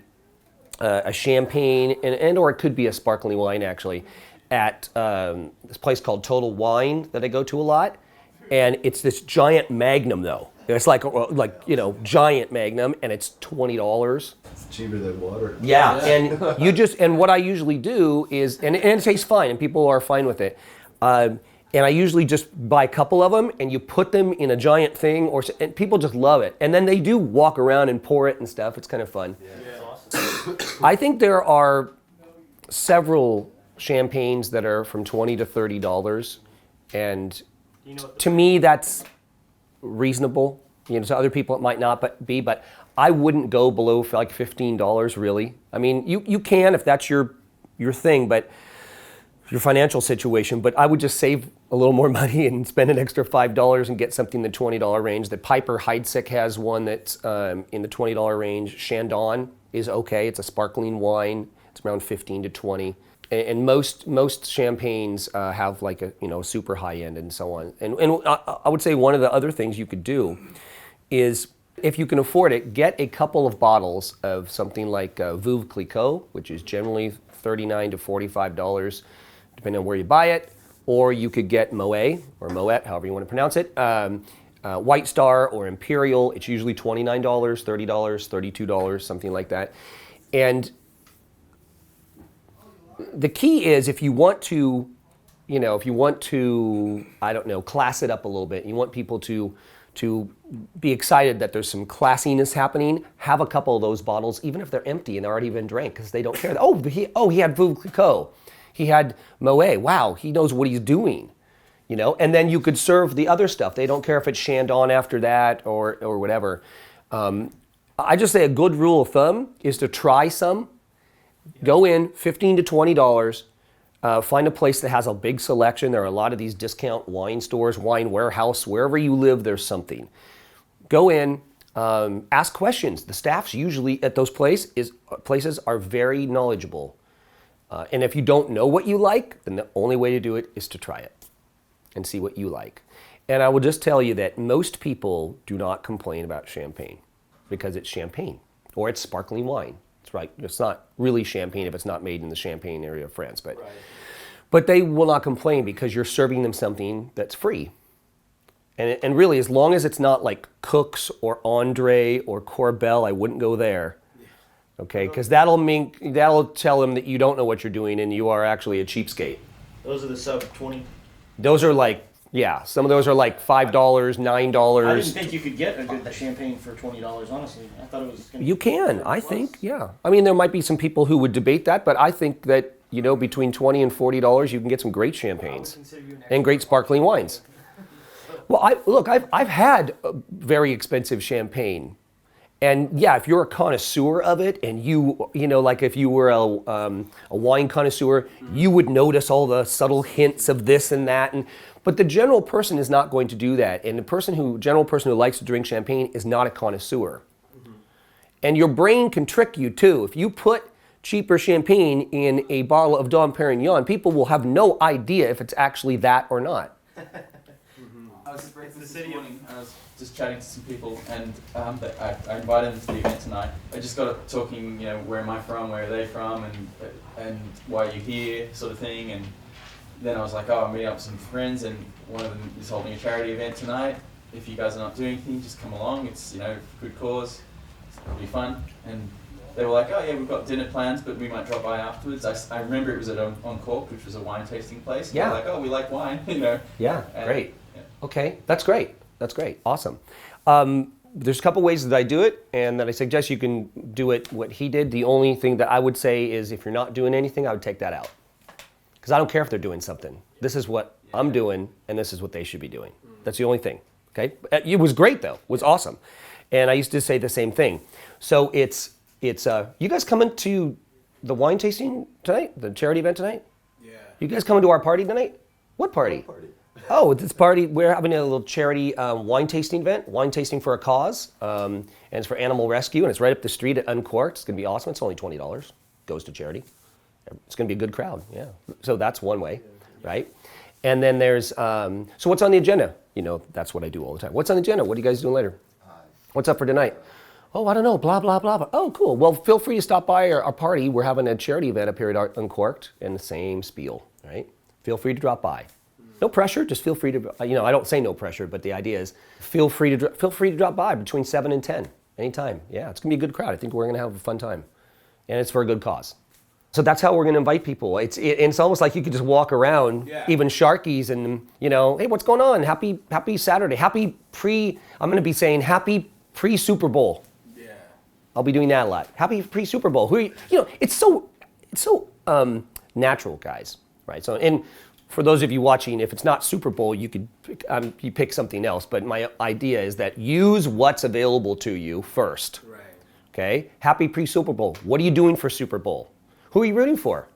champagne and or it could be a sparkling wine actually at this place called Total Wine that I go to a lot, and it's this giant Magnum though. It's like giant Magnum, and it's $20. It's cheaper than water. Yeah, and what I usually do is, and it tastes fine, and people are fine with it. And I usually just buy a couple of them, and you put them in a giant thing, and people just love it. And then they do walk around and pour it and stuff. It's kind of fun. Yeah. Awesome. I think there are several champagnes that are from $20 to $30, and to me that's reasonable. To other people it might not be, but I wouldn't go below like $15 really. I mean, you can if that's your thing, but your financial situation, but I would just save a little more money and spend an extra $5 and get something in the $20 range. The Piper Heidsieck has one that's in the $20 range. Chandon is okay. It's a sparkling wine. It's around 15 to 20. And most champagnes have like a super high end and so on. And I would say one of the other things you could do is, if you can afford it, get a couple of bottles of something like Veuve Clicquot, which is generally $39 to $45, depending on where you buy it. Or you could get Moet, or Moet, however you want to pronounce it. White Star or Imperial, it's usually $29, $30, $32, something like that. And the key is, if you want to, I don't know, class it up a little bit, you want people to be excited that there's some classiness happening, have a couple of those bottles, even if they're empty and they're already been drank, because they don't care. He had Veuve Clicquot. He had Moet. Wow, he knows what he's doing. And then you could serve the other stuff. They don't care if it's Chandon after that or whatever. I just say a good rule of thumb is to try some. Go in, $15 to $20. Find a place that has a big selection. There are a lot of these discount wine stores, wine warehouse, wherever you live, there's something. Go in, ask questions. The staffs usually at those places are very knowledgeable. And if you don't know what you like, then the only way to do it is to try it and see what you like. And I will just tell you that most people do not complain about champagne because it's champagne or it's sparkling wine. It's right. It's not really champagne if it's not made in the Champagne area of France, but they will not complain because you're serving them something that's free. And really, as long as it's not like Cook's or Andre or Corbel, I wouldn't go there. Okay, because that'll tell them that you don't know what you're doing and you are actually a cheapskate. Those are the sub 20. Those are like, some of those are like $5, $9. I didn't think you could get a good champagne for $20, honestly. I thought it was going to You can, I think, yeah. I mean, there might be some people who would debate that, but I think that, between $20 and $40, you can get some great champagnes and great sparkling wines. Well, I've had very expensive champagne. And yeah, if you're a connoisseur of it, and like if you were a wine connoisseur, you would notice all the subtle hints of this and that. But the general person is not going to do that. And the general person who likes to drink champagne is not a connoisseur. Mm-hmm. And your brain can trick you too. If you put cheaper champagne in a bottle of Dom Perignon, people will have no idea if it's actually that or not. I was in the city morning, and I was just chatting to some people, and I invited them to the event tonight. I just got talking, where am I from, where are they from, and why are you here, sort of thing. And then I was like, I'm meeting up with some friends, and one of them is holding a charity event tonight. If you guys are not doing anything, just come along. It's good cause. it'll be fun. And they were like, oh yeah, we've got dinner plans, but we might drop by afterwards. I remember it was at Uncorked, which was a wine tasting place. Yeah. They were like, oh, we like wine, you know. Yeah, And, great. yeah. Okay, that's great. That's great. Awesome. There's a couple ways that I do it, and that I suggest you can do it what he did. The only thing that I would say is if you're not doing anything, I would take that out. Because I don't care if they're doing something. This is what I'm doing, and this is what they should be doing. That's the only thing. Okay? It was great, though. It was awesome. And I used to say the same thing. So it's you guys coming to the wine tasting tonight? The charity event tonight? Yeah. You guys coming to our party tonight? What party? Oh, this party, we're having a little charity wine tasting event, wine tasting for a cause, and it's for animal rescue, and it's right up the street at Uncorked. It's going to be awesome. It's only $20. Goes to charity. It's going to be a good crowd, yeah. So that's one way, right? And then there's, so what's on the agenda? You know, that's what I do all the time. What's on the agenda? What are you guys doing later? What's up for tonight? Oh, I don't know, blah, blah, blah, blah. Oh, cool. Well, feel free to stop by our party. We're having a charity event up here at Uncorked, and the same spiel, right? Feel free to drop by. No pressure, just feel free to, you know, I don't say no pressure, but the idea is feel free to drop by between 7 and 10, anytime. Yeah, it's gonna be a good crowd. I think we're gonna have a fun time. And it's for a good cause. So that's how we're gonna invite people. It's almost like you could just walk around, even Sharkies, and, you know, hey, what's going on? Happy Saturday. I'm gonna be saying happy pre-Super Bowl. Yeah. I'll be doing that a lot. Happy pre-Super Bowl. You know, it's so natural, guys, right? So, and for those of you watching, if it's not Super Bowl, you could you pick something else. But my idea is that use what's available to you first. Right. Okay? Happy pre-Super Bowl. What are you doing for Super Bowl? Who are you rooting for?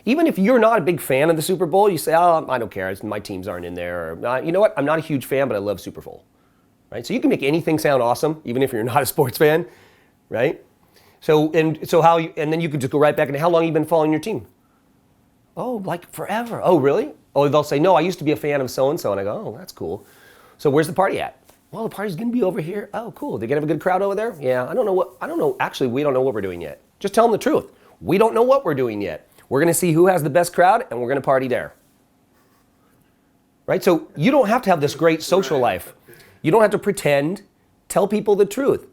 Even if you're not a big fan of the Super Bowl, you say, oh, I don't care. My teams aren't in there. Or, you know what? I'm not a huge fan, but I love Super Bowl. Right? So you can make anything sound awesome, even if you're not a sports fan. Right? And then you could just go right back into how long have you been following your team? Oh, like forever. Oh, really? Oh, they'll say, no, I used to be a fan of so-and-so. And I go, oh, that's cool. So where's the party at? Well, the party's going to be over here. Oh, cool. They going to have a good crowd over there? Yeah, I don't know. Actually, we don't know what we're doing yet. Just tell them the truth. We don't know what we're doing yet. We're going to see who has the best crowd, and we're going to party there. Right? So you don't have to have this great social life. You don't have to pretend. Tell people the truth.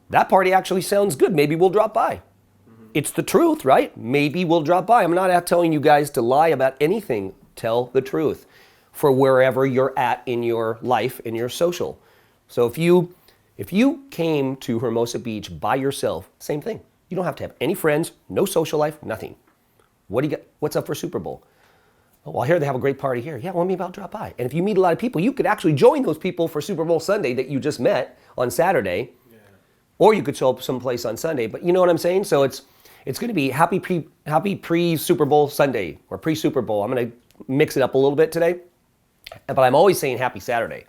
That party actually sounds good. Maybe we'll drop by. It's the truth, right? Maybe we'll drop by. I'm not telling you guys to lie about anything. Tell the truth for wherever you're at in your life, in your social. So if you came to Hermosa Beach by yourself, same thing. You don't have to have any friends, no social life, nothing. What do you got? What's up for Super Bowl? Oh, well, I hear they have a great party here. Yeah, well, maybe I'll drop by. And if you meet a lot of people, you could actually join those people for Super Bowl Sunday that you just met on Saturday. Yeah. Or you could show up someplace on Sunday. But you know what I'm saying? So it's going to be happy pre-Super Bowl Sunday or pre-Super Bowl. I'm going to mix it up a little bit today. But I'm always saying happy Saturday.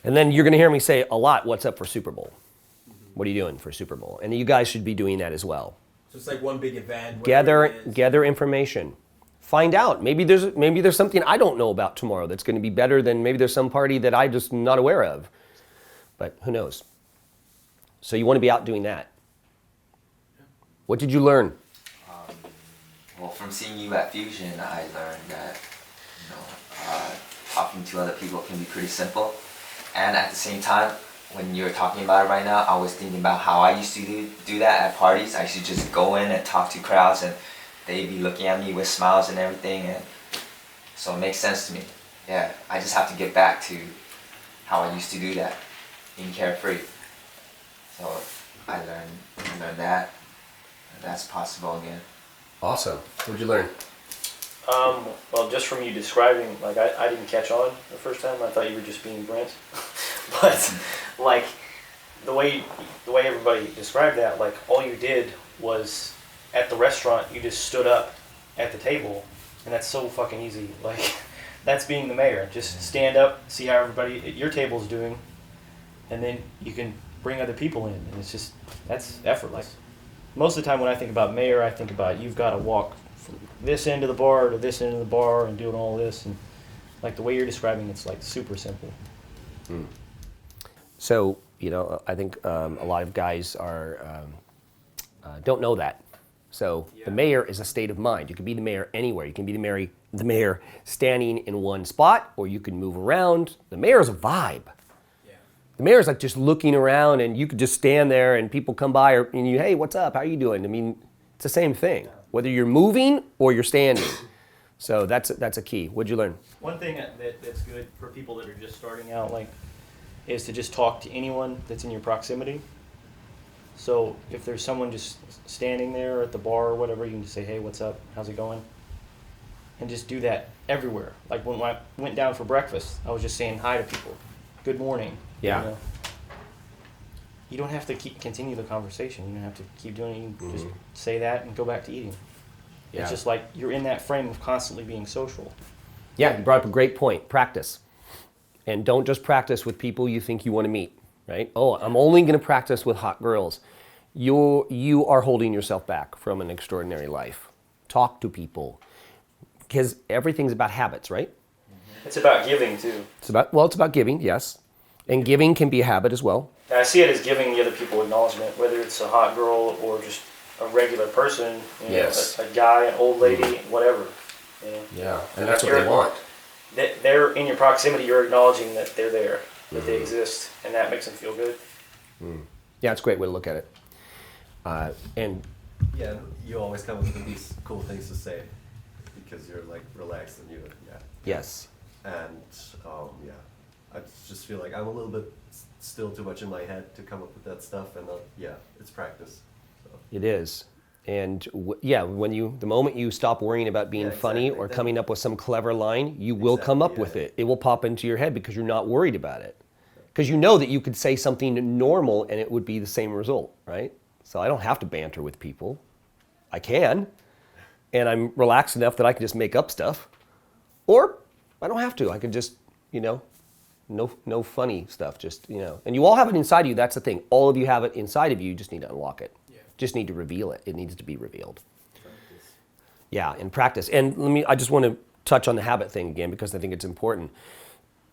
And then you're going to hear me say a lot, what's up for Super Bowl? What are you doing for Super Bowl? And you guys should be doing that as well. So it's like one big event. Gather information. Find out. Maybe there's something I don't know about tomorrow that's going to be better than maybe there's some party that I'm just not aware of. But who knows? So you want to be out doing that. What did you learn? Well, from seeing you at Fusion, I learned that talking to other people can be pretty simple. And at the same time, when you're talking about it right now, I was thinking about how I used to do that at parties. I used to just go in and talk to crowds, and they'd be looking at me with smiles and everything. And so it makes sense to me. Yeah, I just have to get back to how I used to do that, being carefree. So I learned that. That's possible again. Awesome. What did you learn? Well, just from you describing, like I didn't catch on the first time. I thought you were just being Brent. But like the way everybody described that, like all you did was at the restaurant, you just stood up at the table, and that's so fucking easy. Like that's being the mayor. Just stand up, see how everybody at your table's doing, and then you can bring other people in, and it's just that's effortless. Most of the time when I think about mayor, I think about you've got to walk from this end of the bar to this end of the bar and doing all this, and like the way you're describing, it's like super simple. Mm. So, I think a lot of guys don't know that. So the mayor is a state of mind. You can be the mayor anywhere. You can be the mayor standing in one spot, or you can move around. The mayor is a vibe. Yeah. The mayor's like just looking around, and you could just stand there and people come by and you, hey, what's up? How are you doing? I mean, it's the same thing, whether you're moving or you're standing. So that's a key. What'd you learn? One thing that's good for people that are just starting out, like, is to just talk to anyone that's in your proximity. So if there's someone just standing there at the bar or whatever, you can just say, hey, what's up? How's it going? And just do that everywhere. Like when I went down for breakfast, I was just saying hi to people. Good morning. Yeah. You know? You don't have to continue the conversation. You don't have to keep doing it. You can just say that and go back to eating. Yeah. It's just like you're in that frame of constantly being social. Yeah, you brought up a great point. Practice. And don't just practice with people you think you want to meet, right? Oh, I'm only going to practice with hot girls. You are holding yourself back from an extraordinary life. Talk to people. Because everything's about habits, right? It's about giving too. It's about giving, yes. And giving can be a habit as well. I see it as giving the other people acknowledgement, whether it's a hot girl or just a regular person, you Yes. know, a guy, an old lady, whatever. You know? Yeah, and that's what they want. They're in your proximity, you're acknowledging that they're there, that they exist, and that makes them feel good. Yeah, it's a great way to look at it. And Yeah, you always come up with these cool things to say because you're like relaxed and yes. And yeah, I just feel like I'm a little bit still too much in my head to come up with that stuff, and it's practice. So. It is. And the moment you stop worrying about being funny or coming up with some clever line, you will come up with it. It will pop into your head because you're not worried about it. Because you know that you could say something normal and it would be the same result, right? So I don't have to banter with people. I can. And I'm relaxed enough that I can just make up stuff. Or I don't have to. I can just, no funny stuff, just, And you all have it inside you. That's the thing. All of you have it inside of you. You just need to unlock it. Just need to reveal it. It needs to be revealed. Practice. Yeah, and practice. And I just want to touch on the habit thing again because I think it's important.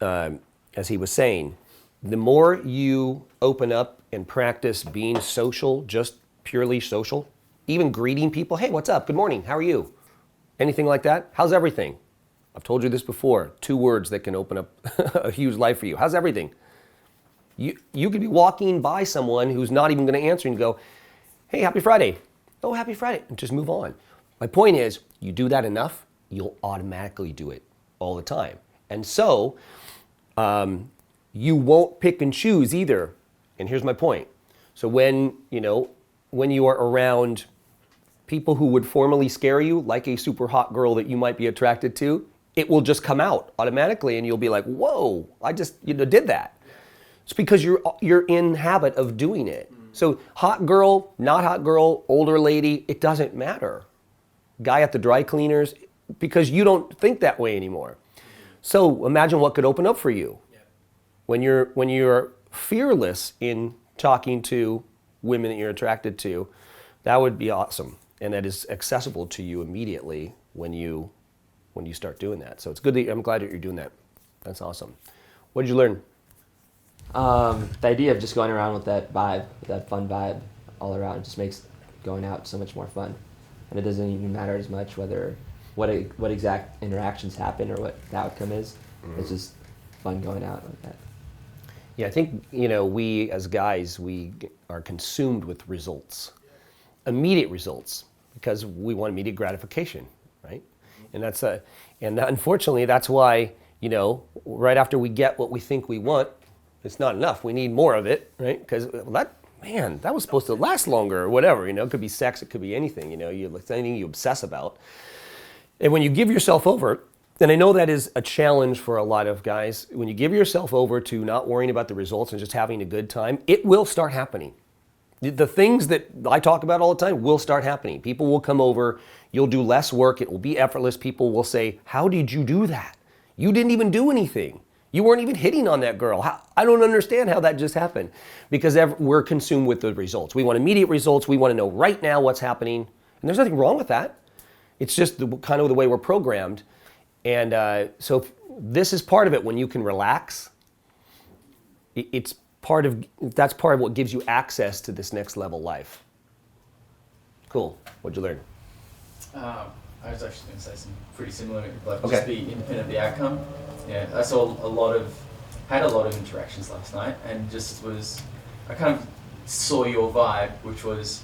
As he was saying, the more you open up and practice being social, just purely social, even greeting people, hey, what's up? Good morning. How are you? Anything like that? How's everything? I've told you this before. 2 words that can open up a huge life for you. How's everything? You could be walking by someone who's not even going to answer and go, hey, happy Friday. Oh, happy Friday. And just move on. My point is, you do that enough, you'll automatically do it all the time. And so, you won't pick and choose either. And here's my point. So when you are around people who would formerly scare you, like a super hot girl that you might be attracted to, it will just come out automatically and you'll be like, whoa, I just did that. It's because you're in habit of doing it. So hot girl, not hot girl, older lady, it doesn't matter. Guy at the dry cleaners, because you don't think that way anymore. So imagine what could open up for you. When you're fearless in talking to women that you're attracted to, that would be awesome. And that is accessible to you immediately when you start doing that. So it's good I'm glad that you're doing that. That's awesome. What did you learn? The idea of just going around with that vibe, that fun vibe all around, just makes going out so much more fun. And it doesn't even matter as much what exact interactions happen or what the outcome is. It's just fun going out like that. Yeah, I think, we as guys, we are consumed with results, immediate results, because we want immediate gratification, right? And unfortunately, that's why, right after we get what we think we want, it's not enough. We need more of it, right? Because that was supposed to last longer or whatever, It could be sex, it could be anything, it's anything you obsess about. And when you give yourself over, and I know that is a challenge for a lot of guys, when you give yourself over to not worrying about the results and just having a good time, it will start happening. The things that I talk about all the time will start happening. People will come over, you'll do less work, it will be effortless. People will say, how did you do that? You didn't even do anything. You weren't even hitting on that girl. I don't understand how that just happened. Because we're consumed with the results. We want immediate results. We want to know right now what's happening. And there's nothing wrong with that. It's just kind of the way we're programmed. And so this is part of it. When you can relax, that's part of what gives you access to this next level life. Cool. What'd you learn? I was actually going to say something pretty similar, like Okay. just be independent of the outcome. Yeah, I saw a lot of had a lot of interactions last night, and I kind of saw your vibe, which was,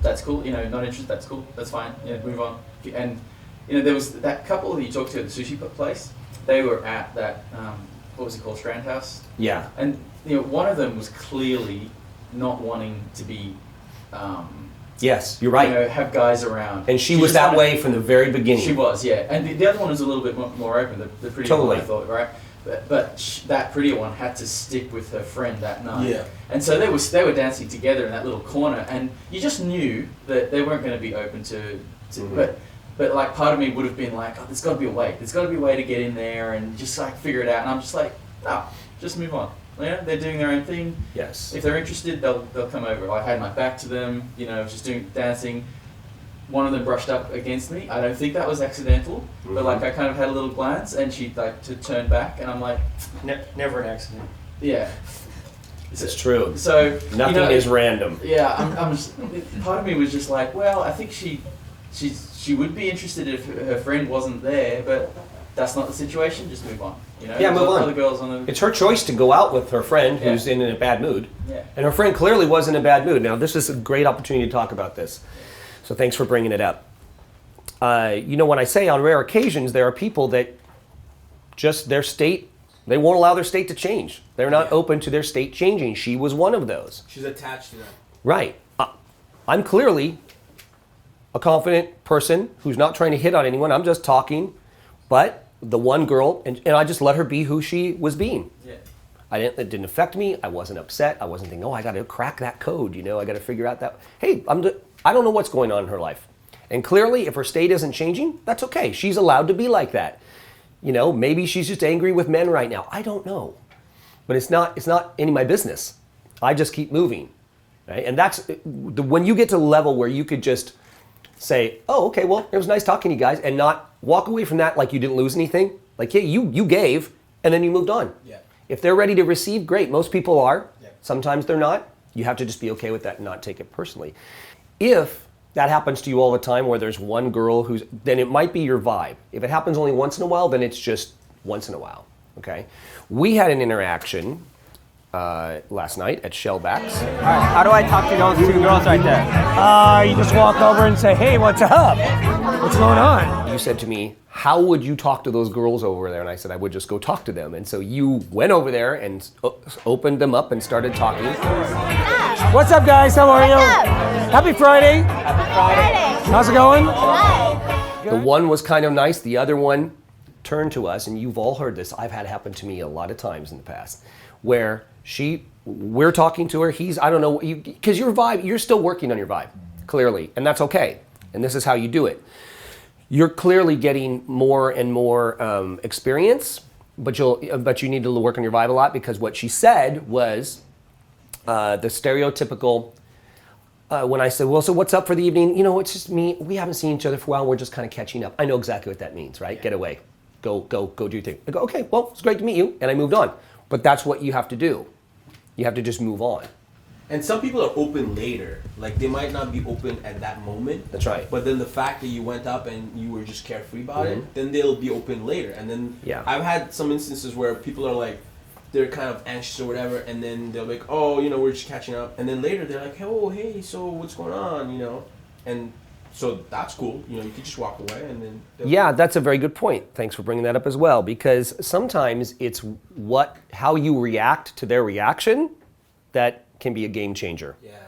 that's cool, you know, not interested, that's cool, that's fine, yeah, move on. And, you know, there was that couple that you talked to at the sushi place, they were at that, what was it called, Strand House? Yeah. And, you know, one of them was clearly not wanting to be, yes, you're right. You know, have guys around. And she was that way from the very beginning. She was, yeah. And the other one was a little bit more open, the prettier Totally. one, I thought, right? But that prettier one had to stick with her friend that night. Yeah. And so they were dancing together in that little corner, and you just knew that they weren't going to be open to but like part of me would have been like, oh, there's got to be a way. There's got to be a way to get in there and just like figure it out. And I'm just like, no, just move on. Yeah, they're doing their own thing. Yes. If they're interested, they'll come over. I had my back to them, you know, just doing dancing. One of them brushed up against me. I don't think that was accidental, but like I kind of had a little glance, and she like to turn back, and I'm like, never an accident. Yeah. It's true. So nothing you know, is random. Yeah, I'm just, part of me was just like, well, I think she would be interested if her friend wasn't there, but that's not the situation. Just move on. You know, Yeah, move on. Other girls on the. It's her choice to go out with her friend who's in a bad mood. Yeah. And her friend clearly was in a bad mood. Now, this is a great opportunity to talk about this. So thanks for bringing it up. You know, when I say on rare occasions, there are people that just their state, they won't allow their state to change. They're not open to their state changing. She was one of those. She's attached to that. Right. I'm clearly a confident person who's not trying to hit on anyone. I'm just talking. But the one girl, and I just let her be who she was being. Yeah. It didn't affect me. I wasn't upset. I wasn't thinking, oh, I got to crack that code. You know, I got to figure out that. Hey, I don't know what's going on in her life. And clearly, if her state isn't changing, that's okay. She's allowed to be like that. You know, maybe she's just angry with men right now. I don't know. But it's not any of my business. I just keep moving. Right? And that's when you get to the level where you could just say, oh, okay, well, it was nice talking to you guys, and not walk away from that like you didn't lose anything. Like, yeah, you gave, and then you moved on. Yeah. If they're ready to receive, great. Most people are. Yeah. Sometimes they're not. You have to just be okay with that and not take it personally. If that happens to you all the time where there's one girl then it might be your vibe. If it happens only once in a while, then it's just once in a while, okay? We had an interaction last night at Shellbacks. All right, how do I talk to those two girls right there? You just walk over and say, hey, what's up? What's going on? You said to me, how would you talk to those girls over there? And I said, I would just go talk to them. And so you went over there and opened them up and started talking. What's up, guys? How are you? Happy Friday. Happy Friday. How's it going? Good. The one was kind of nice. The other one turned to us, and you've all heard this. I've had happen to me a lot of times in the past, where we're talking to her. I don't know, because your vibe, you're still working on your vibe, clearly, and that's okay. And this is how you do it. You're clearly getting more and more experience, but you need to work on your vibe a lot, because what she said was the stereotypical. When I said, well, so what's up for the evening? You know, it's just me. We haven't seen each other for a while. We're just kind of catching up. I know exactly what that means, right? Yeah. Get away. Go do your thing. I go, okay, well, it's great to meet you. And I moved on. But that's what you have to do. You have to just move on. And some people are open later. Like, they might not be open at that moment. That's right. But then the fact that you went up and you were just carefree about it, then they'll be open later. And then I've had some instances where people are like, they're kind of anxious or whatever, and then they're like, oh, you know, we're just catching up. And then later they're like, oh, hey, so what's going on, you know? And so that's cool. You know, you could just walk away and then... Yeah, that's a very good point. Thanks for bringing that up as well, because sometimes it's how you react to their reaction that can be a game changer. Yeah.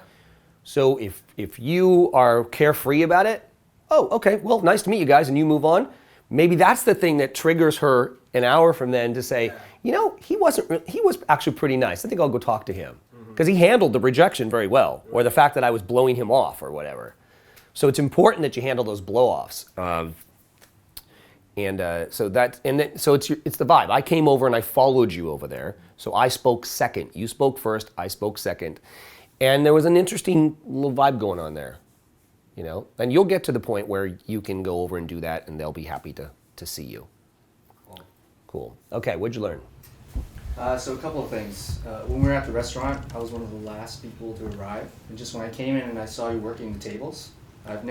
So if you are carefree about it, oh, okay, well, nice to meet you guys, and you move on, maybe that's the thing that triggers her an hour from then to say, you know, he was actually pretty nice. I think I'll go talk to him. Because he handled the rejection very well, or the fact that I was blowing him off or whatever. So it's important that you handle those blow-offs. So it's the vibe. I came over and I followed you over there. So I spoke second. You spoke first, I spoke second. And there was an interesting little vibe going on there. You know? And you'll get to the point where you can go over and do that, and they'll be happy to see you. Cool. Okay, what'd you learn? So a couple of things. When we were at the restaurant, I was one of the last people to arrive. And just when I came in and I saw you working the tables, I've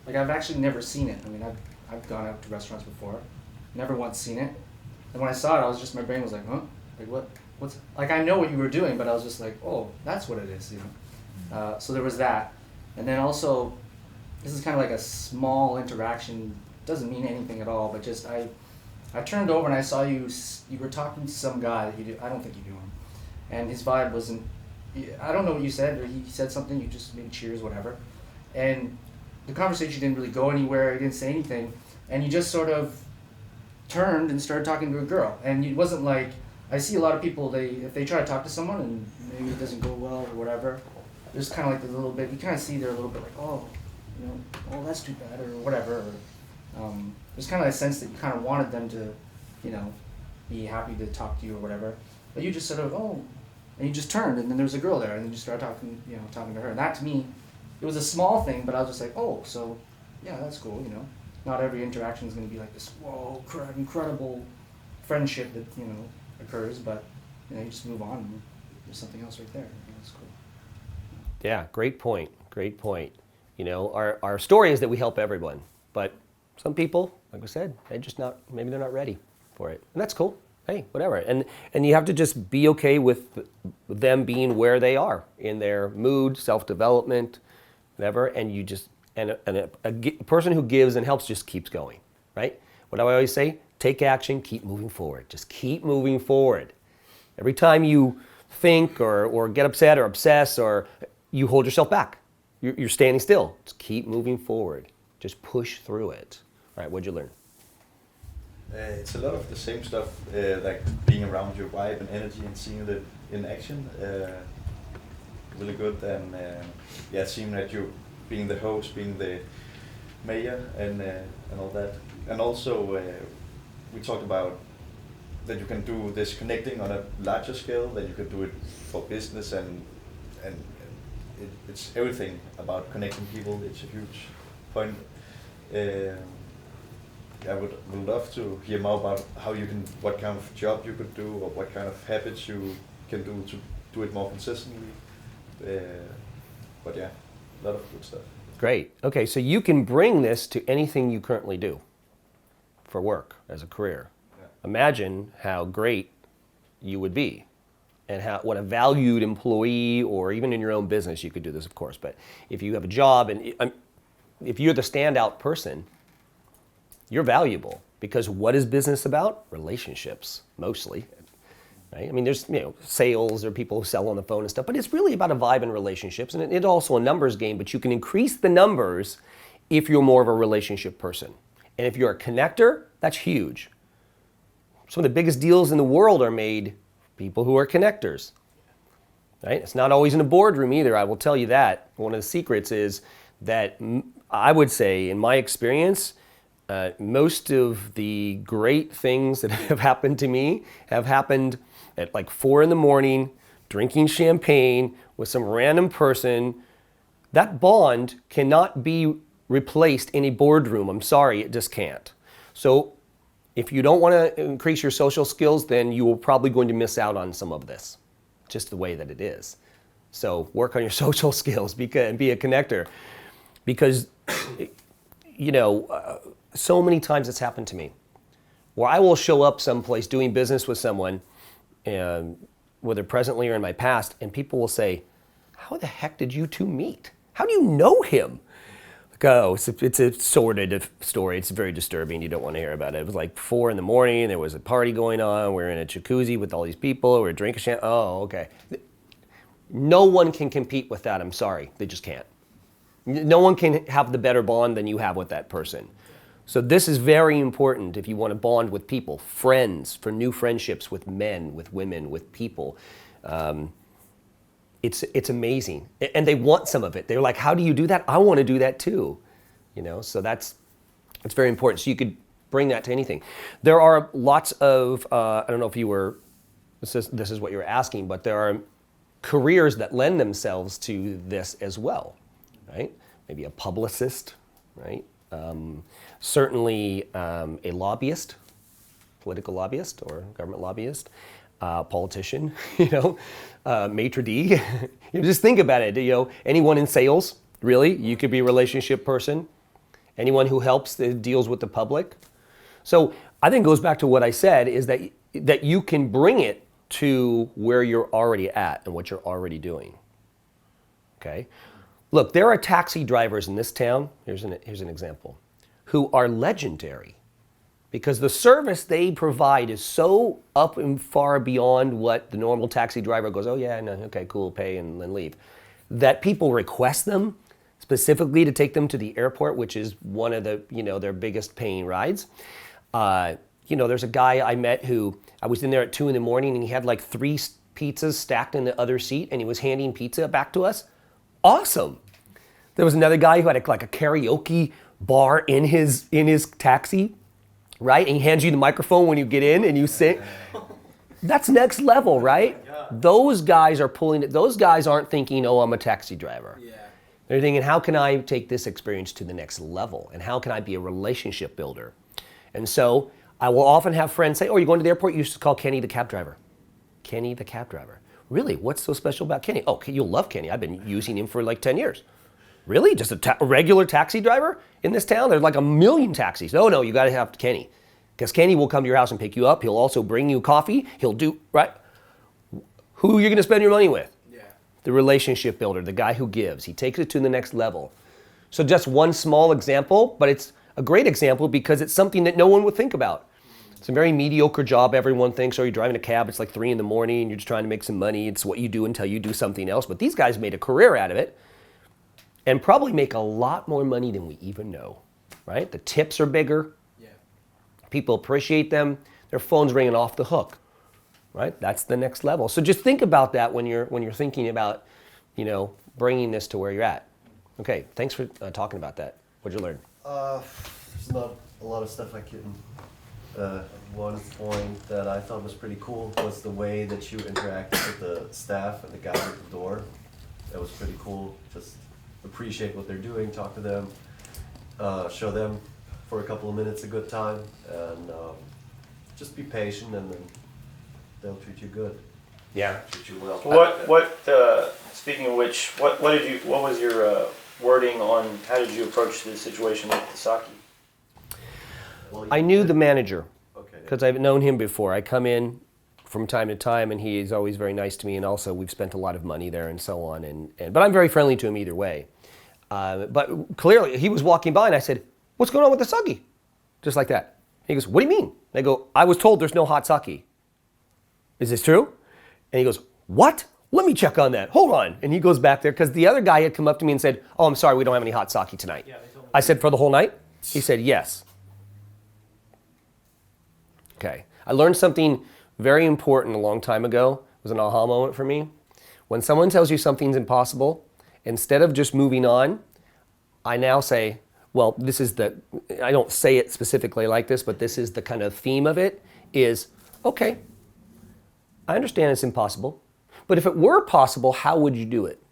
actually never seen it. I mean, I've gone out to restaurants before, never once seen it. And when I saw it, my brain was like, huh? what's like I know what you were doing, but I was just like, oh, that's what it is, you know. So there was that, and then also, this is kind of like a small interaction. Doesn't mean anything at all, but just I turned over and I saw you were talking to some guy that I don't think you knew him, and his vibe wasn't. I don't know what you said, or he said something. You just maybe cheers, whatever, and the conversation didn't really go anywhere. He didn't say anything, and you just sort of turned and started talking to a girl. And it wasn't like, I see a lot of people, if they try to talk to someone and maybe it doesn't go well or whatever, there's kind of like a little bit, you kind of see they're a little bit like, oh, you know, oh, that's too bad, or whatever. Or, there's kind of a sense that you kind of wanted them to, you know, be happy to talk to you or whatever. But you just sort of, oh, and you just turned, and then there was a girl there, and then you started talking to her. And that, to me, it was a small thing, but I was just like, oh, so, yeah, that's cool, you know. Not every interaction is going to be like this, whoa, incredible friendship that, you know, occurs, but, you know, you just move on, and there's something else right there. You know, it's cool. Yeah, great point, great point. You know, our story is that we help everyone, but some people, like I said, maybe they're not ready for it, and that's cool. Hey, whatever. And you have to just be okay with them being where they are in their mood, self-development, whatever, and you just, and a person who gives and helps just keeps going, right? What do I always say? Take action, keep moving forward. Just keep moving forward. Every time you think or get upset or obsess or you hold yourself back, you're standing still. Just keep moving forward. Just push through it. All right, what'd you learn? It's a lot of the same stuff, like being around your vibe and energy and seeing it in action. Really good, and yeah, seeing that you being the host, being the mayor, and all that. And also, we talked about that you can do this connecting on a larger scale. That you can do it for business, and it's everything about connecting people. It's a huge point. I would love to hear more about what kind of job you could do, or what kind of habits you can do to do it more consistently. But yeah, a lot of good stuff. Great. Okay, so you can bring this to anything you currently do for work as a career. Yeah. Imagine how great you would be, and what a valued employee, or even in your own business, you could do this, of course. But if you have a job and if you're the standout person, you're valuable, because what is business about? Relationships, mostly, right? I mean, there's, you know, sales or people who sell on the phone and stuff, but it's really about a vibe and relationships, and it's also a numbers game, but you can increase the numbers if you're more of a relationship person. And if you're a connector, that's huge. Some of the biggest deals in the world are made for people who are connectors, right? It's not always in a boardroom either, I will tell you that. One of the secrets is that I would say, in my experience, most of the great things that have happened to me have happened at like 4 a.m, drinking champagne with some random person. That bond cannot be replaced in a boardroom. I'm sorry, it just can't. So if you don't want to increase your social skills, then you are probably going to miss out on some of this, just the way that it is. So work on your social skills and be a connector, because, you know, so many times it's happened to me, where I will show up someplace doing business with someone, and whether presently or in my past, and people will say, how the heck did you two meet? How do you know him? Like, oh, it's a sordid story. It's very disturbing. You don't want to hear about it. It was like 4 a.m. There was a party going on. We're in a jacuzzi with all these people. We're drinking champagne. Oh, okay. No one can compete with that. I'm sorry. They just can't. No one can have the better bond than you have with that person. So this is very important if you want to bond with people, friends, for new friendships with men, with women, with people. It's amazing, and they want some of it. They're like, how do you do that? I want to do that too, you know. So it's very important. So you could bring that to anything. There are lots of I don't know if you were this is what you were asking, but there are careers that lend themselves to this as well, right? Maybe a publicist, right? Certainly a lobbyist, political lobbyist or government lobbyist, politician, you know, maitre d'. You just think about it, you know, anyone in sales, really, you could be a relationship person. Anyone who helps, deals with the public. So I think it goes back to what I said, is that you can bring it to where you're already at and what you're already doing. Okay? Look, there are taxi drivers in this town, here's an example, who are legendary because the service they provide is so up and far beyond what the normal taxi driver goes, oh yeah, no, okay, cool, pay and then leave, that people request them specifically to take them to the airport, which is one of the, their biggest paying rides. There's a guy I met who, I was in there at 2 a.m. and he had like 3 pizzas stacked in the other seat and he was handing pizza back to us. Awesome. There was another guy who had like a karaoke bar in his taxi, right? And he hands you the microphone when you get in and you sing. That's next level, right? Those guys are pulling it. Those guys aren't thinking, oh, I'm a taxi driver. They're thinking, how can I take this experience to the next level? And how can I be a relationship builder? And so I will often have friends say, oh, you're going to the airport? You should call Kenny the cab driver. Kenny the cab driver. Really? What's so special about Kenny? Oh, you'll love Kenny. I've been using him for like 10 years. Really? Just a regular taxi driver in this town? There's like a million taxis. No, you got to have Kenny. Because Kenny will come to your house and pick you up. He'll also bring you coffee. He'll do, right? Who are you going to spend your money with? The relationship builder, the guy who gives. He takes it to the next level. So just one small example, but it's a great example because it's something that no one would think about. It's a very mediocre job. Everyone thinks, oh, you're driving a cab. It's like 3 a.m. and you're just trying to make some money. It's what you do until you do something else. But these guys made a career out of it and probably make a lot more money than we even know, right? The tips are bigger. People appreciate them. Their phone's ringing off the hook. Right? That's the next level. So just think about that when you're thinking about, bringing this to where you're at. Okay, thanks for talking about that. What'd you learn? There's not a lot of stuff I can. One point that I thought was pretty cool was the way that you interacted with the staff and the guys at the door. That was pretty cool. Just appreciate what they're doing, talk to them, show them for a couple of minutes a good time, and just be patient and then they'll treat you good. Yeah. Treat you well. Speaking of which, what was your wording on how did you approach the situation with the sake? I knew the manager because I've known him before. I come in from time to time and he is always very nice to me, and also we've spent a lot of money there and so on. But I'm very friendly to him either way. But clearly he was walking by and I said, what's going on with the sake? Just like that. He goes, what do you mean? I go, I was told there's no hot sake. Is this true? And he goes, what? Let me check on that. Hold on. And he goes back there because the other guy had come up to me and said, oh, I'm sorry, we don't have any hot sake tonight. I said, for the whole night? He said, yes. Okay. I learned something very important a long time ago. It was an aha moment for me. When someone tells you something's impossible, instead of just moving on, I now say, well, I don't say it specifically like this, but this is the kind of theme of it, is, okay, I understand it's impossible, but if it were possible, how would you do it?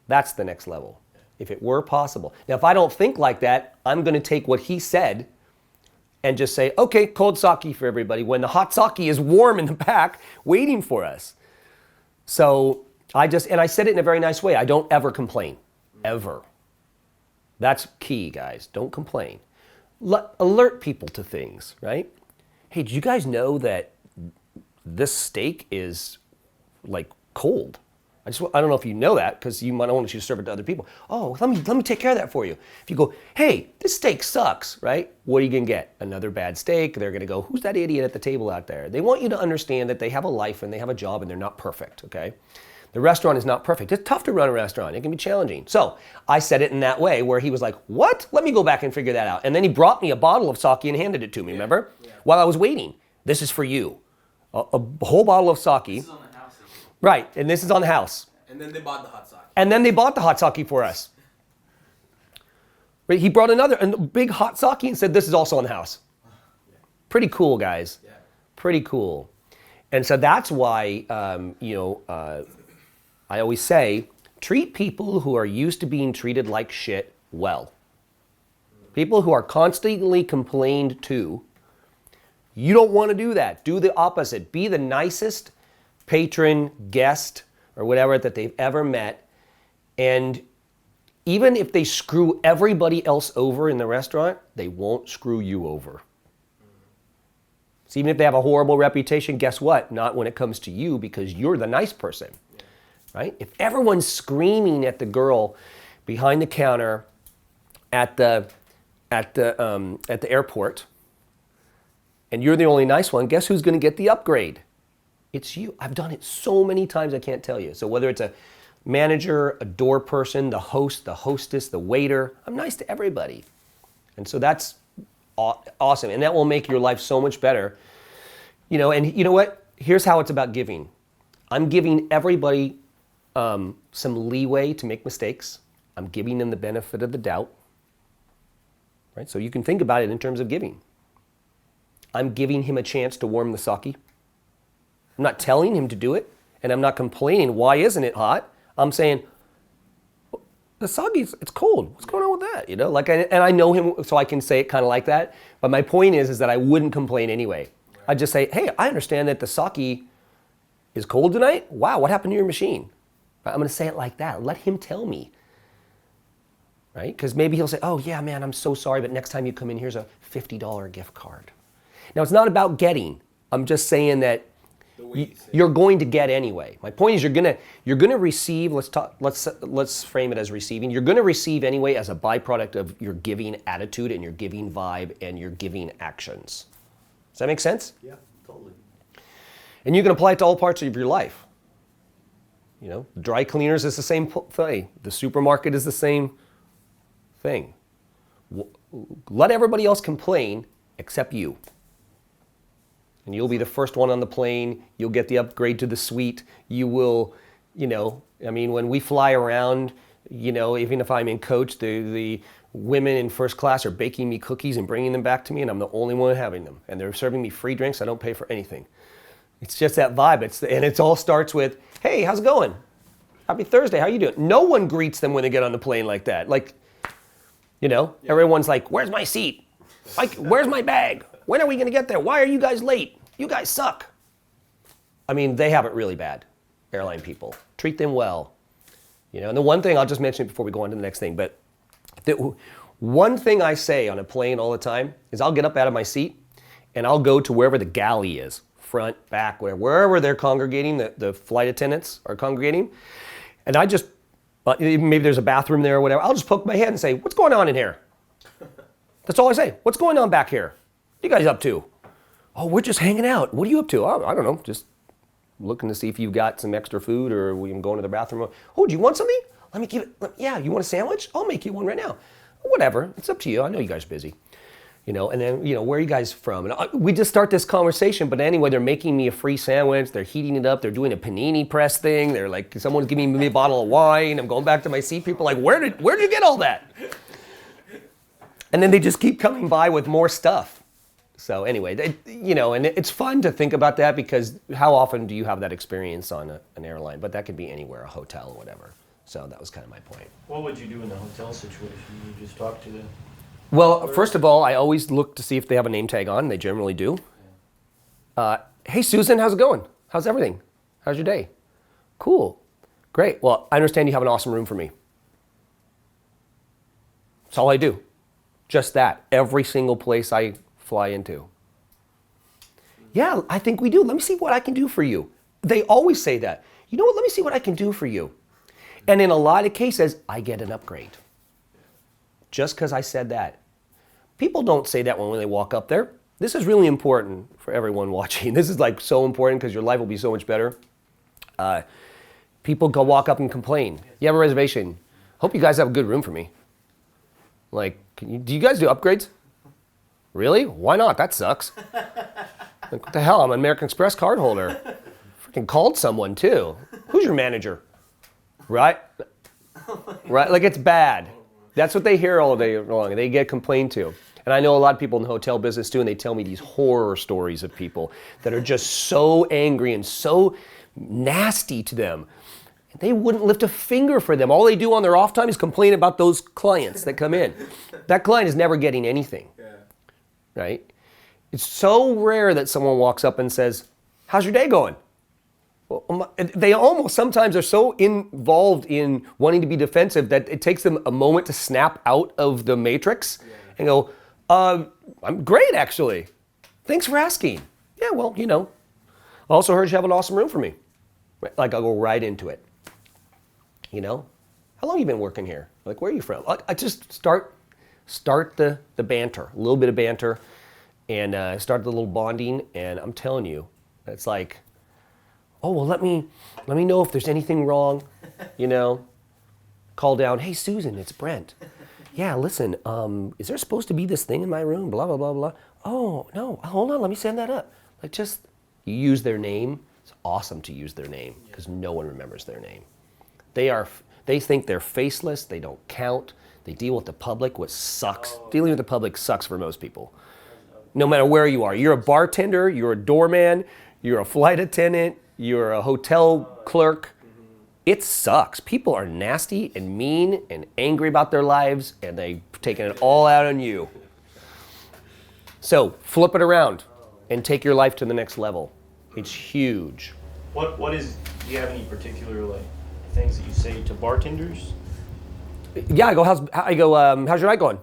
That's the next level. If it were possible. Now, if I don't think like that, I'm going to take what he said and just say, okay, cold sake for everybody, when the hot sake is warm in the back waiting for us. So I said it in a very nice way. I don't ever complain, ever. That's key, guys. Don't complain. Alert people to things, right? Hey, did you guys know that this steak is like cold? I don't know if you know that because you might want you to serve it to other people. Oh, let me take care of that for you. If you go, hey, this steak sucks, right? What are you gonna get? Another bad steak. They're gonna go, who's that idiot at the table out there? They want you to understand that they have a life and they have a job and they're not perfect, okay? The restaurant is not perfect. It's tough to run a restaurant. It can be challenging. So I said it in that way where he was like, what? Let me go back and figure that out. And then he brought me a bottle of sake and handed it to me, remember? While I was waiting. This is for you. A whole bottle of sake. This is on the house. Right, and this is on the house. And then they bought the hot sake. And then they bought the hot sake for us. Right, he brought a big hot sake and said, this is also on the house. Pretty cool, guys. Pretty cool. And so that's why, I always say, treat people who are used to being treated like shit well. People who are constantly complained to, you don't want to do that. Do the opposite. Be the nicest patron, guest, or whatever that they've ever met. And even if they screw everybody else over in the restaurant, they won't screw you over. So even if they have a horrible reputation, guess what? Not when it comes to you, because you're the nice person, right? If everyone's screaming at the girl behind the counter at the airport, and you're the only nice one, guess who's going to get the upgrade? It's you. I've done it so many times I can't tell you. So whether it's a manager, a door person, the host, the hostess, the waiter, I'm nice to everybody. And so that's awesome. And that will make your life so much better. And you know what? Here's how it's about giving. I'm giving everybody some leeway to make mistakes. I'm giving them the benefit of the doubt. Right? So you can think about it in terms of giving. I'm giving him a chance to warm the sake. I'm not telling him to do it, and I'm not complaining, why isn't it hot? I'm saying, the sake, it's cold. What's going on with that? And I know him, so I can say it kind of like that. But my point is that I wouldn't complain anyway. I'd just say, hey, I understand that the sake is cold tonight. Wow, what happened to your machine? I'm going to say it like that. Let him tell me. Right? Because maybe he'll say, oh, yeah, man, I'm so sorry, but next time you come in, here's a $50 gift card. Now, it's not about getting. I'm just saying that you're going to get anyway. My point is you're gonna receive. Let's frame it as receiving. You're gonna receive anyway as a byproduct of your giving attitude and your giving vibe and your giving actions. Does that make sense? Yeah, totally. And you can apply it to all parts of your life. Dry cleaners is the same thing. The supermarket is the same thing. Let everybody else complain except you. And you'll be the first one on the plane. You'll get the upgrade to the suite. You will, when we fly around, even if I'm in coach, the women in first class are baking me cookies and bringing them back to me, and I'm the only one having them. And they're serving me free drinks. I don't pay for anything. It's just that vibe. And it all starts with, hey, how's it going? Happy Thursday. How you doing? No one greets them when they get on the plane like that. Everyone's like, where's my seat? Where's my bag? When are we going to get there? Why are you guys late? You guys suck. They have it really bad, airline people. Treat them well. And the one thing, I'll just mention it before we go on to the next thing, but the one thing I say on a plane all the time is I'll get up out of my seat and I'll go to wherever the galley is, front, back, wherever they're congregating, the flight attendants are congregating, and I just, maybe there's a bathroom there or whatever, I'll just poke my head and say, what's going on in here? That's all I say. What's going on back here? What are you guys up to? Oh, we're just hanging out. What are you up to? Oh, I don't know. Just looking to see if you've got some extra food or we can go into the bathroom. Oh, do you want something? Let me give it. Yeah, you want a sandwich? I'll make you one right now. Whatever. It's up to you. I know you guys are busy. And then, where are you guys from? And we just start this conversation. But anyway, they're making me a free sandwich. They're heating it up. They're doing a panini press thing. They're like, someone's giving me a bottle of wine. I'm going back to my seat. People are like, where did you get all that? And then they just keep coming by with more stuff. So anyway, and it's fun to think about that because how often do you have that experience on an airline? But that could be anywhere, a hotel or whatever. So that was kind of my point. What would you do in the hotel situation? You just talk to the... Well, first of all, I always look to see if they have a name tag on. They generally do. Hey, Susan, how's it going? How's everything? How's your day? Cool. Great. Well, I understand you have an awesome room for me. That's all I do. Just that. Every single place I fly into. Yeah, I think we do. Let me see what I can do for you. They always say that. You know what? Let me see what I can do for you. And in a lot of cases, I get an upgrade. Just because I said that. People don't say that when they walk up there. This is really important for everyone watching. This is like so important because your life will be so much better. People go walk up and complain. You have a reservation. Hope you guys have a good room for me. Like, do you guys do upgrades? Really? Why not? That sucks. Like, what the hell? I'm an American Express card holder. Freaking called someone too. Who's your manager? Right? Right? Like, it's bad. That's what they hear all day long. They get complained to. And I know a lot of people in the hotel business too, and they tell me these horror stories of people that are just so angry and so nasty to them. They wouldn't lift a finger for them. All they do on their off time is complain about those clients that come in. That client is never getting anything. Right? It's so rare that someone walks up and says, how's your day going? Well, they almost sometimes are so involved in wanting to be defensive that it takes them a moment to snap out of the matrix and go, I'm great, actually. Thanks for asking. Yeah, well, you know. I also heard you have an awesome room for me. Like, I'll go right into it. You know? How long you been working here? Like, where are you from? I just start the banter, a little bit of banter, and start the little bonding, and I'm telling you, it's like, oh, well, let me know if there's anything wrong, you know? Call down, hey, Susan, it's Brent. Yeah, listen, is there supposed to be this thing in my room? Blah, blah, blah, blah. Oh, no, hold on, let me send that up. Like, just, you use their name. It's awesome to use their name because no one remembers their name. They think they're faceless, they don't count, they deal with the public, which sucks. Dealing with the public sucks for most people. No matter where you are. You're a bartender, you're a doorman, you're a flight attendant, you're a hotel clerk. It sucks. People are nasty and mean and angry about their lives, and they've taken it all out on you. So flip it around and take your life to the next level. It's huge. What is? Do you have any particular like things that you say to bartenders? Yeah, I go. How's your night going?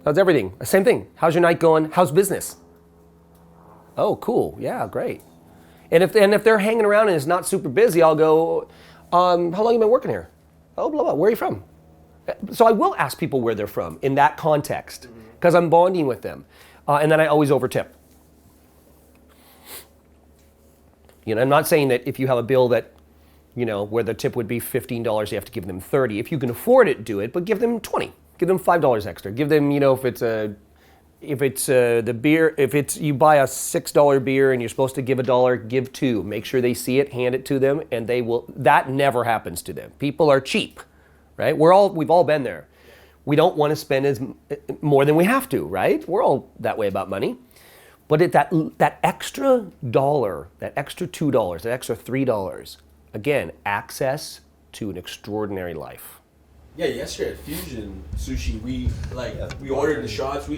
How's everything? Same thing. How's your night going? How's business? Oh, cool. Yeah, great. And if they're hanging around and it's not super busy, I'll go. How long you been working here? Oh, blah, blah. Where are you from? So I will ask people where they're from in that context because I'm bonding with them. And then I always overtip. You know, I'm not saying that if you have a bill that, you know, where the tip would be $15, you have to give them $30. If you can afford it, do it, but give them $20. Give them $5 extra. Give them, you know, if it's the beer, if you buy a $6 beer and you're supposed to give $1, give $2. Make sure they see it, hand it to them, and they will. That never happens to them. People are cheap, right? We've all been there. We don't want to spend more than we have to, right? We're all that way about money. But that extra $1, that extra $2, that extra $3, again, access to an extraordinary life. Yeah, yesterday at Fusion Sushi, we ordered the shots.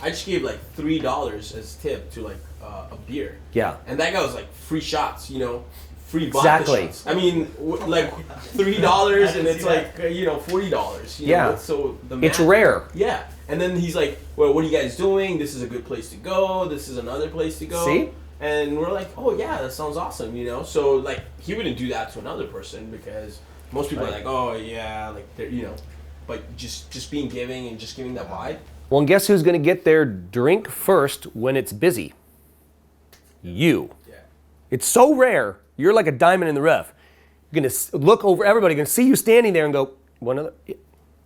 I just gave like $3 as tip to like a beer. Yeah. And that guy was like free shots, you know, free vodka shots. I mean, like $3 and it's like $40. You know? So it's rare. Yeah. And then he's like, well, what are you guys doing? This is a good place to go. This is another place to go. See? And we're like, oh yeah, that sounds awesome, you know. So like he wouldn't do that to another person because most people are like, oh yeah, like they're, you know, but just being giving and just giving that vibe. Well, and guess who's going to get their drink first when it's busy? You. Yeah. It's so rare. You're like a diamond in the rough. You're going to look over, everybody going to see you standing there and go, one other,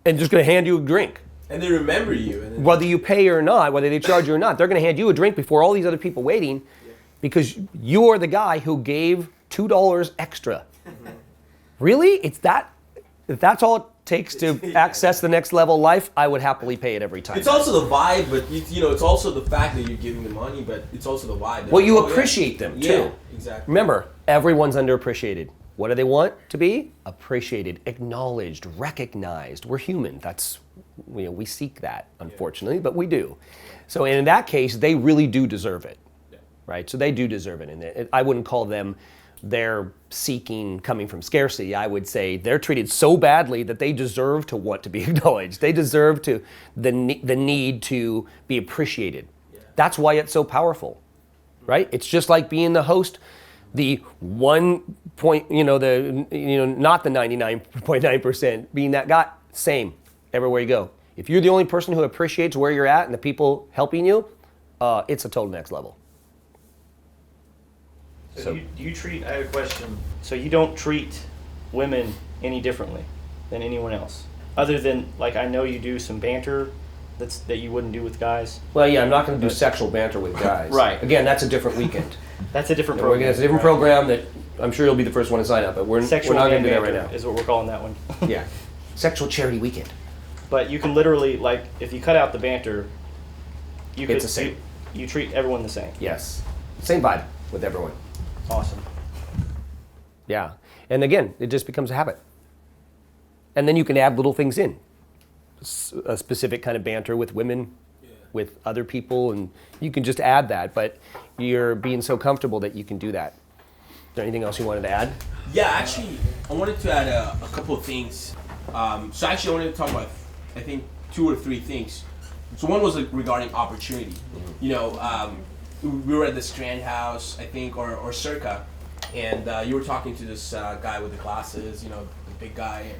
and just going to hand you a drink. And they remember you. And then whether you pay or not, whether they charge you or not, they're going to hand you a drink before all these other people waiting because you are the guy who gave $2 extra. Mm-hmm. Really? If that's all it takes to access the next level of life, I would happily pay it every time. It's also the vibe, but you know, it's also the fact that you're giving the money, but it's also the vibe. Well, you appreciate them too. Yeah, exactly. Remember, everyone's underappreciated. What do they want to be? Appreciated, acknowledged, recognized. We're human. That's, you know, we seek that, unfortunately, but we do. So in that case, they really do deserve it, right? So they do deserve it, and I wouldn't call them they're seeking coming from scarcity. I would say they're treated so badly that they deserve to want to be acknowledged. They deserve to the need to be appreciated. Yeah. That's why it's so powerful, right? It's just like being the host, the 1 point, not the 99.9%, being that guy. Same everywhere you go. If you're the only person who appreciates where you're at and the people helping you, it's a total next level. So do you treat, I have a question, so you don't treat women any differently than anyone else? Other than, like, I know you do some banter that you wouldn't do with guys. Well, yeah, I'm not going to do sexual banter with guys. Right. Again, that's a different weekend. That's a different program. It's a different program that I'm sure you'll be the first one to sign up, but we're not going to do that right now. Is what we're calling that one. Yeah. Sexual charity weekend. But you can literally, like, if you cut out the banter, it's the same. You treat everyone the same. Yes. Same vibe with everyone. Awesome. Yeah. And again, it just becomes a habit. And then you can add little things in. A specific kind of banter with women, with other people, and you can just add that, but you're being so comfortable that you can do that. Is there anything else you wanted to add? Yeah, actually, I wanted to add a couple of things. So actually, I wanted to talk about, I think, 2 or 3 things. So one was regarding opportunity. You know, we were at the Strand House, I think, or Circa, and you were talking to this guy with the glasses, you know, the big guy,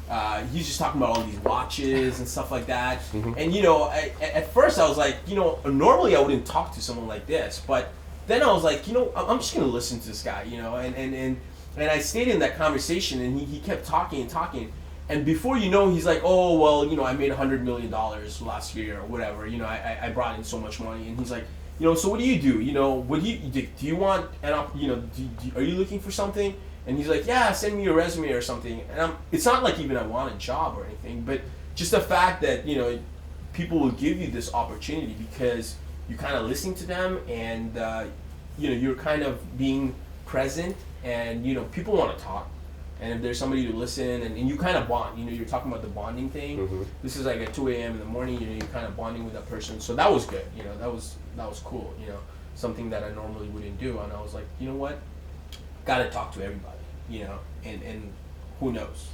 and he's just talking about all these watches and stuff like that. And you know, at first I was like, you know, normally I wouldn't talk to someone like this, but then I was like, you know, I'm just gonna listen to this guy, you know, and I stayed in that conversation, and he kept talking and talking. And before you know, he's like, oh, well, you know, I made $100 million last year or whatever. You know, I brought in so much money. And he's like, you know, so what do you do? You know, what do you want, you know, are you looking for something? And he's like, yeah, send me your resume or something. And it's not like even I want a job or anything, but just the fact that, you know, people will give you this opportunity because you're kind of listening to them and, you know, you're kind of being present and, you know, people want to talk. And if there's somebody to listen, and you kind of bond, you know, you're talking about the bonding thing. This is like at 2 a.m. in the morning, you know, you're kind of bonding with that person. So that was good, you know, that was cool, you know, something that I normally wouldn't do. And I was like, you know what, gotta talk to everybody, you know, and who knows,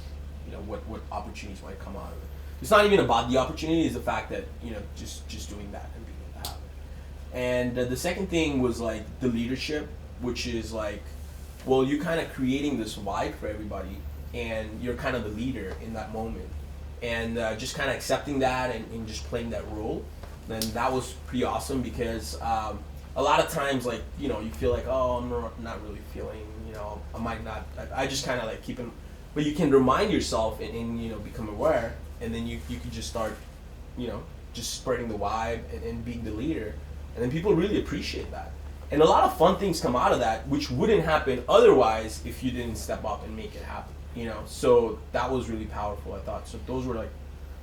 you know, what opportunities might come out of it. It's not even about the opportunity, it's the fact that, you know, just doing that and being able to have it. And the second thing was like the leadership, which is like, well, you're kind of creating this vibe for everybody, and you're kind of the leader in that moment. And just kind of accepting that and just playing that role, then that was pretty awesome because a lot of times, like, you know, you feel like, oh, I'm not really feeling, you know, I might not, I just kind of like keep it, but you can remind yourself and you know, become aware, and then you could just start, you know, just spreading the vibe and being the leader, and then people really appreciate that. And a lot of fun things come out of that, which wouldn't happen otherwise if you didn't step up and make it happen, you know? So that was really powerful, I thought. So those were like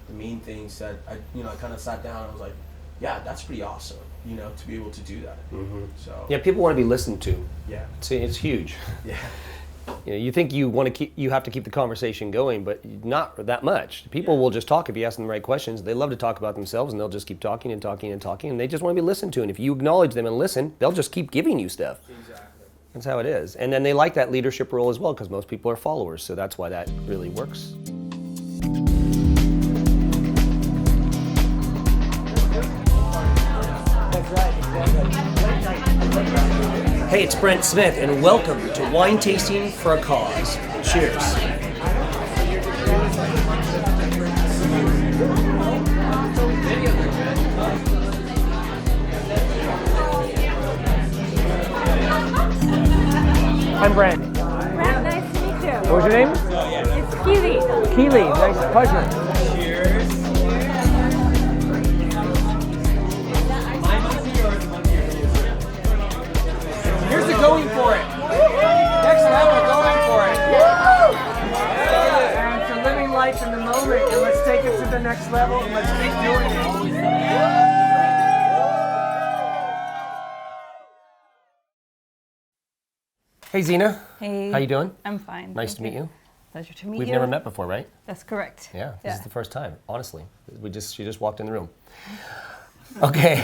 the main things that I kind of sat down and I was like, yeah, that's pretty awesome, you know, to be able to do that. So yeah, people want to be listened to. Yeah. It's huge. Yeah. You know, you think you have to keep the conversation going, but not that much. People will just talk if you ask them the right questions. They love to talk about themselves, and they'll just keep talking and talking and talking, and they just want to be listened to. And if you acknowledge them and listen, they'll just keep giving you stuff. Exactly. That's how it is. And then they like that leadership role as well, because most people are followers, so that's why that really works. Hey, it's Brent Smith, and welcome to Wine Tasting for a Cause. Cheers. I'm Brent. Brent, nice to meet you. What was your name? It's Keely. Keely, nice pleasure. Cheers. Here's the going for it. Next level, going for it. And to living life in the moment, and let's take it to the next level, and let's keep doing it. Hey Zena. Hey. How you doing? I'm fine. Nice to meet you. Pleasure to meet We've you. never met before, right? That's correct. Yeah, this is the first time, honestly. She just walked in the room. Okay.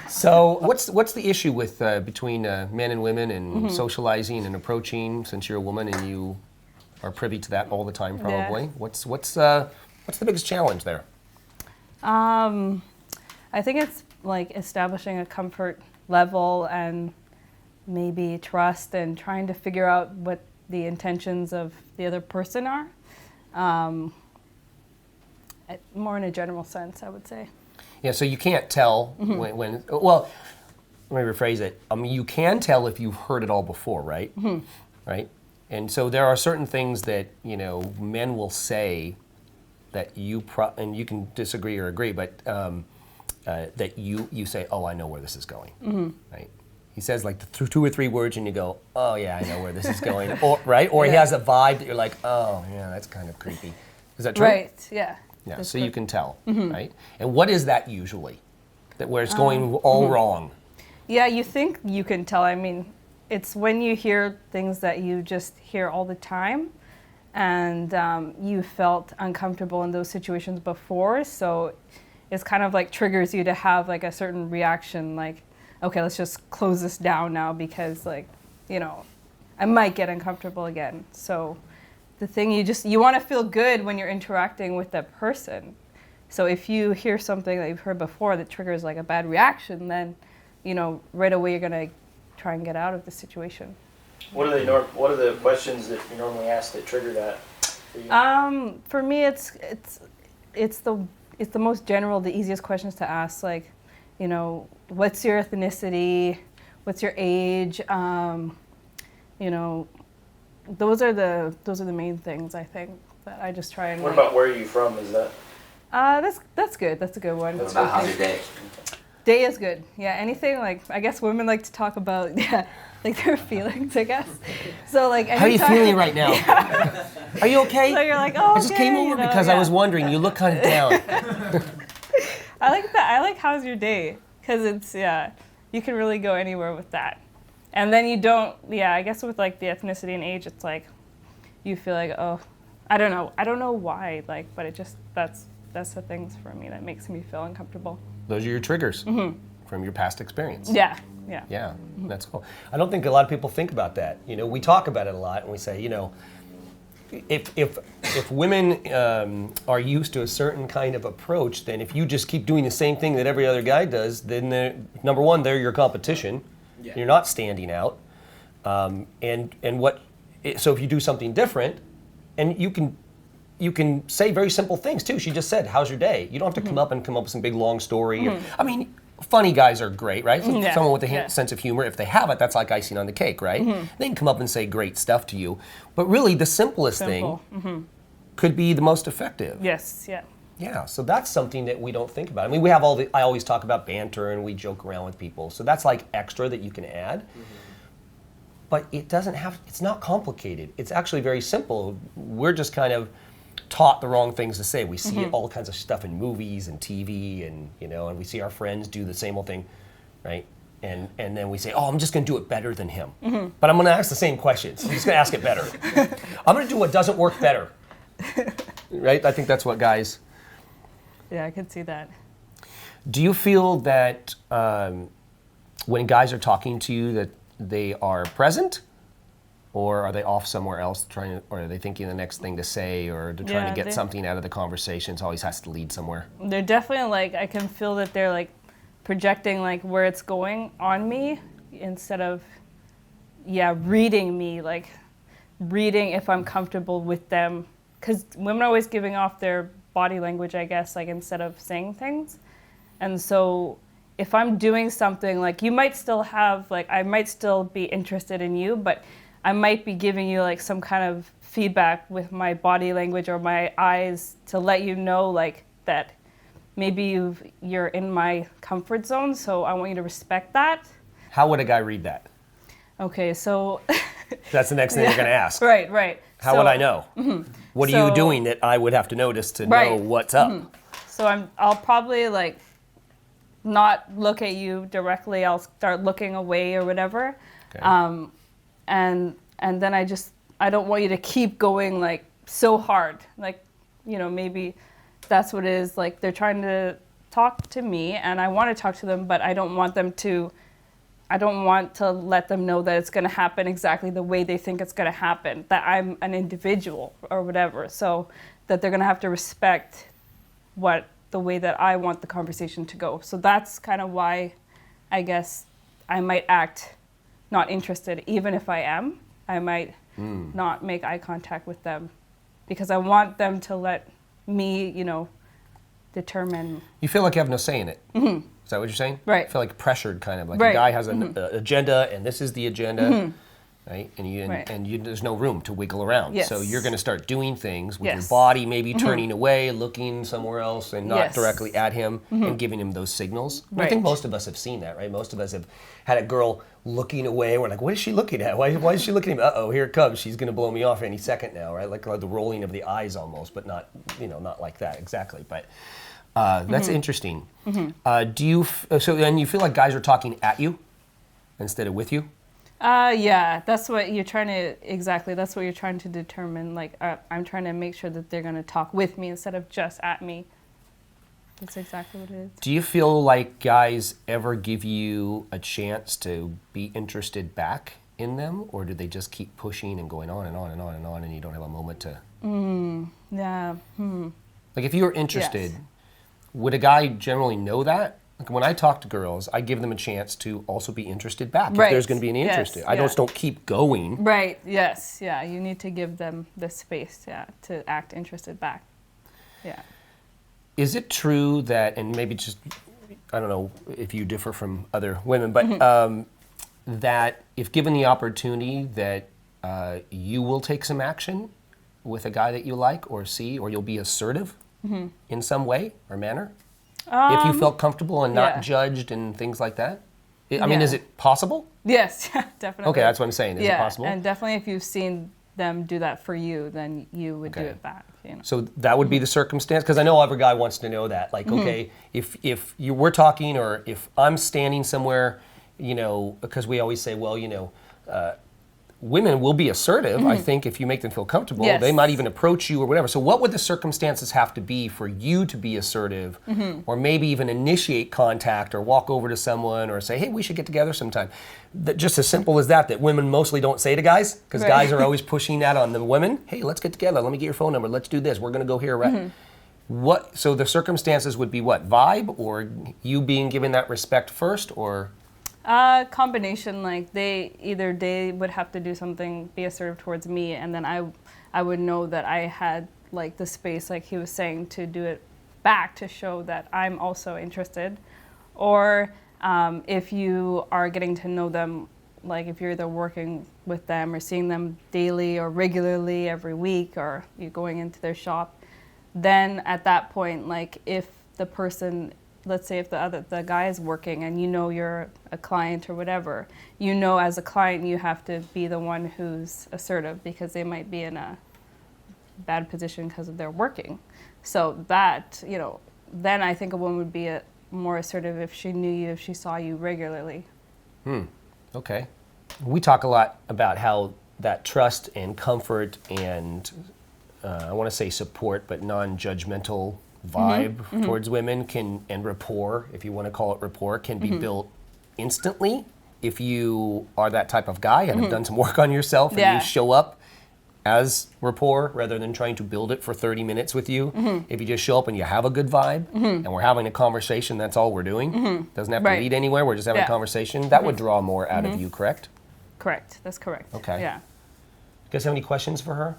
So what's the issue with between men and women and socializing and approaching, since you're a woman and you are privy to that all the time probably? Yeah. What's the biggest challenge there? I think it's like establishing a comfort level and maybe trust and trying to figure out what the intentions of the other person are. More in a general sense, I would say. Yeah, so you can't tell when well, let me rephrase it. You can tell if you've heard it all before, right? Right? And so there are certain things that, you know, men will say that and you can disagree or agree, but that you say, oh, I know where this is going, right? He says like two or three words and you go, oh yeah, I know where this is going, or right? Or he has a vibe that you're like, oh yeah, that's kind of creepy. Is that true? Right, yeah. Yeah, so you can tell, right? And what is that usually? That where it's going all wrong? Yeah, you think you can tell. I mean, it's when you hear things that you just hear all the time, and you felt uncomfortable in those situations before, so it's kind of like triggers you to have like a certain reaction, like, okay, let's just close this down now because, like, you know, I might get uncomfortable again. So the thing you want to feel good when you're interacting with that person. So if you hear something that you've heard before that triggers like a bad reaction, then right away you're gonna try and get out of the situation. What are the questions that you normally ask that trigger that for you? For me, it's the most general, the easiest questions to ask. Like, what's your ethnicity? What's your age? Those are the main things I think that I just try and. What about where are you from? Is that? That's good. That's a good one. What about how's your day? Day is good. Yeah, anything like I guess women like to talk about like their feelings, I guess. So like how are you feeling right now? Yeah. Are you okay? So you're like, oh, I just came over because I was wondering. You look kind of down. I like that. I like how's your day because it's you can really go anywhere with that. And then you don't, I guess with like the ethnicity and age, it's like, you feel like, oh, I don't know why, like, but it just, that's the things for me that makes me feel uncomfortable. Those are your triggers from your past experience. Yeah. That's cool. I don't think a lot of people think about that. We talk about it a lot and we say, if women are used to a certain kind of approach, then if you just keep doing the same thing that every other guy does, then number one, they're your competition. Yeah. You're not standing out, so if you do something different, and you can say very simple things too. She just said, "How's your day?" You don't have to come up with some big long story. I mean, funny guys are great, right? Someone with a sense of humor, if they have it, that's like icing on the cake, right? They can come up and say great stuff to you, but really the simplest thing could be the most effective. Yes. Yeah. Yeah, so that's something that we don't think about. I mean, we have I always talk about banter and we joke around with people. So that's like extra that you can add. But it's not complicated. It's actually very simple. We're just kind of taught the wrong things to say. We see all kinds of stuff in movies and TV and and we see our friends do the same old thing, right? And then we say, oh, I'm just going to do it better than him. But I'm going to ask the same questions. I'm just going to ask it better. I'm going to do what doesn't work better. Right? I think that's what guys... Yeah, I can see that. Do you feel that when guys are talking to you that they are present, or are they off somewhere else or are they thinking the next thing to say, or they're trying to get something out of the conversation? It always has to lead somewhere. They're definitely like, I can feel that they're like projecting like where it's going on me instead of, reading me, like reading if I'm comfortable with them. Because women are always giving off their body language, I guess, like instead of saying things. And so if I'm doing something, like you might still have, like I might still be interested in you, but I might be giving you like some kind of feedback with my body language or my eyes to let you know like that maybe you're in my comfort zone, so I want you to respect that. How would a guy read that? Okay, so... That's the next thing you're going to ask. Right. How would I know? What are you doing that I would have to notice to know what's up? So I'll probably like not look at you directly. I'll start looking away or whatever. Okay. And then I don't want you to keep going like so hard. Like, maybe that's what it is. Like they're trying to talk to me and I want to talk to them, but I don't want to let them know that it's going to happen exactly the way they think it's going to happen, that I'm an individual or whatever. So that they're going to have to respect the way that I want the conversation to go. So that's kind of why I guess I might act not interested. Even if I am, I might not make eye contact with them because I want them to let me, determine. You feel like you have no say in it. Is that what you're saying? Right. I feel like pressured, kind of like a guy has an agenda, and this is the agenda, right? And there's no room to wiggle around. Yes. So you're going to start doing things with your body, maybe turning away, looking somewhere else, and not directly at him, and giving him those signals. I think most of us have seen that, right? Most of us have had a girl looking away. We're like, what is she looking at? Why is she looking at me? Uh-oh, here it comes. She's going to blow me off any second now, right? Like the rolling of the eyes almost, but not like that exactly. But. That's interesting. So then you feel like guys are talking at you instead of with you? Yeah, that's what you're trying to determine. Like, I'm trying to make sure that they're going to talk with me instead of just at me. That's exactly what it is. Do you feel like guys ever give you a chance to be interested back in them? Or do they just keep pushing and going on and on and on and on and you don't have a moment to... Yeah. Like if you were interested... Would a guy generally know that? like when I talk to girls, I give them a chance to also be interested back if Right. there's going to be any interest. Yes, I yeah. just don't keep going. Right. Yes. Yeah. You need to give them the space. Yeah. To act interested back. Yeah. Is it true that, and maybe just, I don't know if you differ from other women, but that if given the opportunity that you will take some action with a guy that you like or see, or you'll be assertive in some way or manner? If you felt comfortable and not yeah. judged and things like that? I mean, Yeah. is it possible? Yes. Definitely. Okay, that's what I'm saying. Is it possible? And definitely, if you've seen them do that for you, then you would do Okay. it back. You know. So that would be the circumstance, because I know every guy wants to know that. Like, okay, if you were talking, or if I'm standing somewhere, you know, because we always say, well, you know, women will be assertive. I think if you make them feel comfortable, Yes. they might even approach you or whatever. So what would the circumstances have to be for you to be assertive, or maybe even initiate contact, or walk over to someone, or say, hey, we should get together sometime? Just as simple as that women mostly don't say to guys, because Right. guys are always pushing that on the women. Hey, let's get together. Let me get your phone number. Let's do this. We're going to go here. Right? What? So the circumstances would be what? Vibe, or you being given that respect first, or? Combination, like they would have to do something, be assertive towards me, and then I would know that I had like the space, like he was saying, to do it back to show that I'm also interested. Or if you are getting to know them, like if you're either working with them or seeing them daily or regularly every week, or you're going into their shop, then at that point, like if the person, let's say if the guy is working and you know you're a client or whatever, you know as a client you have to be the one who's assertive, because they might be in a bad position because of their working. So that, you know, then I think a woman would be more assertive if she knew you, if she saw you regularly. Okay. We talk a lot about how that trust and comfort and I want to say support, but non-judgmental vibe towards women and rapport, if you want to call it rapport, can be built instantly if you are that type of guy and have done some work on yourself, and you show up as rapport rather than trying to build it for 30 minutes with you. If you just show up and you have a good vibe and we're having a conversation, that's all we're doing. Doesn't have to Right. lead anywhere, we're just having a conversation. That would draw more out of you, correct? Correct, that's correct. Okay. Yeah. You guys have any questions for her?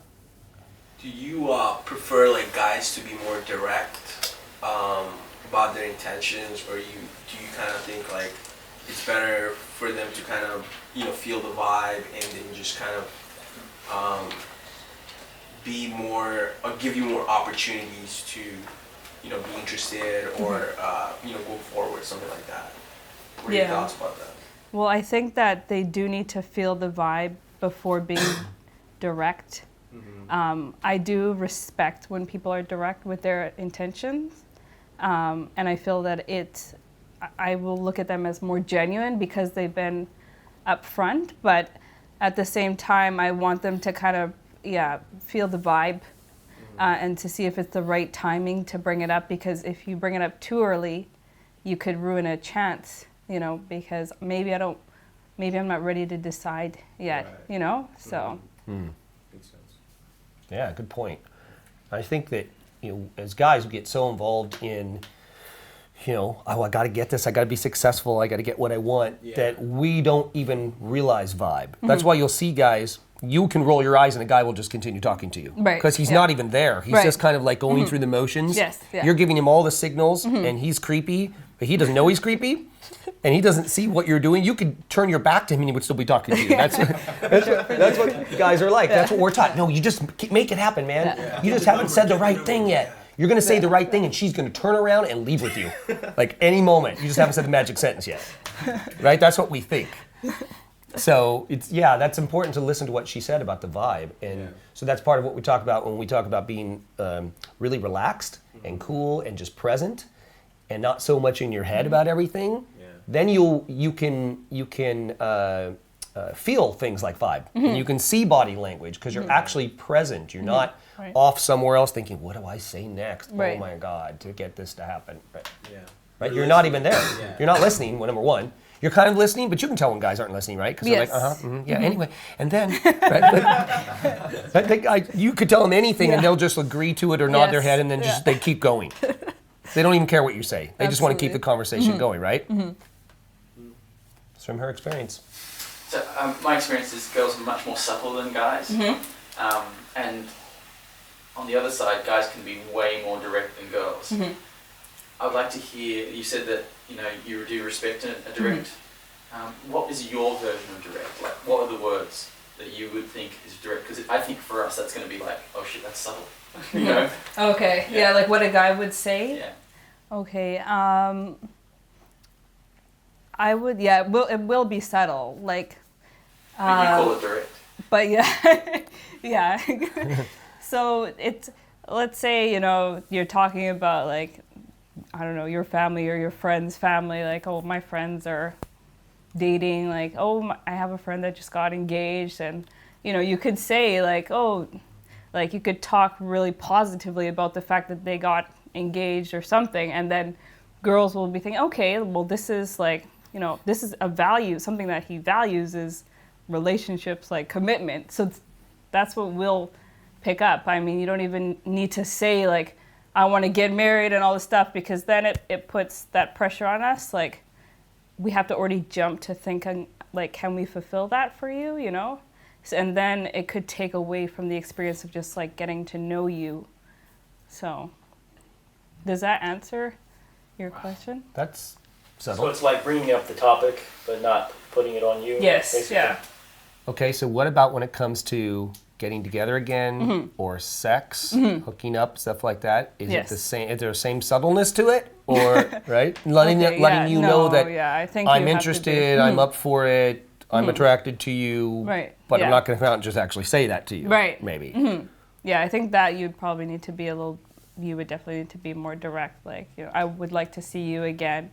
Do you prefer like guys to be more direct about their intentions, or do you kind of think like it's better for them to kind of feel the vibe and then just kind of be more, or give you more opportunities to be interested or go forward, something like that? What are your thoughts about that? Well, I think that they do need to feel the vibe before being direct. I do respect when people are direct with their intentions, and I feel that I will look at them as more genuine because they've been upfront, but at the same time, I want them to kind of, feel the vibe and to see if it's the right timing to bring it up, because if you bring it up too early, you could ruin a chance, because maybe I'm not ready to decide yet, so. Yeah, good point. I think that, as guys, we get so involved in, I got to get this, I got to be successful, I got to get what I want, that we don't even realize vibe. That's why you'll see guys, you can roll your eyes and a guy will just continue talking to you. Right. Because he's not even there. He's just kind of like going through the motions. Yes, yeah. You're giving him all the signals and he's creepy, but he doesn't know he's creepy. And he doesn't see what you're doing. You could turn your back to him and he would still be talking to you. That's what guys are like. That's what we're taught. No, you just make it happen, man. You just haven't said the right thing yet. You're going to say the right thing and she's going to turn around and leave with you. Like any moment. You just haven't said the magic sentence yet. Right? That's what we think. So that's important to listen to what she said about the vibe. And so that's part of what we talk about when we talk about being really relaxed and cool and just present and not so much in your head about everything. Then you can feel things like vibe, and you can see body language because you're actually present. You're not off somewhere else thinking, "What do I say next? Right. Oh my God, to get this to happen." Right? Right? You're not even there. You're not listening. Well, number one, you're kind of listening, but you can tell when guys aren't listening, right? Because they're like, anyway, and then right, you could tell them anything, and they'll just agree to it or nod their head, and then just they keep going. They don't even care what you say. They just want to keep the conversation Mhm. going, right? Mm-hmm. It's from her experience. So my experience is girls are much more subtle than guys, Mhm. and on the other side, guys can be way more direct than girls. Mhm. I would like to hear, you said that you do respect a direct. What is your version of direct? Like, what are the words that you would think is direct? Because I think for us that's going to be like, oh shit, that's subtle. You know? Okay. Yeah, like what a guy would say. Yeah. Okay. I would. Yeah. It will be subtle. Like. But you call it direct. But yeah. Yeah. So it's, let's say, you're talking about like, I don't know, your family or your friend's family, like, oh, my friends are dating, like, oh, I have a friend that just got engaged, and, you could say like, oh, like you could talk really positively about the fact that they got engaged or something, and then girls will be thinking, okay, well, this is like, this is a value, something that he values is relationships, like commitment. So that's what we'll pick up. I mean, you don't even need to say like, I want to get married and all this stuff, because then it puts that pressure on us. Like, we have to already jump to thinking like, can we fulfill that for you, And then it could take away from the experience of just like getting to know you. So, does that answer your question? That's subtle. So it's like bringing up the topic, but not putting it on you. Yes, basically. yeah. Okay, so what about when it comes to getting together again, Mhm. or sex, Mhm. hooking up, stuff like that? Is Yes. it the same? Is there the same subtleness to it, or right? Letting Okay, letting you know that I think I'm you have to be- interested, I'm Mhm. up for it, I'm Mhm. attracted to you, Right, but yeah. I'm not going to come out and just actually say that to you. Right. Maybe. Mhm. Yeah, I think that you'd probably need to be you would definitely need to be more direct. Like, I would like to see you again.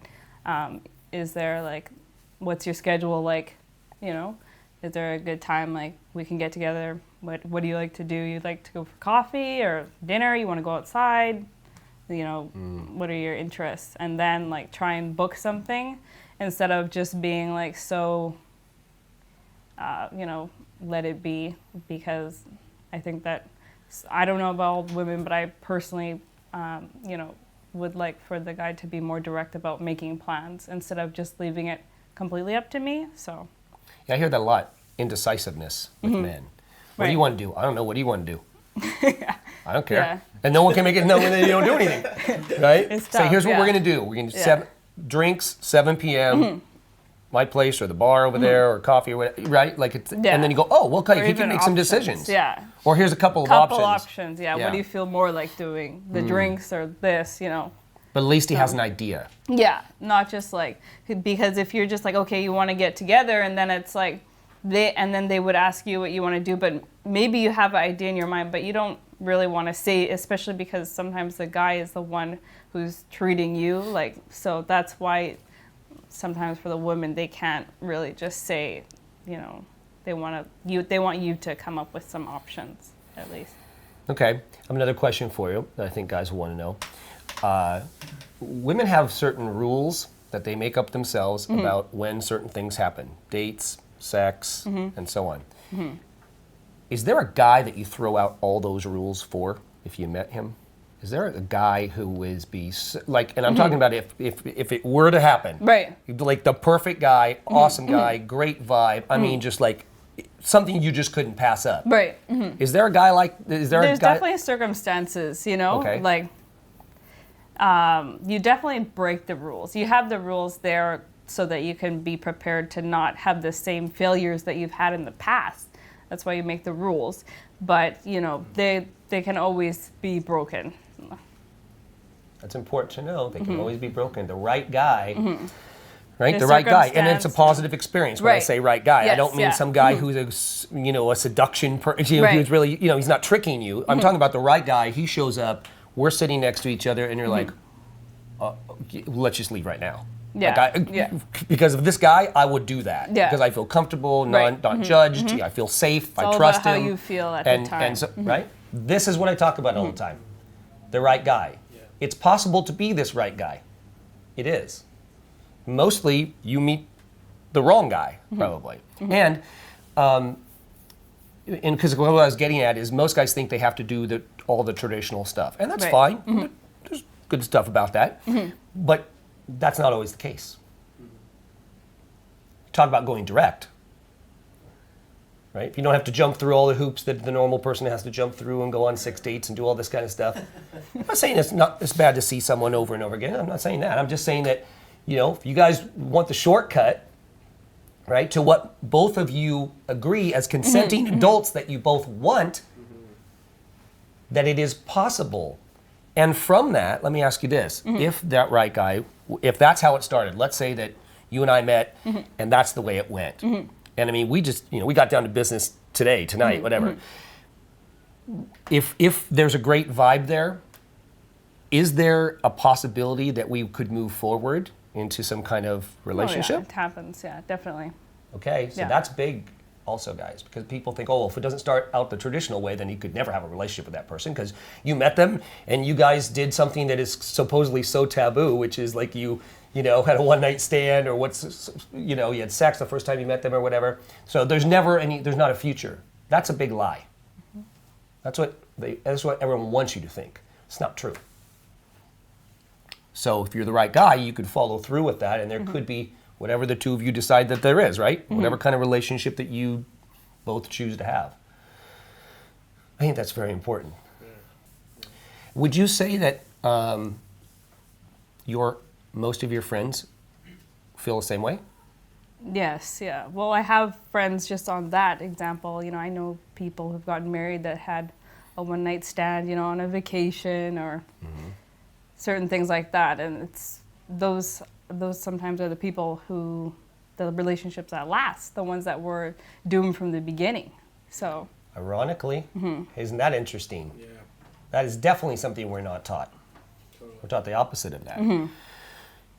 Is there like, what's your schedule like? Is there a good time like we can get together? What do you like to do? You'd like to go for coffee or dinner? You want to go outside? What are your interests? And then like try and book something instead of just being like so, let it be, because I think that, I don't know about all women, but I personally, would like for the guy to be more direct about making plans instead of just leaving it completely up to me. So. Yeah, I hear that a lot. Indecisiveness with Mhm. men. What do you Right. want to do? I don't know. What do you want to do? I don't care. Yeah. And no one can make it known when they don't do anything. Right? It's Say, tough, here's what we're yeah. going to do. We're going to Yeah. drinks, 7 p.m., Mhm. my place or the bar over Mhm. there, or coffee or whatever, right? Like it's, Yeah. and then you go, oh, well, okay, Or he can even make some options, decisions. yeah. Or here's a couple of options. Yeah. What do you feel more like doing? The Mm. drinks or this, But at least he has an idea. Yeah, not just like, because if you're just like, okay, you want to get together, and then it's like, then they would ask you what you want to do, but maybe you have an idea in your mind, but you don't really want to say, especially because sometimes the guy is the one who's treating you, like, so that's why sometimes for the women, they can't really just say, they want you to come up with some options, at least. Okay, I have another question for you that I think guys will want to know. Women have certain rules that they make up themselves Mhm. about when certain things happen. Dates, sex, Mhm. and so on. Mhm. Is there a guy that you throw out all those rules for if you met him? Is there a guy who is like, and I'm Mhm. talking about if it were to happen. Right. Like the perfect guy, awesome Mhm. guy, great vibe. I mean, Mhm. just like something you just couldn't pass up. Right. Mhm. Is there a guy like, is there There's a guy? definitely circumstances, Okay. like, you definitely break the rules. You have the rules there so that you can be prepared to not have the same failures that you've had in the past. That's why you make the rules. But, they can always be broken. That's important to know. They can Mhm. always be broken. The right guy, Mhm. right? The The right guy, and it's a circumstance. positive experience when I Right. say right guy. I Yes, don't mean yeah. some guy Mhm. who's a seduction, Right. who's really, he's not tricking you. I'm Mhm. talking about the right guy. He shows up. We're sitting next to each other, and you're like, let's just leave right now. Yeah, Like yeah. Because of this guy, I would do that. Yeah. Because I feel comfortable, Right. not Mhm. judged. Mhm. I feel safe. It's I all trust about him. how you feel at and, the time. And so, Mhm. right? This is what I talk about all the time. The right guy. It's possible to be this right guy. It is. Mostly, you meet the wrong guy, probably. Mhm. And because what I was getting at is most guys think they have to do all the traditional stuff, and that's Right. fine. Mhm. There's good stuff about that. But that's not always the case. Talk about going direct. Right? If you don't have to jump through all the hoops that the normal person has to jump through and go on 6 dates and do all this kind of stuff. I'm not saying it's bad to see someone over and over again. I'm not saying that. I'm just saying that, if you guys want the shortcut, right, to what both of you agree as consenting adults that you both want, that it is possible. And from that, let me ask you this. If that right guy, if that's how it started, let's say that you and I met and that's the way it went. And I mean, we just, we got down to business tonight, whatever. If there's a great vibe there, is there a possibility that we could move forward into some kind of relationship? Oh, yeah, it happens, yeah, definitely. Okay, so that's big also, guys, because people think, if it doesn't start out the traditional way, then you could never have a relationship with that person because you met them and you guys did something that is supposedly so taboo, which is like you had a one-night stand or you had sex the first time you met them or whatever. So there's not a future. That's a big lie. That's what everyone wants you to think. It's not true. So if you're the right guy, you could follow through with that and there could be whatever the two of you decide that there is, right? Whatever kind of relationship that you both choose to have. I think that's very important. Would you say that most of your friends feel the same way? Yes, yeah. Well, I have friends just on that example. I know people who've gotten married that had a one-night stand, on a vacation or certain things like that. And it's those sometimes are the people the relationships that last, the ones that were doomed from the beginning. So ironically, isn't that interesting? Yeah. That is definitely something we're not taught. Totally. We're taught the opposite of that.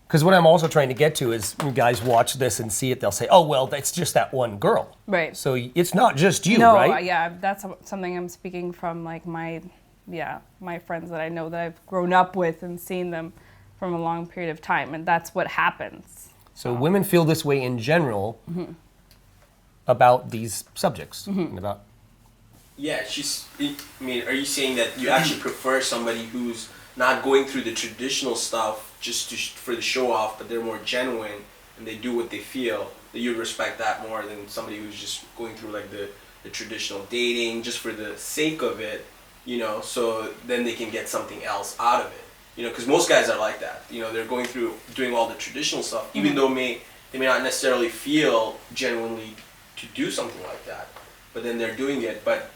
Because what I'm also trying to get to is when guys watch this and see it, they'll say, oh, well, that's just that one girl. Right. So it's not just you, no, right? Yeah, that's something I'm speaking from, like my friends that I know that I've grown up with and seen them from a long period of time, and that's what happens. So women feel this way in general about these subjects and about. Yeah, are you saying that you actually prefer somebody who's not going through the traditional stuff just for the show off, but they're more genuine and they do what they feel, that you'd respect that more than somebody who's just going through like the traditional dating just for the sake of it, so then they can get something else out of it. Because most guys are like that. They're going through doing all the traditional stuff, even though they may not necessarily feel genuinely to do something like that. But then they're doing it. But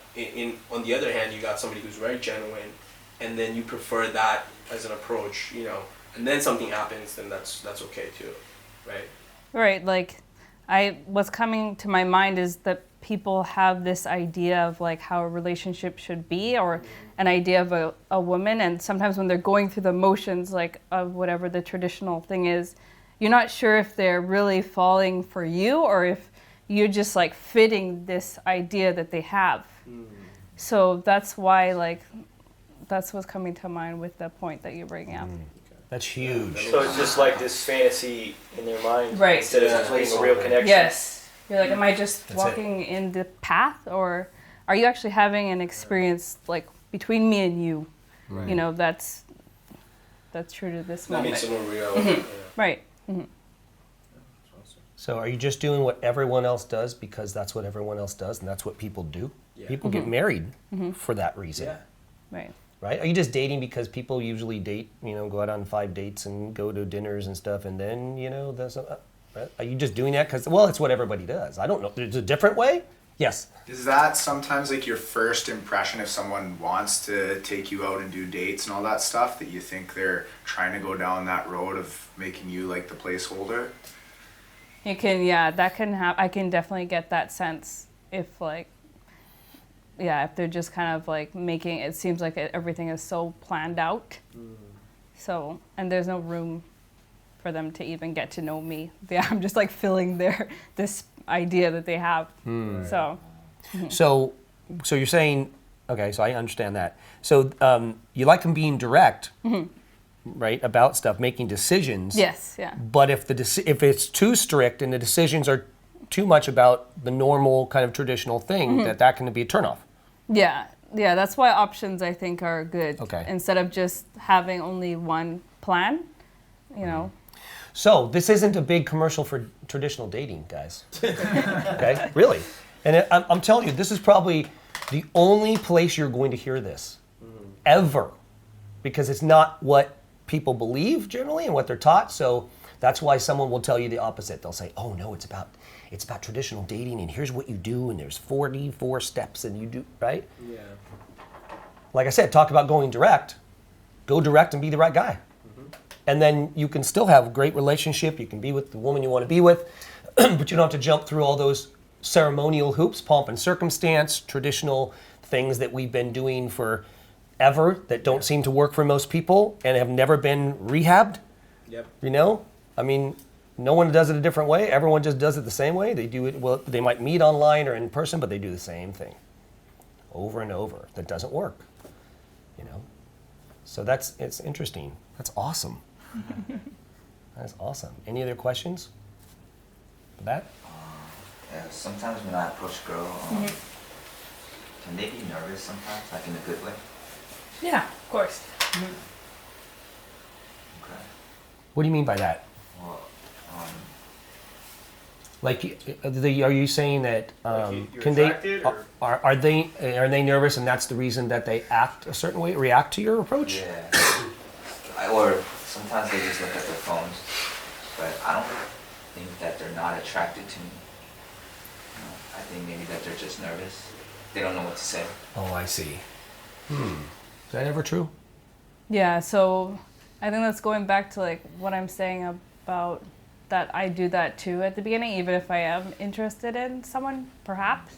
on the other hand, you got somebody who's very genuine, and then you prefer that as an approach, and then something happens, then that's okay too, right? Right. Like, what's coming to my mind is that people have this idea of like how a relationship should be, or an idea of a woman, and sometimes when they're going through the motions like of whatever the traditional thing is, you're not sure if they're really falling for you or if you're just like fitting this idea that they have. So that's why that's what's coming to mind with the point that you're bringing up. That's huge. So it's just like this fantasy in their mind, right, instead of being a real connection. Yes. You're like, am I just walking in the path, or are you actually having an experience like between me and you? Right. That's true to this moment. That makes it more real. Right. So are you just doing what everyone else does because that's what everyone else does and that's what people do? Yeah. People get married for that reason. Yeah. Right. Right? Are you just dating because people usually date, go out on 5 dates and go to dinners and stuff, and then, are you just doing that because, it's what everybody does? I don't know. There's a different way? Yes. Is that sometimes like your first impression if someone wants to take you out and do dates and all that stuff, that you think they're trying to go down that road of making you like the placeholder? You can, that can happen. I can definitely get that sense if if they're just kind of like making it seems like everything is so planned out. So, and there's no room for them to even get to know me. I'm just like filling this idea that they have. So you're saying, okay, so I understand that. So you like them being direct, right, about stuff, making decisions. Yes, yeah. But if it's too strict and the decisions are too much about the normal kind of traditional thing, that can be a turnoff. Yeah, Yeah, that's why options I think are good. Okay. Instead of just having only one plan, you know. So this isn't a big commercial for traditional dating, guys. Okay, really. And I'm telling you, this is probably the only place you're going to hear this, ever, because it's not what people believe generally and what they're taught. So that's why someone will tell you the opposite. They'll say, "Oh no, it's about traditional dating, and here's what you do, and there's 44 steps, and you do right." Yeah. Like I said, talk about going direct. Go direct and be the right guy. And then you can still have a great relationship. You can be with the woman you want to be with, but you don't have to jump through all those ceremonial hoops, pomp and circumstance, traditional things that we've been doing forever that don't seem to work for most people and have never been rehabbed. Yep. You know? I mean, no one does it a different way. Everyone just does it the same way. They do it, well, they might meet online or in person, but they do the same thing over and over. That doesn't work. You know? So it's interesting. That's awesome. That's awesome. Any other questions for that? Yeah, sometimes when I approach a girl, can they be nervous sometimes, like in a good way? Yeah, of course. Okay. What do you mean by that? Well, Like, are you saying that you're can they attracted, or- are they nervous and that's the reason that they act a certain way, react to your approach? Yeah. Or sometimes they just look at their phones, but I don't think that they're not attracted to me. You know, I think maybe that they're just nervous. They don't know what to say. Oh, I see. Is that ever true? Yeah, so I think that's going back to like what I'm saying about that I do that too at the beginning, even if I am interested in someone, perhaps.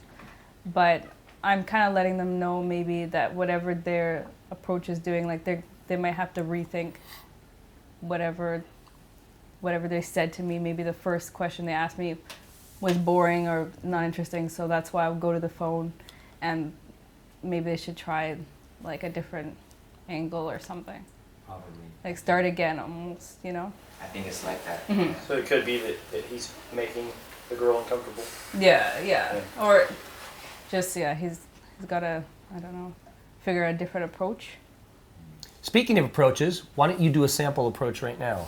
But I'm kind of letting them know maybe that whatever their approach is doing, like they might have to rethink whatever they said to me. Maybe the first question they asked me was boring or not interesting, so that's why I'll go to the phone, and maybe they should try like a different angle or something. Probably. Like start again almost, you know? I think it's like that. Mhm. So it could be that he's making the girl uncomfortable. Yeah. Or just, he's got to, I don't know, figure a different approach. Speaking of approaches, why don't you do a sample approach right now?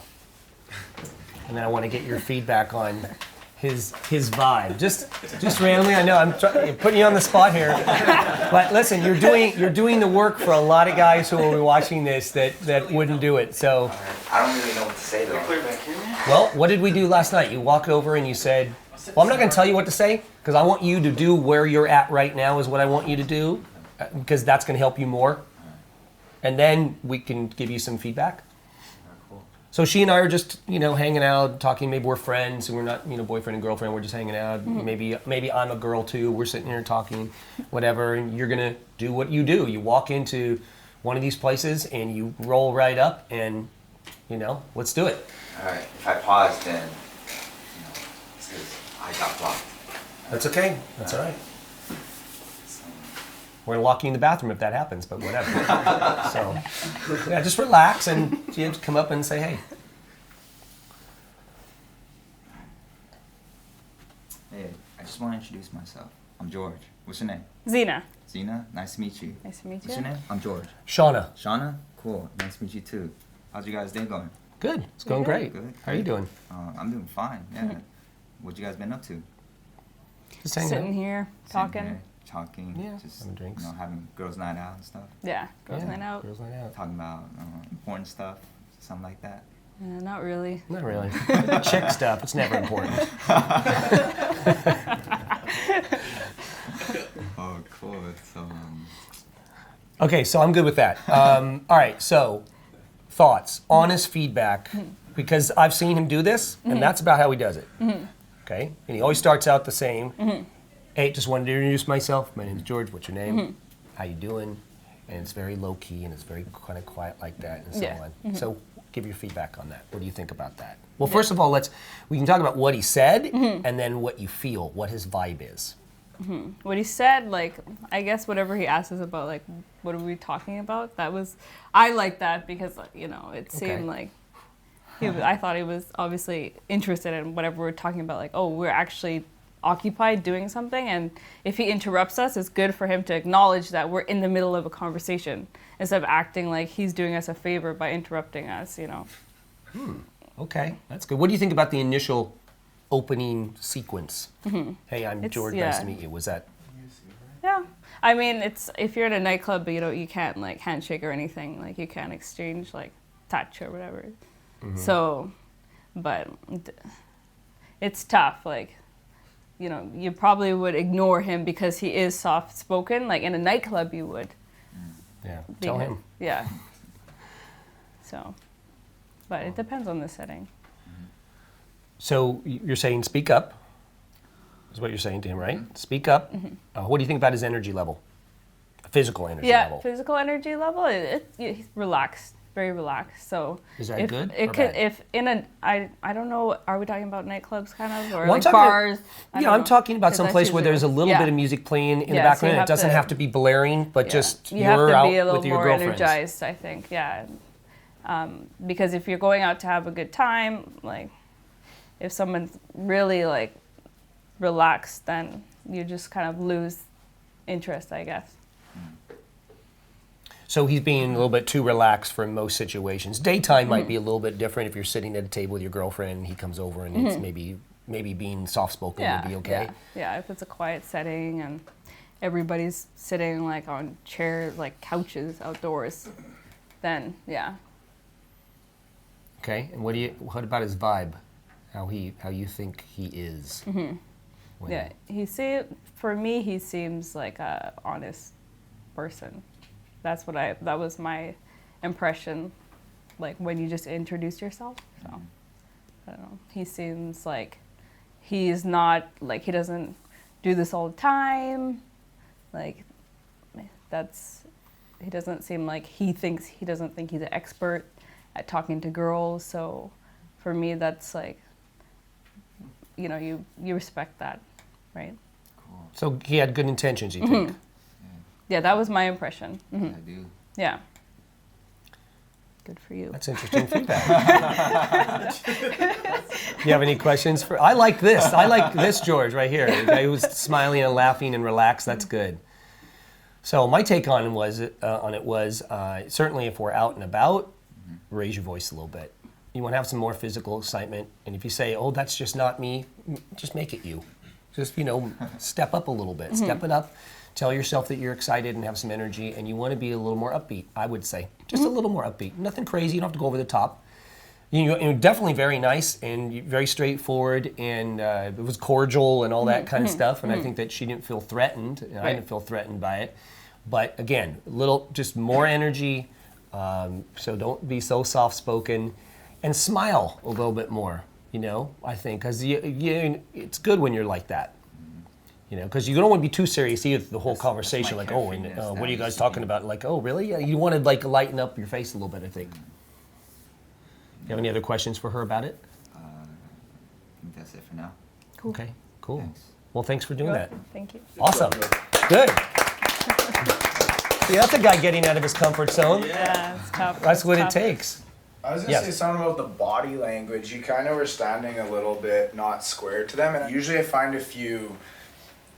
And then I want to get your feedback on his vibe. Just randomly. I know I'm putting you on the spot here, but listen, you're doing the work for a lot of guys who will be watching this that wouldn't do it. So I don't really know what to say though. well, what did we do last night? You walked over and you said, well, I'm not going to tell you what to say because I want you to do where you're at right now is what I want you to do because that's going to help you more. And then we can give you some feedback. So she and I are just, hanging out, talking. Maybe we're friends and we're not, boyfriend and girlfriend. We're just hanging out. Mhm. Maybe I'm a girl too. We're sitting here talking, whatever. And you're going to do what you do. You walk into one of these places and you roll right up and, let's do it. All right. If I pause, then it's 'cause I got blocked. That's okay. That's all right. We're locking in the bathroom if that happens, but whatever. So, yeah, just relax and just come up and say, hey. Hey, I just want to introduce myself. I'm George. What's your name? Zena. Zena? Nice to meet you. Nice to meet What's you. your name? I'm George. Shauna. Shauna? Cool. Nice to meet you too. How's you guys' day going? Good. It's going great. Good. How are you doing? I'm doing fine, yeah. What you guys been up to? Just Sitting here, talking. Sitting here, talking. Yeah, just having drinks. Having girls' night out and stuff. Yeah, girls' night out. Girls' night out. Talking about important stuff, something like that. Not really. Not really. Chick stuff. It's never important. Oh, cool. So, Okay, so I'm good with that. All right, so thoughts, honest feedback, because I've seen him do this, and that's about how he does it. Okay, and he always starts out the same. Hey, just wanted to introduce myself. My name's George. What's your name? How you doing? And it's very low key and it's very kind of quiet like that and so on. So give your feedback on that. What do you think about that? Well, first of all, we can talk about what he said and then what you feel, what his vibe is. What he said, like, I guess whatever he asked us about, like, what are we talking about? I like that because, it seemed like I thought he was obviously interested in whatever we're talking about. Like, oh, we're actually occupied doing something, and if he interrupts us, it's good for him to acknowledge that we're in the middle of a conversation instead of acting like he's doing us a favor by interrupting us, you know. Okay, that's good. What do you think about the initial opening sequence? Hey, I'm George. Nice to meet you. Was that? Yeah, I mean, it's if you're in a nightclub, you know, you can't like handshake or anything. Like you can't exchange like touch or whatever. So, but it's tough. Like, you know, you probably would ignore him because he is soft spoken. Like in a nightclub, you would. Yeah. Tell him. Yeah. So, but it depends on the setting. So you're saying speak up, is what you're saying to him, right? Speak up. What do you think about his energy level? Physical energy level. Yeah, physical energy level. He's relaxed, very relaxed. So is that if good? It or could, bad? if in a, I don't know. Are we talking about nightclubs, kind of, or Well, like bars? I'm talking about some place where there's a little bit of music playing in the background. So it doesn't have to be blaring, but just you have to out be a little with your more girlfriends. energized, I think. Yeah, because if you're going out to have a good time, like if someone's really like relaxed, then you just kind of lose interest, I guess. So he's being a little bit too relaxed for most situations. Daytime might be a little bit different if you're sitting at a table with your girlfriend and he comes over and it's maybe being soft-spoken would be okay. Yeah, if it's a quiet setting and everybody's sitting like on chairs, like couches outdoors, then yeah. Okay, and what about his vibe? How you think he is? Yeah, for me, he seems like a honest person. That was my impression, like when you just introduced yourself. So, I don't know. He seems like he's not, like he doesn't do this all the time. Like, he doesn't seem like he doesn't think he's an expert at talking to girls. So, for me, that's like, you know, you respect that, right? Cool. So he had good intentions, you think? Yeah, that was my impression. Yeah, I do. Yeah. Good for you. That's interesting feedback. You have any questions for? I like this. I like this George right here. The guy who's smiling and laughing and relaxed. That's good. So my take on it was certainly if we're out and about, raise your voice a little bit. You want to have some more physical excitement, and if you say, "Oh, that's just not me," just make it you. Just step up a little bit. Step it up. Tell yourself that you're excited and have some energy, and you want to be a little more upbeat, I would say. Just a little more upbeat. Nothing crazy. You don't have to go over the top. You're definitely very nice and very straightforward, and it was cordial and all that kind of stuff, and I think that she didn't feel threatened, and I didn't feel threatened by it. But again, just more energy, so don't be so soft-spoken, and smile a little bit more, I think, because it's good when you're like that. Because you don't want to be too serious either. The whole conversation, like, what are you guys talking about? Like, oh, really? Yeah, you want to lighten up your face a little bit, I think. You have any other questions for her about it? I think that's it for now. Cool. Okay, cool. Thanks. Well, thanks for doing that. Thank you. Awesome. Good. See, that's a guy getting out of his comfort zone. Yeah, it's tough. That's what it takes. I was going to say something about the body language. You kind of were standing a little bit not square to them. And usually I find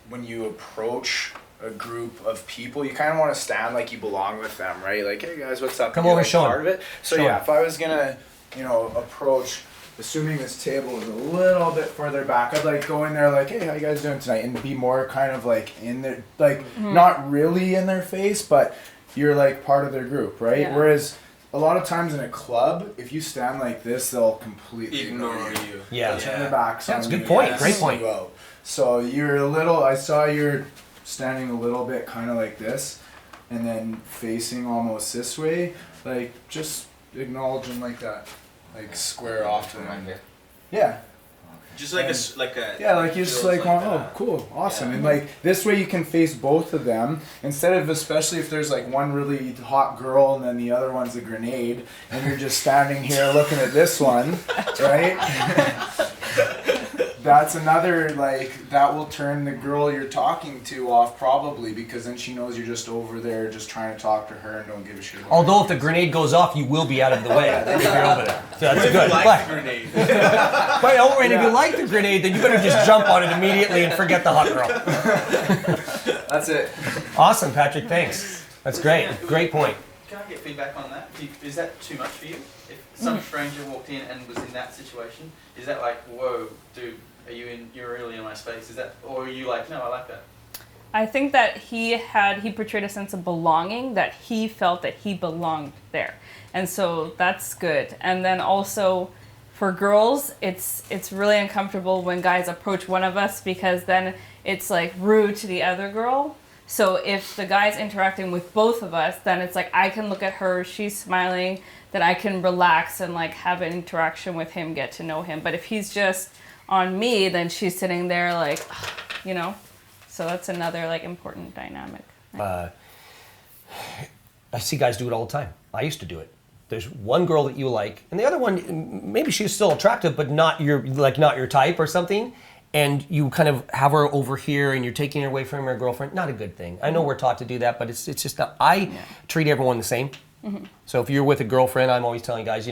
when you approach a group of people, you kind of want to stand like you belong with them, right? Like, hey guys, what's up? Come over, show part of it. So show if I was gonna, approach, assuming this table is a little bit further back, I'd go in there like, hey, how you guys doing tonight? And be more kind of in their, not really in their face, but you're part of their group, right? Yeah. Whereas a lot of times in a club, if you stand like this, they'll completely ignore you. Yeah. They'll turn their backs on That's a you. good point. Yeah. Great point. So I saw you're standing a little bit kind of like this, and then facing almost this way, just acknowledge them like that, square off to them. Yeah. Just like a yeah, you just oh, cool, awesome, yeah. And this way you can face both of them instead of, especially if there's one really hot girl and then the other one's a grenade, and you're just standing here looking at this one, right? that's another, like, that will turn the girl you're talking to off probably, because then she knows you're just over there just trying to talk to her and don't give a shit. Although if the grenade goes off, you will be out of the way if you're over there. So that's good. Like the grenade. But and if you like the grenade, then you better just jump on it immediately and forget the hot girl. That's it. Awesome, Patrick. Thanks. That's great. Great point. Can I get feedback on that? Is that too much for you? If some stranger walked in and was in that situation, is that like, whoa, dude, you're really in my space? Is that, or are you like, no, I like that? I think that he portrayed a sense of belonging, that he felt that he belonged there. And so that's good. And then also for girls, it's really uncomfortable when guys approach one of us, because then it's like rude to the other girl. So if the guy's interacting with both of us, then it's like I can look at her, she's smiling, then I can relax and like have an interaction with him, get to know him. But if he's just on me, then she's sitting there like, you know. So that's another like important dynamic. I see guys do it all the time. I used to do it. There's one girl that you like, and the other one, maybe she's still attractive, but not your type or something. And you kind of have her over here, and you're taking her away from her girlfriend. Not a good thing. I know we're taught to do that, but it's just not. I treat everyone the same. Mm-hmm. So if you're with a girlfriend, I'm always telling guys,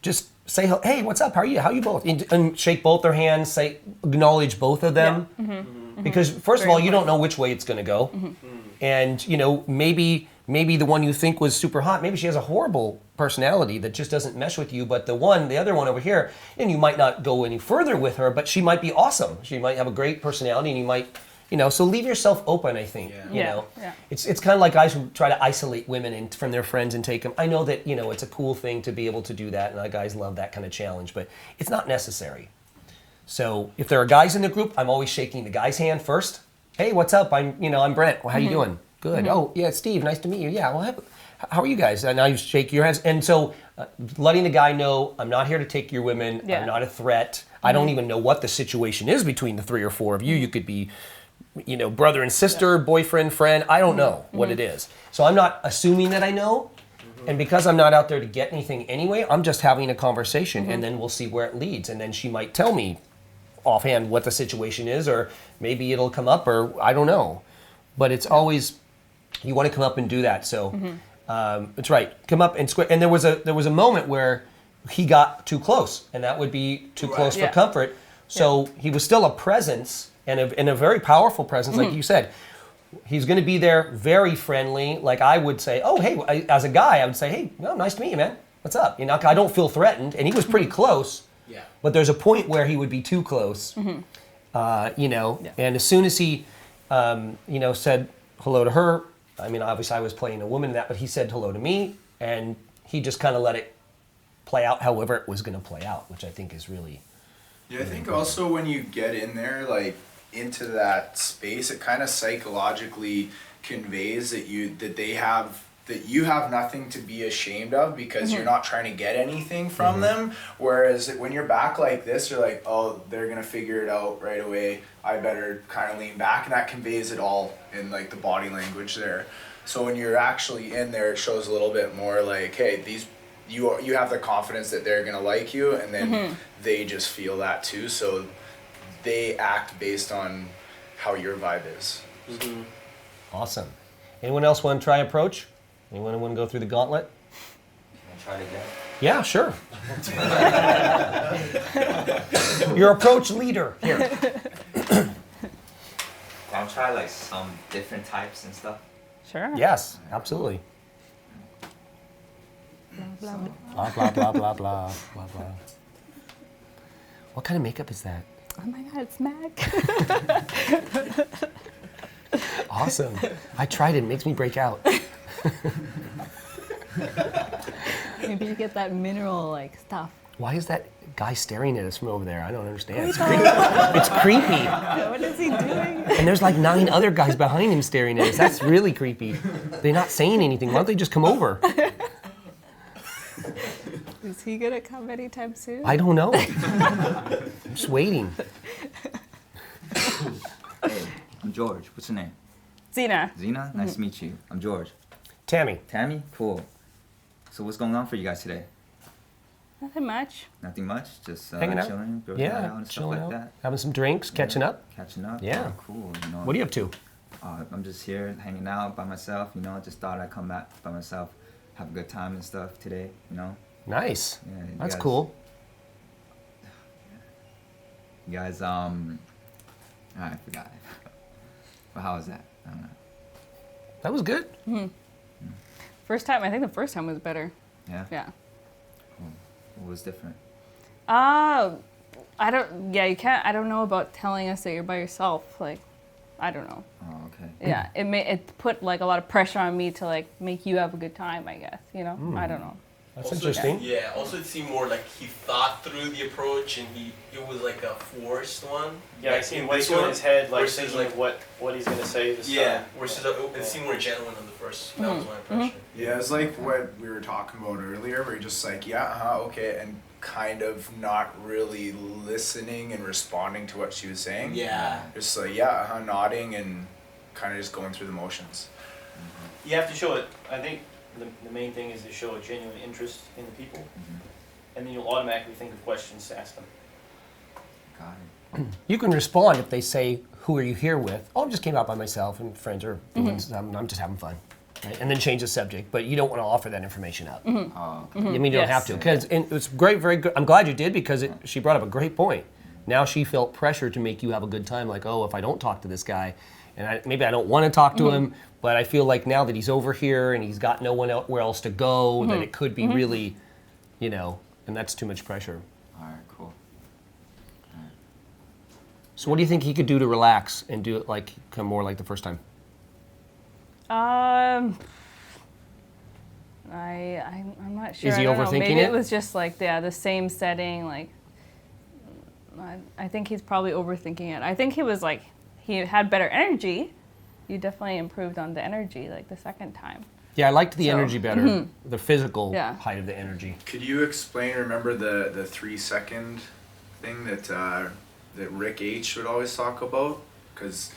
just say, hey, what's up? How are you? How are you both? And shake both their hands. Acknowledge both of them. Yeah. Mm-hmm. Because first of all, you don't know which way it's going to go. Mm-hmm. And maybe the one you think was super hot, maybe she has a horrible personality that just doesn't mesh with you. But the other one over here, and you might not go any further with her, but she might be awesome. She might have a great personality, and you might, so leave yourself open. I think, Yeah. It's kind of like guys who try to isolate women from their friends and take them. I know that it's a cool thing to be able to do that, and guys love that kind of challenge, but it's not necessary. So if there are guys in the group, I'm always shaking the guy's hand first. Hey, what's up? I'm Brent. Well, how you doing? Good. Mm-hmm. Oh, yeah, Steve. Nice to meet you. Yeah. Well, how are you guys? And now you shake your hands. And so, letting the guy know I'm not here to take your women. Yeah. I'm not a threat. Mm-hmm. I don't even know what the situation is between the 3 or 4 of you. You could be, brother and sister, boyfriend, friend. I don't know what it is. So I'm not assuming that I know. And because I'm not out there to get anything anyway, I'm just having a conversation, and then we'll see where it leads. And then she might tell me offhand what the situation is, or maybe it'll come up, or I don't know. But it's always, you want to come up and do that. So it's right. Come up and square. And there was a moment where he got too close, and that would be too close for comfort. So he was still a presence, and a very powerful presence, like you said. He's going to be there, very friendly. Like I would say, oh, hey, as a guy, I would say, hey, nice to meet you, man. What's up? I don't feel threatened. And he was pretty close. Yeah. But there's a point where he would be too close. Mm-hmm. And as soon as he, said hello to her, obviously I was playing a woman in that, but he said hello to me, and he just kind of let it play out however it was going to play out, which I think is really. Yeah, I think also when you get in there, into that space, it kind of psychologically conveys that you have nothing to be ashamed of, because you're not trying to get anything from them. Whereas when you're back like this, you're like, oh, they're gonna figure it out right away. I better kind of lean back, and that conveys it all in the body language there. So when you're actually in there, it shows a little bit more like, hey, you have the confidence that they're gonna like you, and then they just feel that too. So they act based on how your vibe is. Mm-hmm. Awesome. Anyone else want to try approach? Anyone want to go through the gauntlet? Try it again. Yeah, sure. Your approach leader here. I'll try some different types and stuff. Sure. Yes, absolutely. Blah, blah, blah, blah, blah, blah, blah, blah. What kind of makeup is that? Oh my God, it's Mac. Awesome. I tried it. It makes me break out. Maybe you get that mineral stuff. Why is that guy staring at us from over there? I don't understand. It's creepy. It's creepy. What is he doing? And there's 9 other guys behind him staring at us. That's really creepy. They're not saying anything. Why don't they just come over? Is he gonna come anytime soon? I don't know. I'm just waiting. Hey, I'm George. What's your name? Zena. Zena? Nice to meet you. I'm George. Tammy. Tammy? Cool. So what's going on for you guys today? Nothing much. Nothing much. Just Hanging out. chilling, going Yeah, out and stuff chilling like out. that. Having some drinks, catching up. Catching up. Yeah. Oh, cool. You know. What are you up to? I'm just here hanging out by myself. You know, I just thought I'd come back by myself, have a good time and stuff today. You know. Nice. Yeah, you That's guys- cool. You guys, I forgot. But how was that? I don't know. That was good. Hmm. First time, I think the first time was better. Yeah. Yeah. Cool. What was different? I don't. Yeah, you can't. I don't know about telling us that you're by yourself. Like, I don't know. Oh, okay. Yeah, it put like a lot of pressure on me to like make you have a good time. I guess I don't know. That's also, interesting. Yeah. Also, it seemed more like he thought through the approach, and it was like a forced one. Yeah, like I seen in what's this in one, his head, like versus, thinking like, what he's gonna say this Yeah, time. versus it seemed more genuine on the first. That was my impression. Yeah, it's like what we were talking about earlier, where you're just like, yeah, okay, and kind of not really listening and responding to what she was saying. Yeah. Just like, yeah, nodding and kind of just going through the motions. You have to show it. I think the main thing is to show a genuine interest in the people, and then you'll automatically think of questions to ask them. Got it. You can respond if they say, "Who are you here with?" "Oh, I just came out by myself and friends are doing something. I'm just having fun." Right? And then change the subject, but you don't want to offer that information out. Oh, okay. I mean, you don't have to, because it's great, very good. I'm glad you did, because she brought up a great point. Now she felt pressure to make you have a good time. Like, oh, if I don't talk to this guy, and maybe I don't want to talk to him, but I feel like now that he's over here and he's got no one where else to go, that it could be really, and that's too much pressure. All right, cool. So what do you think he could do to relax and do it like come more like the first time? I'm not sure. Is he I don't know. overthinking Maybe it? it was just like the same setting. Like, I think he's probably overthinking it. I think he was like, he had better energy. You definitely improved on the energy like the second time. Yeah, I liked the energy better, the physical Yeah. height of the energy. Could you explain, remember the 3-second thing that Rick H would always talk about? Because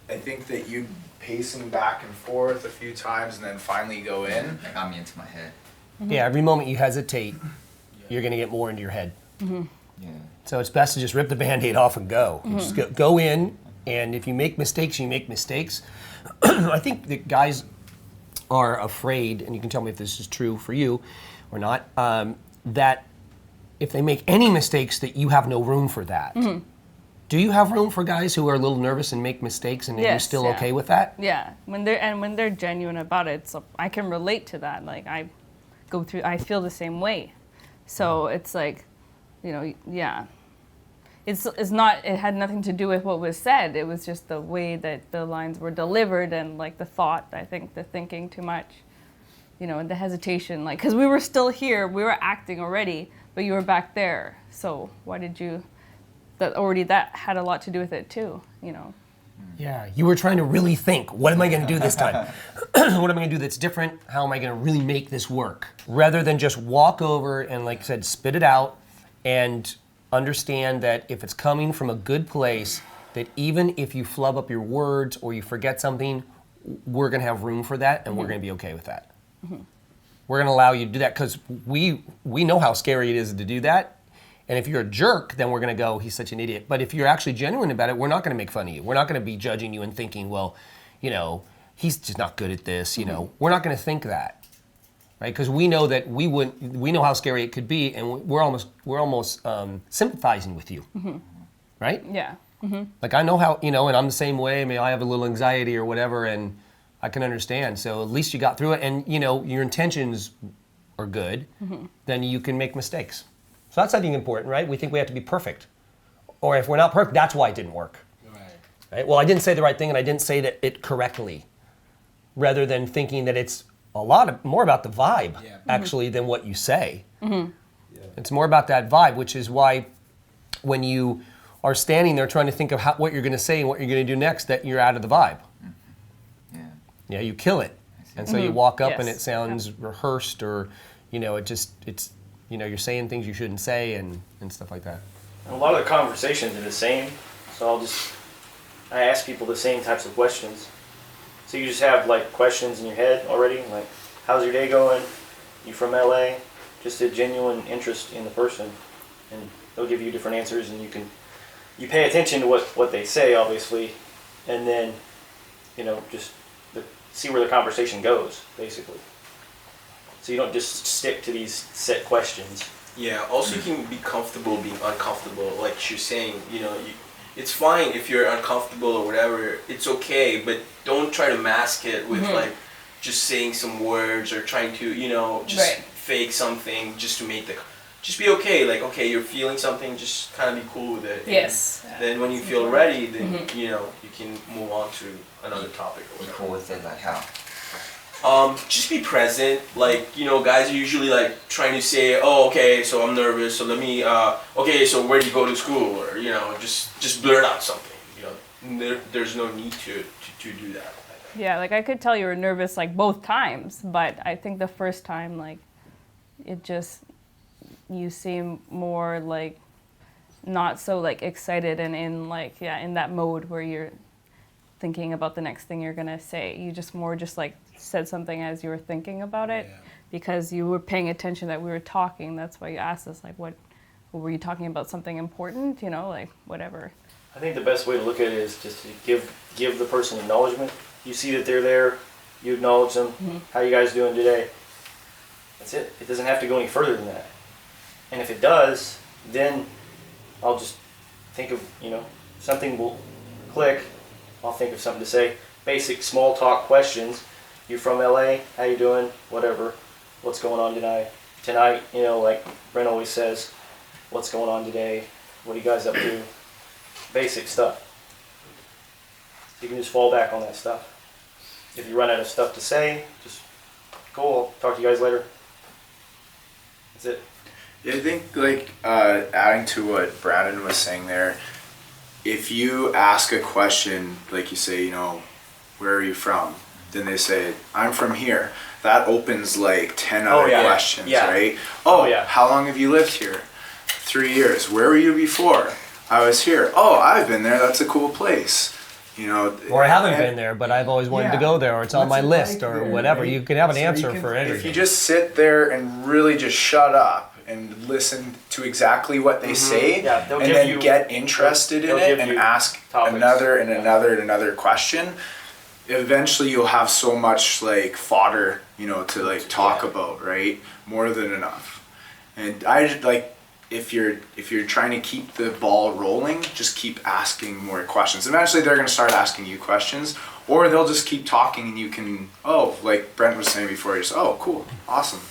I think that you pacing back and forth a few times and then finally go in. That got me into my head. Yeah, every moment you hesitate, you're going to get more into your head. Yeah. So it's best to just rip the Band-Aid off and go. You just go in, and if you make mistakes, you make mistakes. I think that guys are afraid, and you can tell me if this is true for you or not, that if they make any mistakes, that you have no room for that. Do you have room for guys who are a little nervous and make mistakes, and you're still okay with that? Yeah, when they're genuine about it, so I can relate to that. Like I feel the same way. So it's like, yeah. It's not. It had nothing to do with what was said. It was just the way that the lines were delivered and like the thought. I think the thinking too much, and the hesitation. Like, because we were still here, we were acting already, but you were back there. So why did you? That had a lot to do with it too. Yeah, you were trying to really think, what am I going to do this time? What am I going to do that's different? How am I going to really make this work? Rather than just walk over and, like I said, spit it out and understand that if it's coming from a good place, that even if you flub up your words or you forget something, we're going to have room for that and we're going to be okay with that. We're going to allow you to do that because we know how scary it is to do that. And if you're a jerk, then we're going to go, he's such an idiot. But if you're actually genuine about it, we're not going to make fun of you. We're not going to be judging you and thinking, well, he's just not good at this. We're not going to think that, right? Because we know that we know how scary it could be, and we're almost sympathizing with you, right? Yeah. Like I know how, and I'm the same way. I mean, I have a little anxiety or whatever, and I can understand. So at least you got through it, and your intentions are good. Then you can make mistakes. So that's something important, right? We think we have to be perfect. Or if we're not perfect, that's why it didn't work. Right? Well, I didn't say the right thing and I didn't say it correctly. Rather than thinking that it's a lot more about the vibe, actually, than what you say. It's more about that vibe, which is why when you are standing there trying to think of what you're going to say and what you're going to do next, that you're out of the vibe. Yeah, you kill it. And so you walk up and it sounds rehearsed or, it's you're saying things you shouldn't say and stuff like that. And a lot of the conversations are the same, so I ask people the same types of questions. So you just have like questions in your head already, like, how's your day going? You from LA? just a genuine interest in the person, and they'll give you different answers, and you pay attention to what they say, obviously, and then, just see where the conversation goes, basically. So you don't just stick to these set questions. Yeah, also you can be comfortable being uncomfortable, like she's saying, it's fine if you're uncomfortable or whatever, it's okay, but don't try to mask it with like just saying some words or trying to, just fake something just to make just be okay, like, okay, you're feeling something, just kind of be cool with it. Yes. Then when you feel ready, then, you can move on to another topic or Be whatever. cool with it, like how? Just be present. Like, guys are usually like trying to say, oh, okay, so I'm nervous, so let me, okay, so where do you go to school? Or, just blurt out something. There's no need to do that. Yeah, like I could tell you were nervous like both times, but I think the first time, like, you seem more like not so like excited and in that mode where you're thinking about the next thing you're gonna say. You just like said something as you were thinking about it, because you were paying attention that we were talking. That's why you asked us, like, what were you talking about? Something important, like whatever. I think the best way to look at it is just to give the person acknowledgement. You see that they're there, you acknowledge them. How you guys doing today? That's it. It doesn't have to go any further than that. And if it does, then I'll just think of, something will click. I'll think of something to say. Basic small talk questions. You from LA? How you doing? Whatever. What's going on tonight? Like Brent always says, what's going on today? What are you guys up to? Basic stuff. You can just fall back on that stuff. If you run out of stuff to say, just cool, I'll talk to you guys later. That's it. Yeah, I think adding to what Brandon was saying there, if you ask a question, like you say, where are you from? Then they say, I'm from here. That opens like 10 other questions, right? How long have you lived here? 3 years. Where were you before? I was here. Oh, I've been there. That's a cool place. Or I haven't been there, but I've always wanted to go there, or it's on my list, or whatever. You can have an answer for everything. If you just sit there and really just shut up and listen to exactly what they say, and then get interested in it and ask another and another question, eventually you'll have so much like fodder, to talk about, right? More than enough. And I just if you're trying to keep the ball rolling, just keep asking more questions. Eventually they're going to start asking you questions, or they'll just keep talking and you can, like Brent was saying before, just, oh, cool, awesome,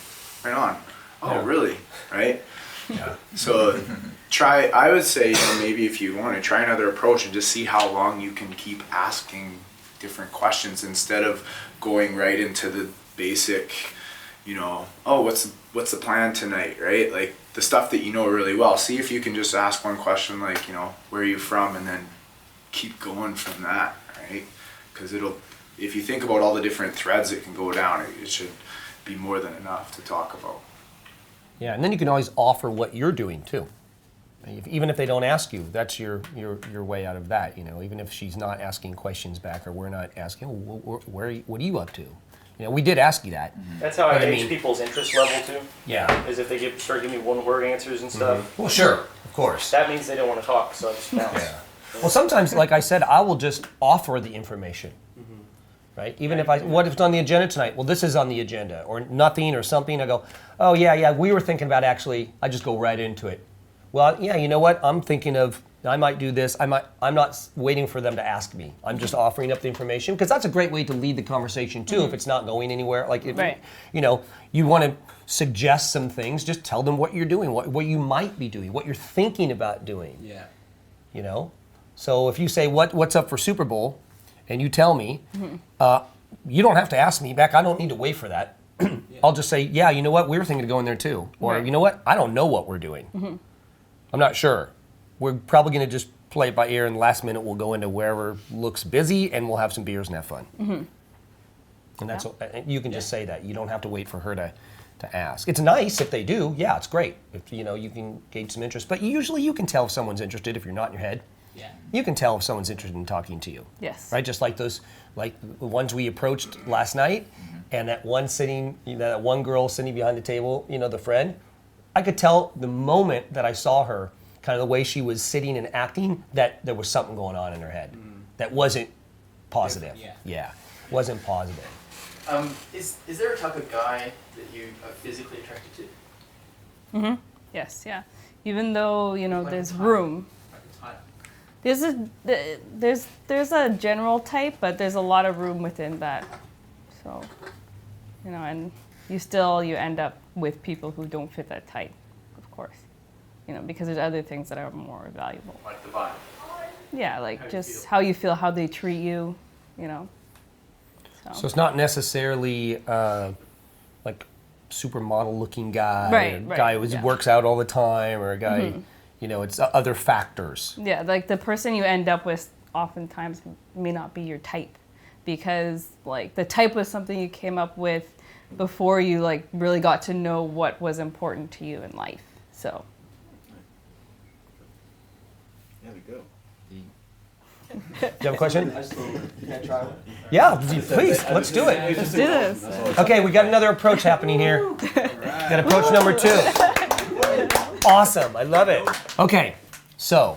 right on. Oh, really? Right? Yeah. So I would say, maybe if you want to try another approach and just see how long you can keep asking different questions instead of going right into the basic, what's the plan tonight, right? Like the stuff that you know really well. See if you can just ask one question like, where are you from, and then keep going from that, right? Because if you think about all the different threads that can go down, it should be more than enough to talk about. Yeah, and then you can always offer what you're doing too. Even if they don't ask you, that's your way out of that. Even if she's not asking questions back, or we're not asking, what are you up to? We did ask you that. That's how I gauge people's interest level too. Yeah. Is if they start giving me one-word answers and stuff. Well, sure, of course. That means they don't want to talk, so I just bounce. Yeah. Well, sometimes, like I said, I will just offer the information. Right? Even if what if it's on the agenda tonight? Well, this is on the agenda, or nothing, or something. I go, oh yeah, we were thinking about actually. I just go right into it. Well, yeah, you know what? I'm thinking of. I might do this. I'm not waiting for them to ask me. I'm just offering up the information, because that's a great way to lead the conversation too. If it's not going anywhere, like if you want to suggest some things, just tell them what you're doing, what you might be doing, what you're thinking about doing. Yeah. So if you say what's up for Super Bowl, and you tell me, you don't have to ask me back. I don't need to wait for that. I'll just say, yeah, you know what? We were thinking of going there too. Or you know what? I don't know what we're doing. I'm not sure. We're probably going to just play it by ear, and last minute we'll go into wherever looks busy, and we'll have some beers and have fun. And that's you can just say that. You don't have to wait for her to ask. It's nice if they do. Yeah, it's great. If you can gauge some interest. But usually you can tell if someone's interested if you're not in your head. You can tell if someone's interested in talking to you. Yes. Right? Just like those, like the ones we approached last night, and that one girl sitting behind the table, the friend. I could tell the moment that I saw her, kind of the way she was sitting and acting, that there was something going on in her head that wasn't positive. Yeah, wasn't positive. Is there a type of guy that you are physically attracted to? Mm-hmm. Yes, yeah. Even though, there's room. There's a general type, but there's a lot of room within that. So, and you end up with people who don't fit that type, of course. Because there's other things that are more valuable. Like the vibe. Yeah, like just how you feel, how they treat you, So it's not necessarily like supermodel looking guy, Right, or a right, guy who works out all the time, or a guy, it's other factors. Yeah, like the person you end up with oftentimes may not be your type, because like the type was something you came up with before you like really got to know what was important to you in life. So. There we go. Do you have a question? Can I try one? Yeah, please, let's do it. Let's do this. Okay, we got another approach happening here. Got approach number 2. Awesome, I love it. Okay, so,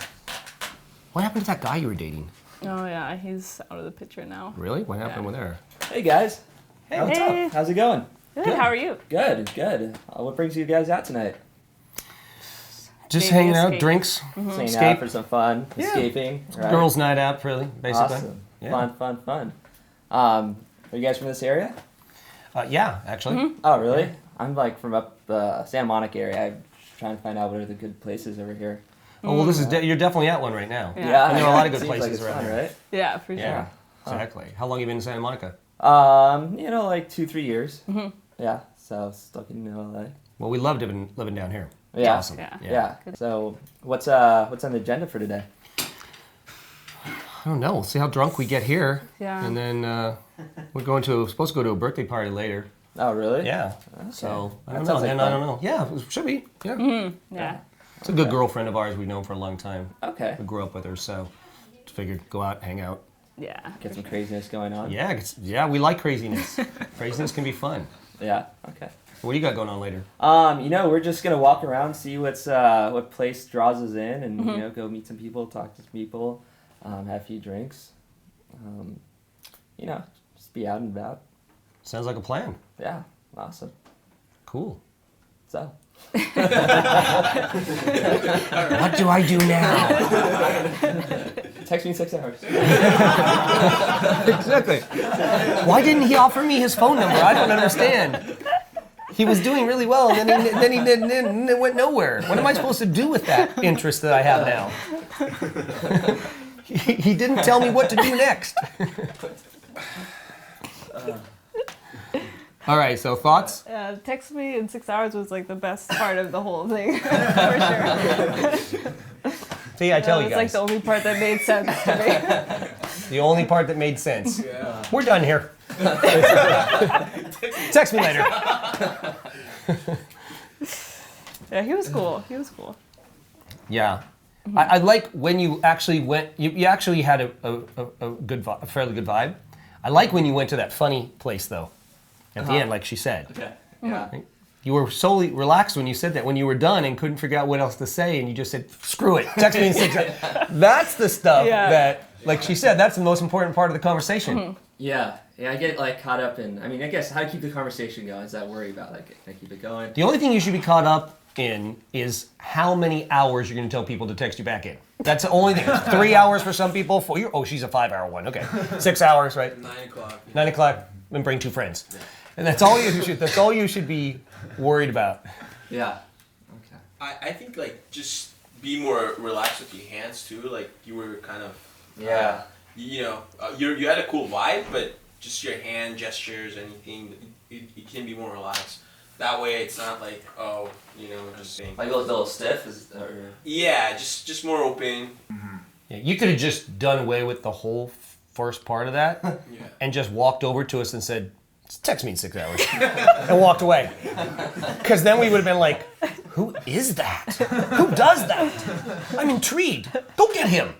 what happened to that guy you were dating? Oh yeah, he's out of the picture now. Really? What happened with her? Hey guys. Hey. What's up? How's it going? Good. How are you? Good. What brings you guys out tonight? Just hanging out, drinks, Hanging escape. out for some fun, Yeah. escaping. Right? Girls' night out, really, basically. Awesome. Yeah. Fun. Are you guys from this area? Yeah, actually. Oh, really? I'm like from up the Santa Monica area. I'm trying to find out what are the good places over here. Oh, well, this is you're definitely at one right now. Yeah. And there are a lot of good Seems like places it's around fun, here. right? Yeah, for sure. Yeah, exactly. How long have you been in Santa Monica? Like 2-3 years. Yeah, so stuck in LA. Well, we love living down here. Yeah. Awesome. Yeah. So what's on the agenda for today? I don't know. We'll see how drunk we get here. Yeah. And then we're supposed to go to a birthday party later. Oh, really? Yeah. Okay. So I That don't know. sounds like I fun. don't know. Yeah, it should be. Yeah. Yeah. It's a good girlfriend of ours we've known for a long time. Okay. We grew up with her, so figured go out, hang out. Yeah. Get some craziness going on. Yeah, we like craziness. Craziness can be fun. Yeah. Okay. What do you got going on later? We're just gonna walk around, see what place draws us in, and go meet some people, talk to some people, have a few drinks. Just be out and about. Sounds like a plan. Yeah. Awesome. Cool. So. What do I do now? Text me in 6 hours. Exactly. Why didn't he offer me his phone number? I don't understand. He was doing really well, and then he went nowhere. What am I supposed to do with that interest that I have now? He didn't tell me what to do next. All right, so thoughts? Text me in 6 hours was like the best part of the whole thing, for sure. See, I tell you It's like guys. the only part that made sense to me. The only part that made sense. Yeah. We're done here. Text me later. Yeah, he was cool. Yeah. I like when you actually went, you actually had a fairly good vibe. I like when you went to that funny place, though, at the end, like she said. Okay. Yeah. You were solely relaxed when you said that, when you were done and couldn't figure out what else to say, and you just said, screw it, text me in 6 hours. That's the stuff that, like she said, that's the most important part of the conversation. Yeah, I get like caught up in. I mean, I guess how to keep the conversation going is that worry about like can I keep it going. The only thing you should be caught up in is how many hours you're going to tell people to text you back in. That's the only thing. 3 hours for some people. She's a 5-hour one. Okay, 6 hours, right? 9 o'clock. 9 o'clock. And bring 2 friends, and that's all you should. That's all you should be worried about. Yeah. Okay. I think like just be more relaxed with your hands too. Like you were kind of you had a cool vibe, but just your hand gestures, anything, it can be more relaxed. That way, it's not like just saying Like a little stiff, yeah, just more open. Yeah, you could have just done away with the whole first part of that, and just walked over to us and said, "Text me in 6 hours," and walked away. Because then we would have been like, "Who what is that? Who does that? I'm intrigued. Go get him.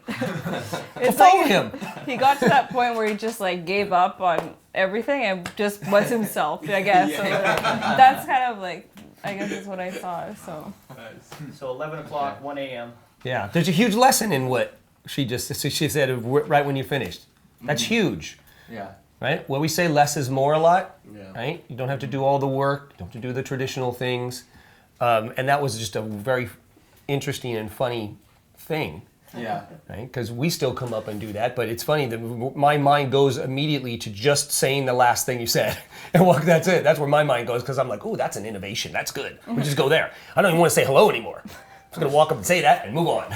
It's Follow like him. he got to that point where he just like gave up on everything and just was himself, I guess. So that's kind of like, I guess that's what I saw. So. So 11 o'clock, 1 a.m. Yeah, there's a huge lesson in what she said right when you finished. That's huge. Yeah. Right? Well, we say less is more a lot. Yeah. Right? You don't have to do all the work. You don't have to do the traditional things. And that was just a very interesting and funny thing. Yeah. Right? Because we still come up and do that, but it's funny that my mind goes immediately to just saying the last thing you said. And well, that's it. That's where my mind goes because I'm like, oh, that's an innovation. That's good. We just go there. I don't even want to say hello anymore. I'm just going to walk up and say that and move on.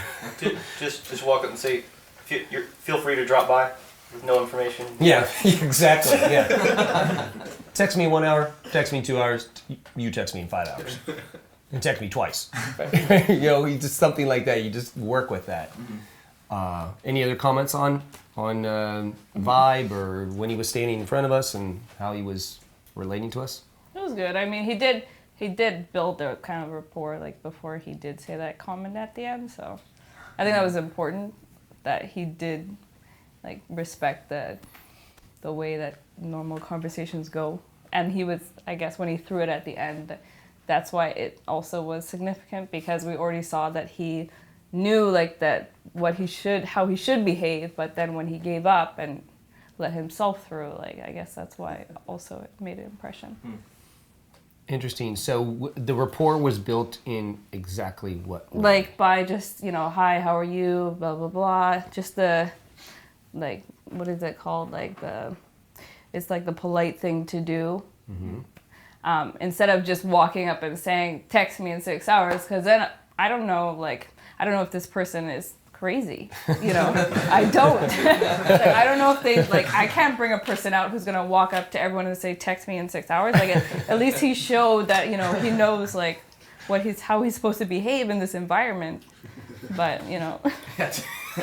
Just walk up and say, feel free to drop by with no information. Yeah, exactly. Yeah. Text me in 1 hour, text me in 2 hours, you text me in 5 hours. And text me twice. You know, just something like that. You just work with that. Any other comments on vibe or when he was standing in front of us and how he was relating to us? It was good. I mean, he did build a kind of rapport like before he did say that comment at the end. So I think that was important that he did like respect the way that normal conversations go. And he was, I guess, when he threw it at the end, that's why it also was significant because we already saw that he knew like that how he should behave, but then when he gave up and let himself through, like I guess that's why also it made an impression. Interesting. So the rapport was built in exactly what way? Like by just, hi, how are you, blah, blah, blah. Just the, like, what is it called? Like it's like the polite thing to do. Mm-hmm. Instead of just walking up and saying, text me in 6 hours, because then I don't know if this person is crazy, I don't. Like, I don't know if they, like, I can't bring a person out who's going to walk up to everyone and say, text me in 6 hours. Like, at least he showed that, he knows, like, how he's supposed to behave in this environment. But,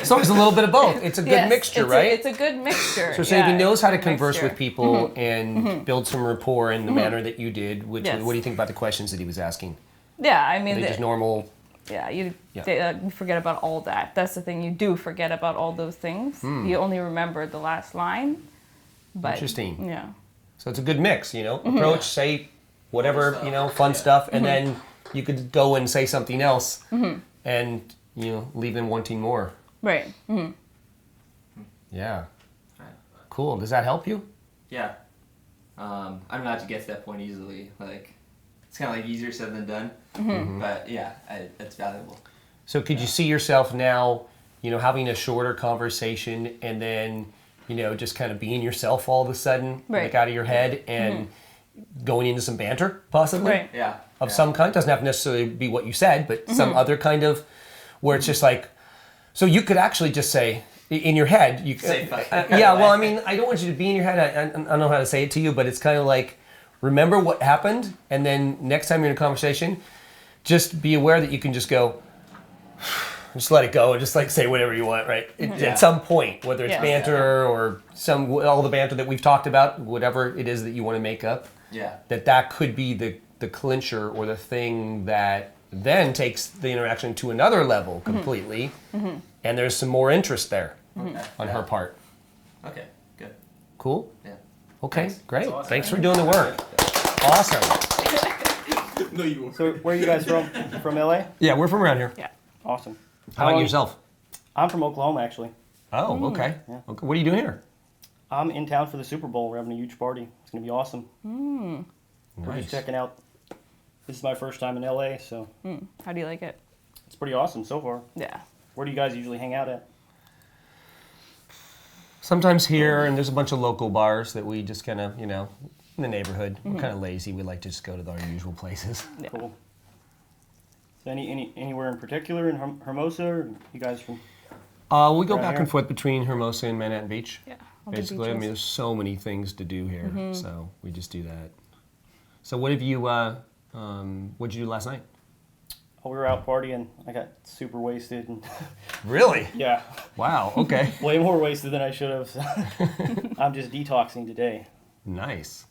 So it's a little bit of both. It's a good mixture, right? It's a good mixture. So if he knows how to converse mixture. with people Mm-hmm. and build some rapport in the manner that you did, what do you think about the questions that he was asking? Yeah, I mean... Are they just normal? Yeah, you forget about all that. That's the thing. You do forget about all those things. You only remember the last line. But, interesting. Yeah. So it's a good mix, approach, say whatever, fun stuff, and then you could go and say something else and, leave them wanting more. Right. Mm-hmm. Yeah. Cool. Does that help you? Yeah. I don't know how to get to that point easily. Like, it's kind of like easier said than done. Mm-hmm. But yeah, it's valuable. So could you see yourself now, having a shorter conversation and then, just kind of being yourself all of a sudden, like out of your head and going into some banter, possibly? Right. Yeah. Of some kind. Doesn't have to necessarily be what you said, but some other kind of, where it's just like, so you could actually just say, in your head, you say fuck. yeah, well, I mean, I don't want you to be in your head. I don't know how to say it to you, but it's kind of like, remember what happened, and then next time you're in a conversation, just be aware that you can just go, just let it go, and just like say whatever you want, right? At some point, whether it's banter or all the banter that we've talked about, whatever it is that you want to make up, that could be the clincher or the thing that then takes the interaction to another level completely, and there's some more interest there on her part. Okay, good. Cool? Yeah. Okay, Thanks. great. Awesome. Thanks for doing the work. Awesome. No, you were. So where are you guys from? From LA? Yeah, we're from around here. Yeah. Awesome. How about yourself? I'm from Oklahoma, actually. Oh, okay. Yeah. Okay. What are you doing here? I'm in town for the Super Bowl. We're having a huge party. It's going to be awesome. We're Nice. just checking out. This is my first time in LA, so How do you like it? it's pretty awesome so far. Yeah. Where do you guys usually hang out at? Sometimes here, and there's a bunch of local bars that we just kind of, in the neighborhood. We're kind of lazy. We like to just go to our usual places. Yeah. Cool. So anywhere in particular in Hermosa? Or you guys from? We go around back here? and forth between Hermosa and Manhattan Beach. Yeah. all the Basically, I mean, beaches. there's so many things to do here, so we just do that. So what have you, what'd you do last night? Oh, we were out partying. I got super wasted. And Really? yeah. Wow, okay. Way more wasted than I should have. So I'm just detoxing today. Nice.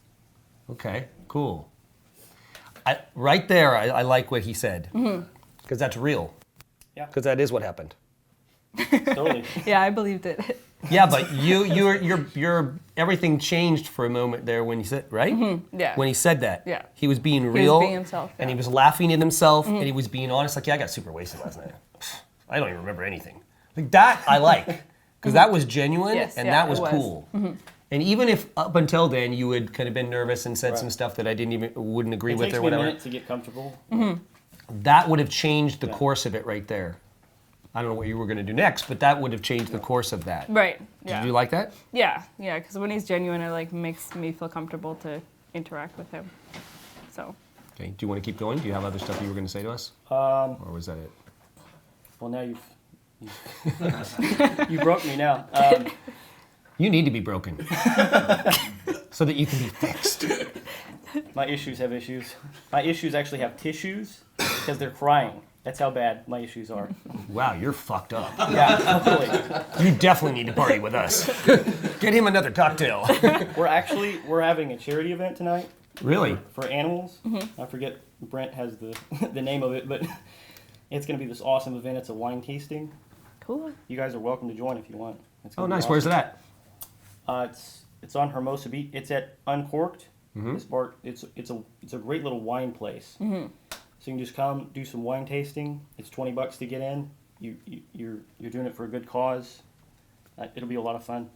Okay, cool. Right there, I like what he said. Because that's real. Yeah. Because that is what happened. Totally. Yeah, I believed it. Yeah, but your everything changed for a moment there when he said, right? Yeah. When he said that. Yeah. He was being He was real. being himself, And yeah. he was laughing at himself, and he was being honest. Like, yeah, I got super wasted last night. I don't even remember anything. Like that, I like, because that was genuine, Yes, and yeah, that was it was. cool. And even if up until then you had kind of been nervous and said some stuff that I wouldn't agree It with takes or me whatever, a minute to get comfortable. that would have changed the course of it right there. I don't know what you were going to do next, but that would have changed the course of that. Right. Yeah. Did you like that? Yeah, yeah, because when he's genuine, it like makes me feel comfortable to interact with him. So. Okay. Do you want to keep going? Do you have other stuff you were going to say to us? Or was that it? Well, now you've you broke me now. You need to be broken so that you can be fixed. My issues have issues. My issues actually have tissues because they're crying. That's how bad my issues are. Wow, you're fucked up. Yeah, totally. You definitely need to party with us. Get him another cocktail. We're having a charity event tonight. Really? For animals. I forget Brent has the name of it, but it's going to be this awesome event. It's a wine tasting. Cool. You guys are welcome to join if you want. It's Oh, gonna be nice. awesome. Where's it at? It's on Hermosa Beach. It's at Uncorked. Mm-hmm. It's a great little wine place. So you can just come do some wine tasting. It's $20 to get in. You're doing it for a good cause. It'll be a lot of fun.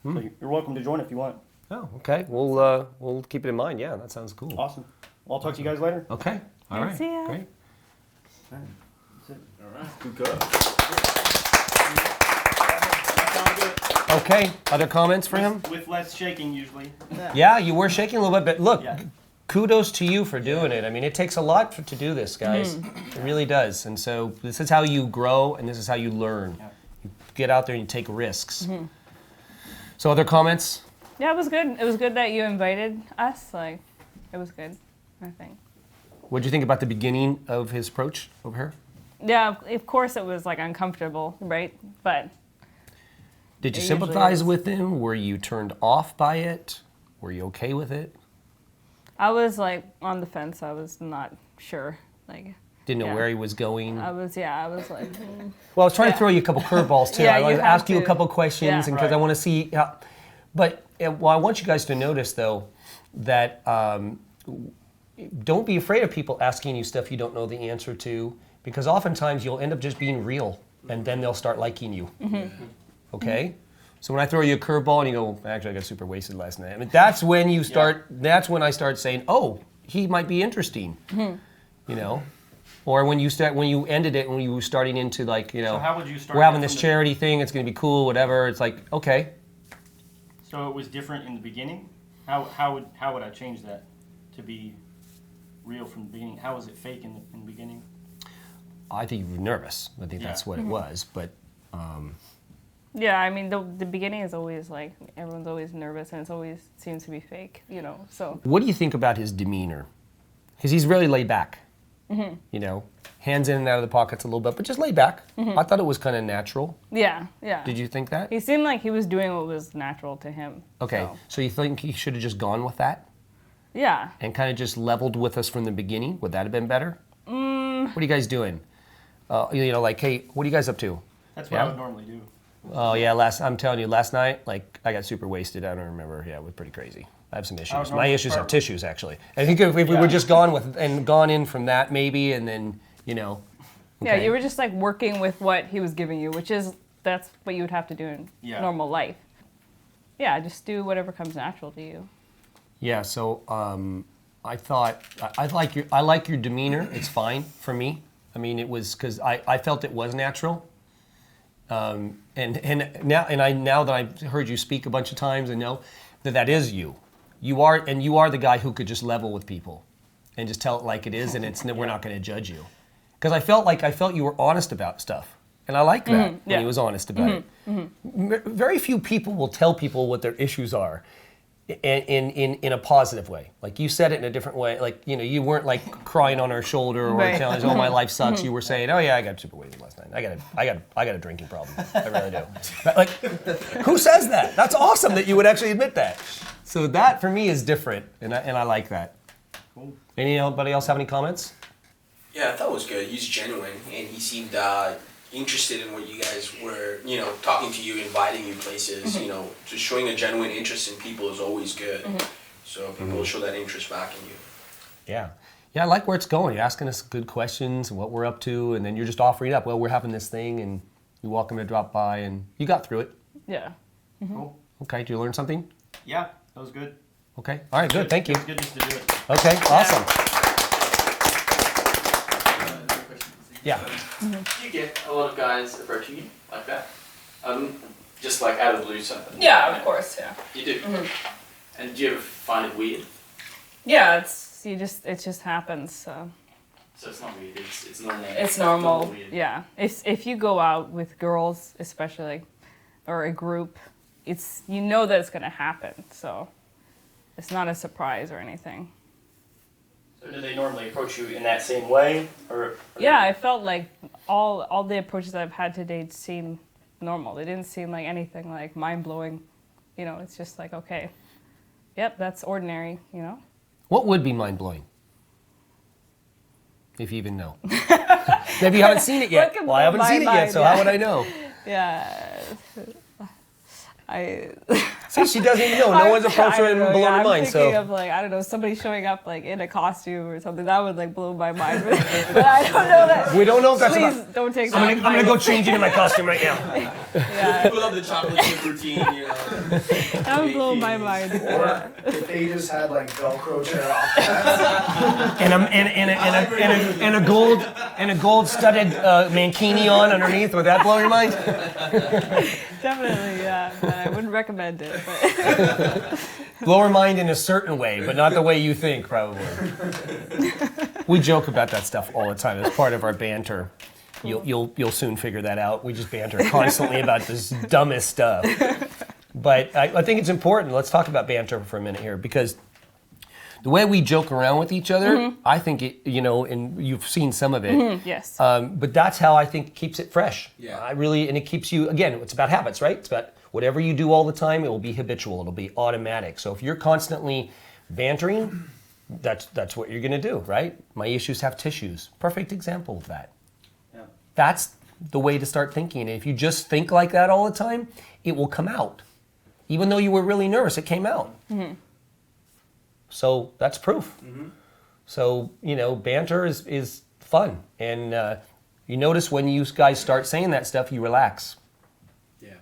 So you're welcome to join if you want. Oh, okay. We'll keep it in mind. Yeah, that sounds cool. Awesome. Well, I'll talk to you guys later. Okay. All right. See ya. Great. That's it. All right. Good girl. Okay. Other comments for him? With less shaking usually. Yeah, you were shaking a little bit, but look, Yeah. kudos to you for doing it. I mean, it takes a lot to do this, guys. It really does. And so this is how you grow, and this is how you learn. You get out there and you take risks. So other comments? Yeah, it was good. It was good that you invited us. Like, it was good, I think. What did you think about the beginning of his approach over here? Yeah, of course it was like uncomfortable, right? But Did you it usually sympathize is. with him? Were you turned off by it? Were you okay with it? I was like on the fence. I was not sure. Like, Didn't know yeah. where he was going? I was like. Well, I was trying to throw you a couple curveballs too. Yeah, I you want to have ask you a to. couple questions, Yeah. and because I want to see how. But well, I want you guys to notice though that don't be afraid of people asking you stuff you don't know the answer to, because oftentimes you'll end up just being real, and then they'll start liking you. Okay. So when I throw you a curveball and you go, actually I got super wasted last night. I mean, that's when you start. That's when I start saying, oh, he might be interesting. You know. Or when you ended it, when you were starting into like, you know, So how would you start we're having it this from the- charity thing, it's going to be cool, whatever. It's like, okay. So it was different in the beginning. How would I change that to be real from the beginning? How was it fake in the beginning? I think you were nervous. I think that's what it was. But Yeah, I mean the beginning is always like everyone's always nervous and it's always seems to be fake, you know. So. what do you think about his demeanor? Because he's really laid back. You know, hands in and out of the pockets a little bit, but just laid back. I thought it was kind of natural. Yeah, yeah. Did you think that? He seemed like he was doing what was natural to him. Okay, so you think he should have just gone with that Yeah. and kind of just leveled with us from the beginning? Would that have been better? What are you guys doing? You know, like, hey, what are you guys up to? That's what I would normally do. Oh yeah, I'm telling you, last night, like I got super wasted. I don't remember. Yeah, it was pretty crazy. I have some issues. My issues are tissues, actually. I think if we were just gone in from that, maybe, and then you know. Yeah, okay. you were just like working with what he was giving you, that's what you would have to do in normal life. Yeah, just do whatever comes natural to you. Yeah. So I thought I like your demeanor. It's fine for me. I mean, it was because I felt it was natural. And now that I've heard you speak a bunch of times and know that is you. You are the guy who could just level with people and just tell it like it is, and we're not going to judge you. Because I felt you were honest about stuff, and I like that when he was honest about it. Very few people will tell people what their issues are, in a positive way. Like you said it in a different way. Like you weren't like crying on our shoulder or telling us, "Oh, my life sucks." You were saying, "Oh yeah, I got super wasted last night. I got a drinking problem. I really do." But, like, who says that? That's awesome that you would actually admit that. So that for me is different, and I like that. Cool. Anybody else have any comments? Yeah, I thought it was good. He's genuine, and he seemed interested in what you guys were, talking to you, inviting you places. Just showing a genuine interest in people is always good. So people will show that interest back in you. Yeah. Yeah, I like where it's going. You're asking us good questions and what we're up to, and then you're just offering up, well, we're having this thing, and you're welcome to drop by, and you got through it. Yeah. Cool. Okay, did you learn something? Yeah, that was good. Okay, all right, good, thank you. It was good just to do it. Okay, awesome. Yeah. Do you get a lot of guys approaching you like that? Just like out of the blue something? Yeah, of course, yeah. You do? And do you ever find it weird? Yeah, it just happens. So it's not weird, it's normal. It's normal. Weird. Yeah. If you go out with girls, especially, or a group, you know that it's gonna happen. So it's not a surprise or anything. So do they normally approach you in that same way, or? Yeah, I felt like all the approaches I've had to date seem normal. They didn't seem like anything like mind blowing. It's just like, okay, yep, that's ordinary. What would be mind-blowing? If you even know. Maybe you haven't seen it yet. Well, I haven't seen it yet, so how would I know? Yeah. See, she doesn't even know. No one's approached her and blown her mind. I'm thinking of I don't know, somebody showing up in a costume or something. That would blow my mind. But I don't know that. We don't know if that's Please about... don't take that. I'm gonna go change into my costume right now. Yeah. Pull up the chocolate chip routine, That would blow my mind. Or if they just had Velcro chair off. and a gold studded mankini on underneath. Would that blow your mind? Definitely, yeah. But I wouldn't recommend it. But Blow her mind in a certain way, but not the way you think, probably. We joke about that stuff all the time. It's part of our banter. You'll soon figure that out. We just banter constantly about this dumbest stuff. But I think it's important. Let's talk about banter for a minute here, because the way we joke around with each other, I think it, and you've seen some of it. Yes. But that's how I think it keeps it fresh. Yeah. And it keeps you, again, it's about habits, right? It's about whatever you do all the time, it will be habitual, it'll be automatic. So if you're constantly bantering, that's what you're gonna do, right? My issues have tissues. Perfect example of that. Yeah. That's the way to start thinking. And if you just think like that all the time, it will come out. Even though you were really nervous, it came out. So that's proof. So, banter is fun. And you notice when you guys start saying that stuff, you relax. Yeah.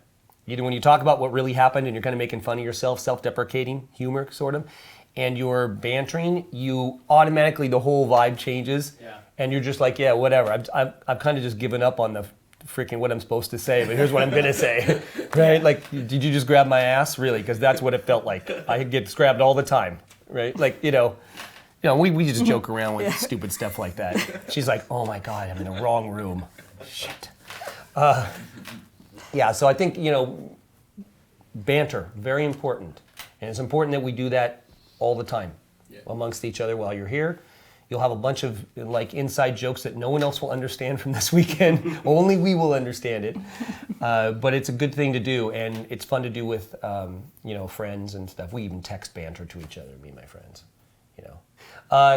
Either when you talk about what really happened and you're kind of making fun of yourself, self-deprecating humor, sort of, and you're bantering, you automatically, the whole vibe changes. Yeah. And you're just like, yeah, whatever. I've kind of just given up on the freaking what I'm supposed to say, but here's what I'm gonna say, right? Like, did you just grab my ass? Really? Because that's what it felt like. I get grabbed all the time, right? Like, we just joke around with stupid stuff like that. She's like, oh my God, I'm in the wrong room. Shit. Yeah, so I think, banter, very important. And it's important that we do that all the time amongst each other while you're here. You'll have a bunch of inside jokes that no one else will understand from this weekend. Only we will understand it. But it's a good thing to do, and it's fun to do with friends and stuff. We even text banter to each other, me and my friends.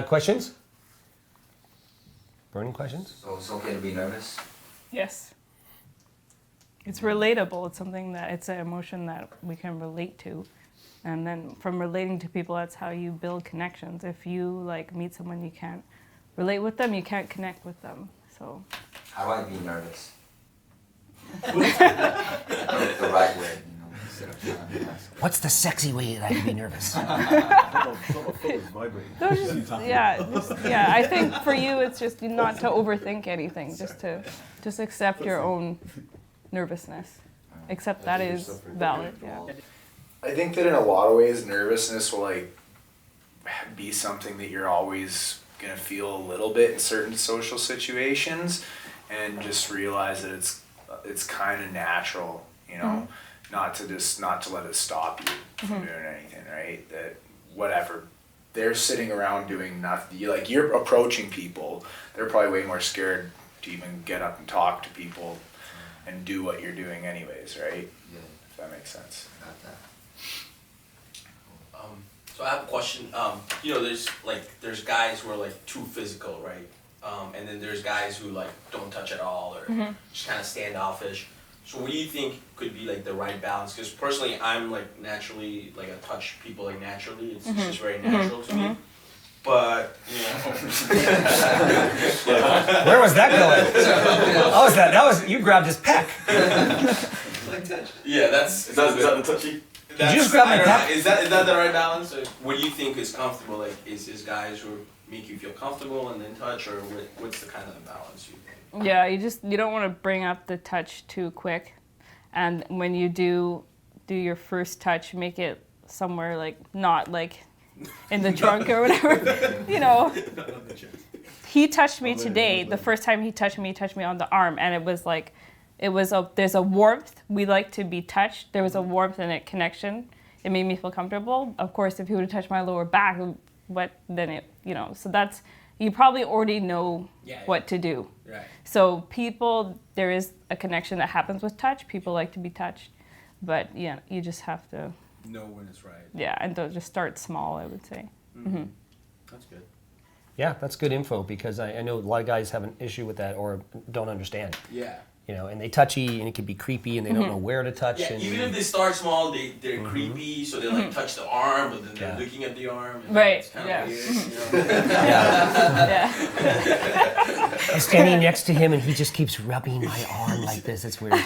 Questions? Burning questions? So it's okay to be nervous? Yes. It's relatable. It's it's an emotion that we can relate to. And then from relating to people, that's how you build connections. If you meet someone you can't relate with them, you can't connect with them. So How do I be nervous? The right way, instead of trying to ask. What's the sexy way that I can be nervous? I think for you, it's just not to overthink anything, just accept your own nervousness. Accept that is valid. Yeah. I think that in a lot of ways, nervousness will be something that you're always gonna feel a little bit in certain social situations, and just realize that it's kind of natural, not to let it stop you from doing anything, right? That whatever they're sitting around doing nothing, you're approaching people, they're probably way more scared to even get up and talk to people and do what you're doing anyways, right? Yeah. If that makes sense. Got that. So I have a question. You know, there's guys who are like too physical, right? And then there's guys who like don't touch at all or just kind of standoffish. So what do you think could be like the right balance? Because personally, I'm like naturally like I touch people like naturally. It's just very natural to me. But you know, where was that going? How was that? That was you grabbed his peck. Yeah, that's is that the touchy? Did you just grab my peck? Is that the right balance? Or what do you think is comfortable? Like, is guys who make you feel comfortable and then touch, or what's the kind of balance you think? Yeah, you don't want to bring up the touch too quick, and when you do your first touch, make it somewhere like not like in the trunk or whatever. You know. He touched me today. The first time he touched me on the arm, and it was like. There's a warmth. We like to be touched. There was a warmth and a connection. It made me feel comfortable. Of course, if he would have touched my lower back, then it, you know, so that's, you probably already know what to do. Right. So there is a connection that happens with touch. People like to be touched, but yeah, you just have to know when it's right. Yeah, and just start small, I would say. Mm-hmm. That's good. Yeah, that's good info because I know a lot of guys have an issue with that or don't understand. Yeah. You know, and they touchy and it can be creepy and they don't know where to touch. Yeah, and even if they start small, they're creepy, so they like touch the arm, but then they're looking at the arm. And right. It's kind yeah. of weird, you know? I'm standing next to him and he just keeps rubbing my arm like this. It's weird.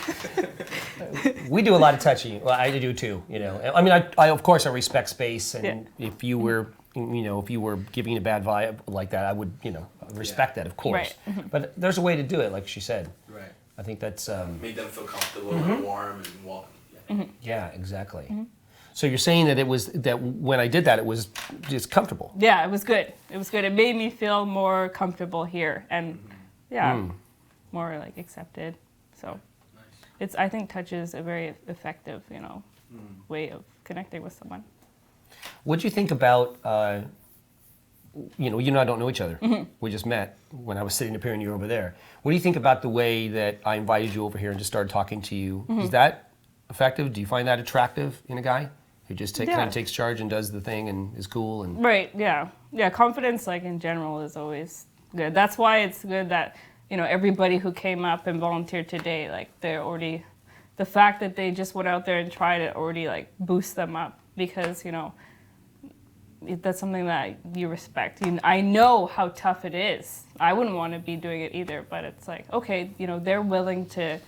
We do a lot of touching. Well, I do too. You know, I mean, I of course I respect space, and if you were. You know, if you were giving a bad vibe like that, I would, you know, respect that, of course. Right. But there's a way to do it, like she said. Right. I think that's... Make them feel comfortable and warm and welcome. Yeah, exactly. So you're saying that it was, that when I did that, it was just comfortable? Yeah, it was good. It was good. It made me feel more comfortable here and, more like accepted. So I think touch is a very effective, you know, way of connecting with someone. What do you think about, you know, you and I don't know each other. We just met when I was sitting up here and you were over there. What do you think about the way that I invited you over here and just started talking to you? Is that effective? Do you find that attractive in a guy who just kind of takes charge and does the thing and is cool? And Right, yeah. Yeah, confidence, like, in general is always good. That's why it's good that, you know, everybody who came up and volunteered today, like, they're already, the fact that they just went out there and tried it already, like, boosts them up because, you know, that's something that you respect. I know how tough it is. I wouldn't want to be doing it either, but it's like, okay, you know, they're willing to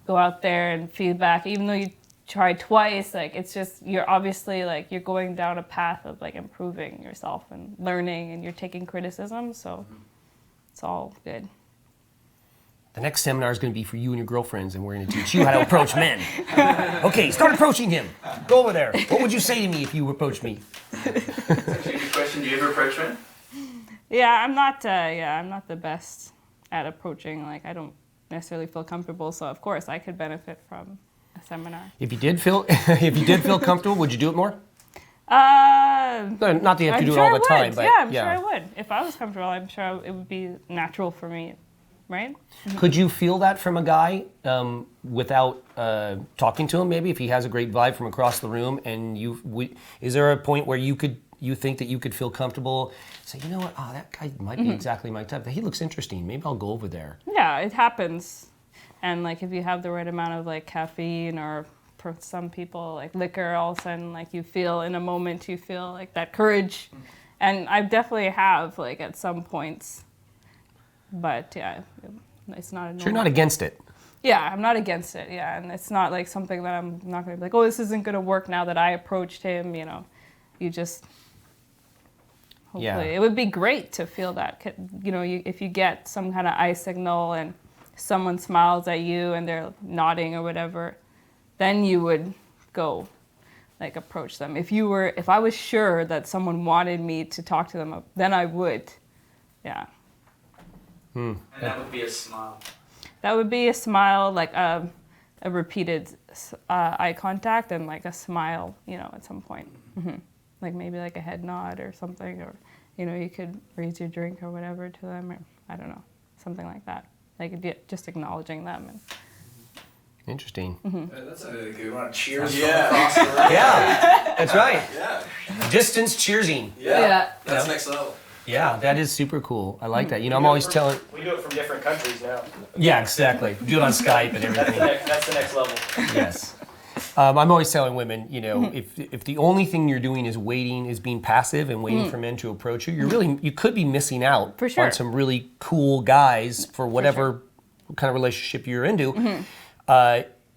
go out there and feedback, even though you tried twice, like, it's just, you're obviously, like, you're going down a path of, like, improving yourself and learning, and you're taking criticism, so it's all good. the next seminar is going to be for you and your girlfriends, and we're going to teach you how to approach men. Okay, start approaching him. Go over there. What would you say to me if you approached me? That's actually a good question. Do you ever approach men? Yeah, I'm not the best at approaching. Like, I don't necessarily feel comfortable, so of course I could benefit from a seminar. If you did feel comfortable, would you do it more? Not that you have to do it all the time, but I'm sure I would. If I was comfortable, I'm sure it would be natural for me, right? Could you feel that from a guy without talking to him? Maybe if he has a great vibe from across the room, and is there a point where you think that you could feel comfortable? Say, you know what? Oh, that guy might be exactly my type. He looks interesting. Maybe I'll go over there. Yeah, it happens, and like if you have the right amount of like caffeine or for some people like liquor, all of a sudden like you feel in a moment you feel like that courage, and I definitely have like at some points. But yeah, it's not a normal. So you're not against it? Yeah, I'm not against it, yeah. And it's not like something that I'm not going to be like, oh, this isn't going to work now that I approached him, you know. You just, hopefully. It would be great to feel that, you know, if you get some kind of eye signal and someone smiles at you and they're nodding or whatever, then you would go, like, approach them. If I was sure that someone wanted me to talk to them, then I would, yeah. And that would be a smile. That would be a smile, like a repeated eye contact and like a smile, you know, at some point. Like maybe like a head nod or something, or, you know, you could raise your drink or whatever to them, or I don't know, something like that. Like just acknowledging them. Interesting. That's a good one. Cheers. Yeah. From across the room. Yeah, that's right. Yeah. Distance cheersing. Yeah. That's next level. Yeah, that is super cool. I like that. You know, I'm always telling. We do it from different countries now. Yeah, exactly. Do it on Skype and everything. That's the next level. Yes. I'm always telling women, you know, if the only thing you're doing is waiting, is being passive and waiting for men to approach you, you could be missing out For sure. on some really cool guys for whatever kind of relationship you're into.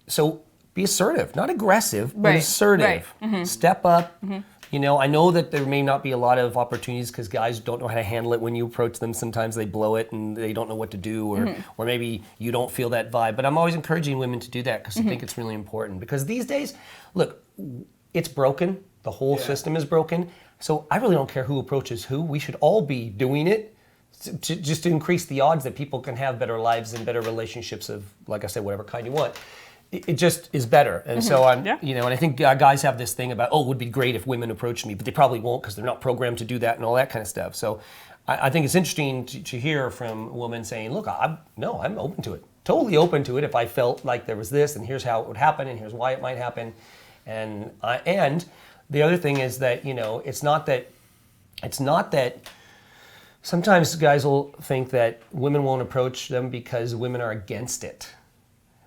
So be assertive, not aggressive, but Right, assertive. right. Step up. You know, I know that there may not be a lot of opportunities because guys don't know how to handle it when you approach them. Sometimes they blow it and they don't know what to do, or maybe you don't feel that vibe. But I'm always encouraging women to do that because I think it's really important. Because these days, look, it's broken. The whole system is broken. So I really don't care who approaches who. We should all be doing it just to increase the odds that people can have better lives and better relationships of, like I said, whatever kind you want. It just is better. And so I'm, you know, and I think guys have this thing about, oh, it would be great if women approached me, but they probably won't because they're not programmed to do that and all that kind of stuff. So I think it's interesting to hear from a woman saying, look, I'm open to it. Totally open to it if I felt like there was this and here's how it would happen and here's why it might happen. And the other thing is that, you know, it's not that sometimes guys will think that women won't approach them because women are against it.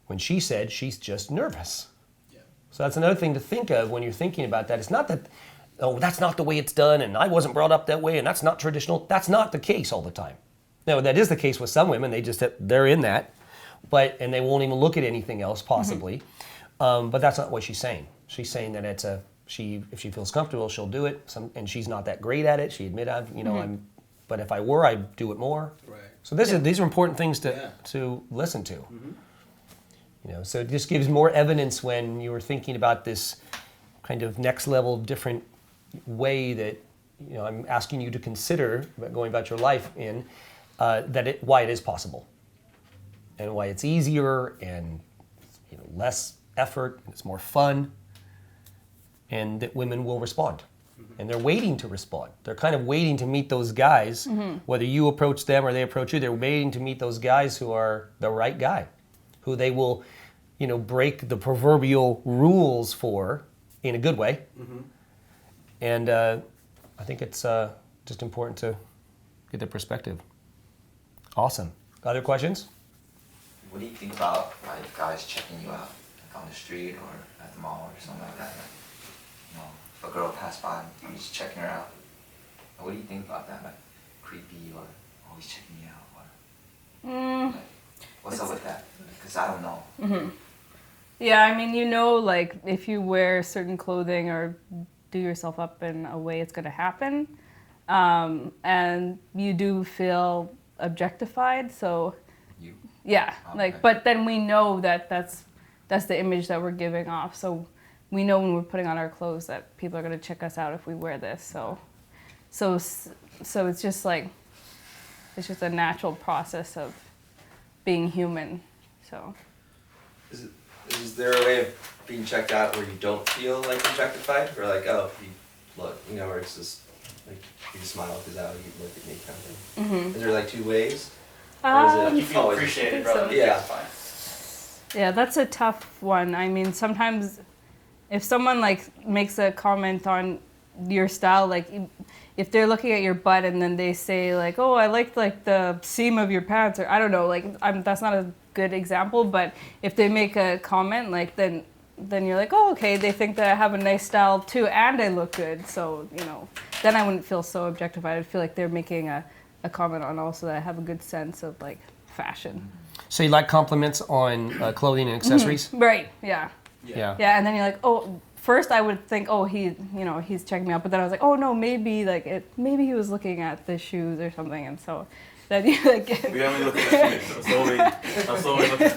When she said she's just nervous. Yeah. So that's another thing to think of when you're thinking about that. It's not that, oh, that's not the way it's done and I wasn't brought up that way and that's not traditional. That's not the case all the time. No, that is the case with some women. They're in that, and they won't even look at anything else possibly. But that's not what she's saying. She's saying that if she feels comfortable, she'll do it. And she's not that great at it. She admit but if I were, I'd do it more. Right. So these are important things to listen to. You know, so it just gives more evidence when you were thinking about this kind of next level, different way that, you know, I'm asking you to consider going about your life in, why it is possible, and why it's easier and, you know, less effort, and it's more fun, and that women will respond. And they're waiting to respond. They're kind of waiting to meet those guys, whether you approach them or they approach you. They're waiting to meet those guys who are the right guy, who they will, you know, break the proverbial rules for in a good way. And I think it's just important to get their perspective. Awesome. Other questions? What do you think about like guys checking you out, like on the street or at the mall or something like that? Like, you know, if a girl passed by and you're just checking her out. What do you think about that? Like creepy or always checking me out? Or, like, what's up with that? Because I don't know. Yeah, I mean, you know, like if you wear certain clothing or do yourself up in a way, it's going to happen. And you do feel objectified. So, yeah, like, but then we know that that's the image that we're giving off. So we know when we're putting on our clothes that people are going to check us out if we wear this. So it's just like, it's just a natural process of being human. So. Is there a way of being checked out where you don't feel like objectified? Or like, oh, look, you know, or it's just like you smile because out, you look at me kind of thing. Is there like two ways? Or is it you feel appreciated, brother. So. Yeah. Yeah, that's a tough one. I mean, sometimes if someone like makes a comment on your style, like if they're looking at your butt and then they say like, oh, I like the seam of your pants, or I don't know, like that's not a good example, but if they make a comment, like then you're like, oh, okay, they think that I have a nice style too and I look good. So, you know, then I wouldn't feel so objectified. I'd feel like they're making a comment on also that I have a good sense of like fashion. So you like compliments on clothing and accessories? Right, yeah. Yeah. Yeah, and then you're like, oh, first I would think, oh, he's checking me out, but then I was like, oh no, maybe maybe he was looking at the shoes or something, and so that you like. We haven't looked at shoes. I'm slowly looking.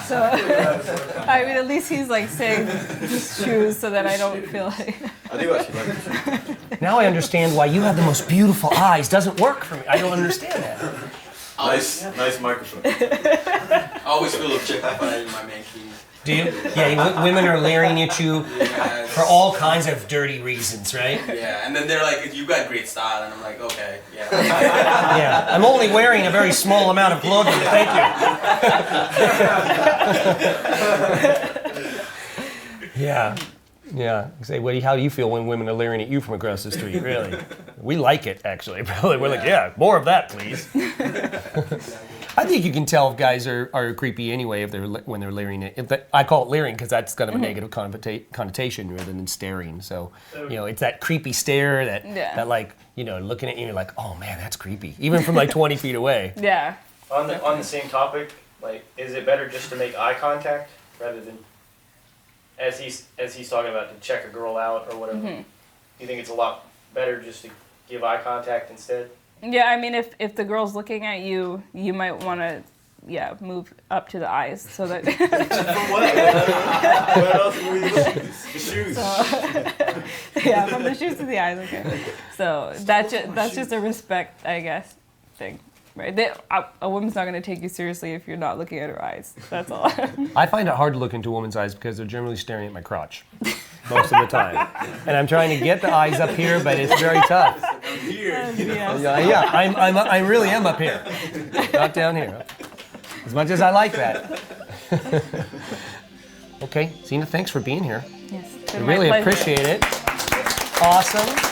So I mean, at least he's like saying shoes, so that I don't feel like. I do actually like. Now I understand why you have the most beautiful eyes. Doesn't work for me. I don't understand that. Nice microphone. I always feel objectified in my making. Do you? Yeah, women are leering at you for all kinds of dirty reasons, right? Yeah, and then they're like, "You got great style," and I'm like, "Okay, yeah." Yeah, I'm only wearing a very small amount of clothing. Thank you. Yeah. Say, how do you feel when women are leering at you from across the street? Really? We like it, actually. Probably. We're like, yeah, more of that, please. I think you can tell if guys are creepy anyway when they're leering it. I call it leering because that's kind of a negative connotation rather than staring. So, it's that creepy stare that like, looking at you, you're like, oh man, that's creepy. Even from like 20 feet away. Yeah. On the same topic, like, is it better just to make eye contact rather than, as he's talking about, to check a girl out or whatever? Mm-hmm. You think it's a lot better just to give eye contact instead? Yeah, I mean, if the girl's looking at you, you might want to, move up to the eyes so that. From what? Where else are we looking? The shoes. Yeah, from the shoes to the eyes. Okay. So that's just a respect, I guess, thing, right? A woman's not going to take you seriously if you're not looking at her eyes. That's all. I find it hard to look into a woman's eyes because they're generally staring at my crotch most of the time, and I'm trying to get the eyes up here, but it's very tough. Yeah, I really am up here, not down here. As much as I like that. Okay, Zena, thanks for being here. Yes, I really appreciate it. Awesome.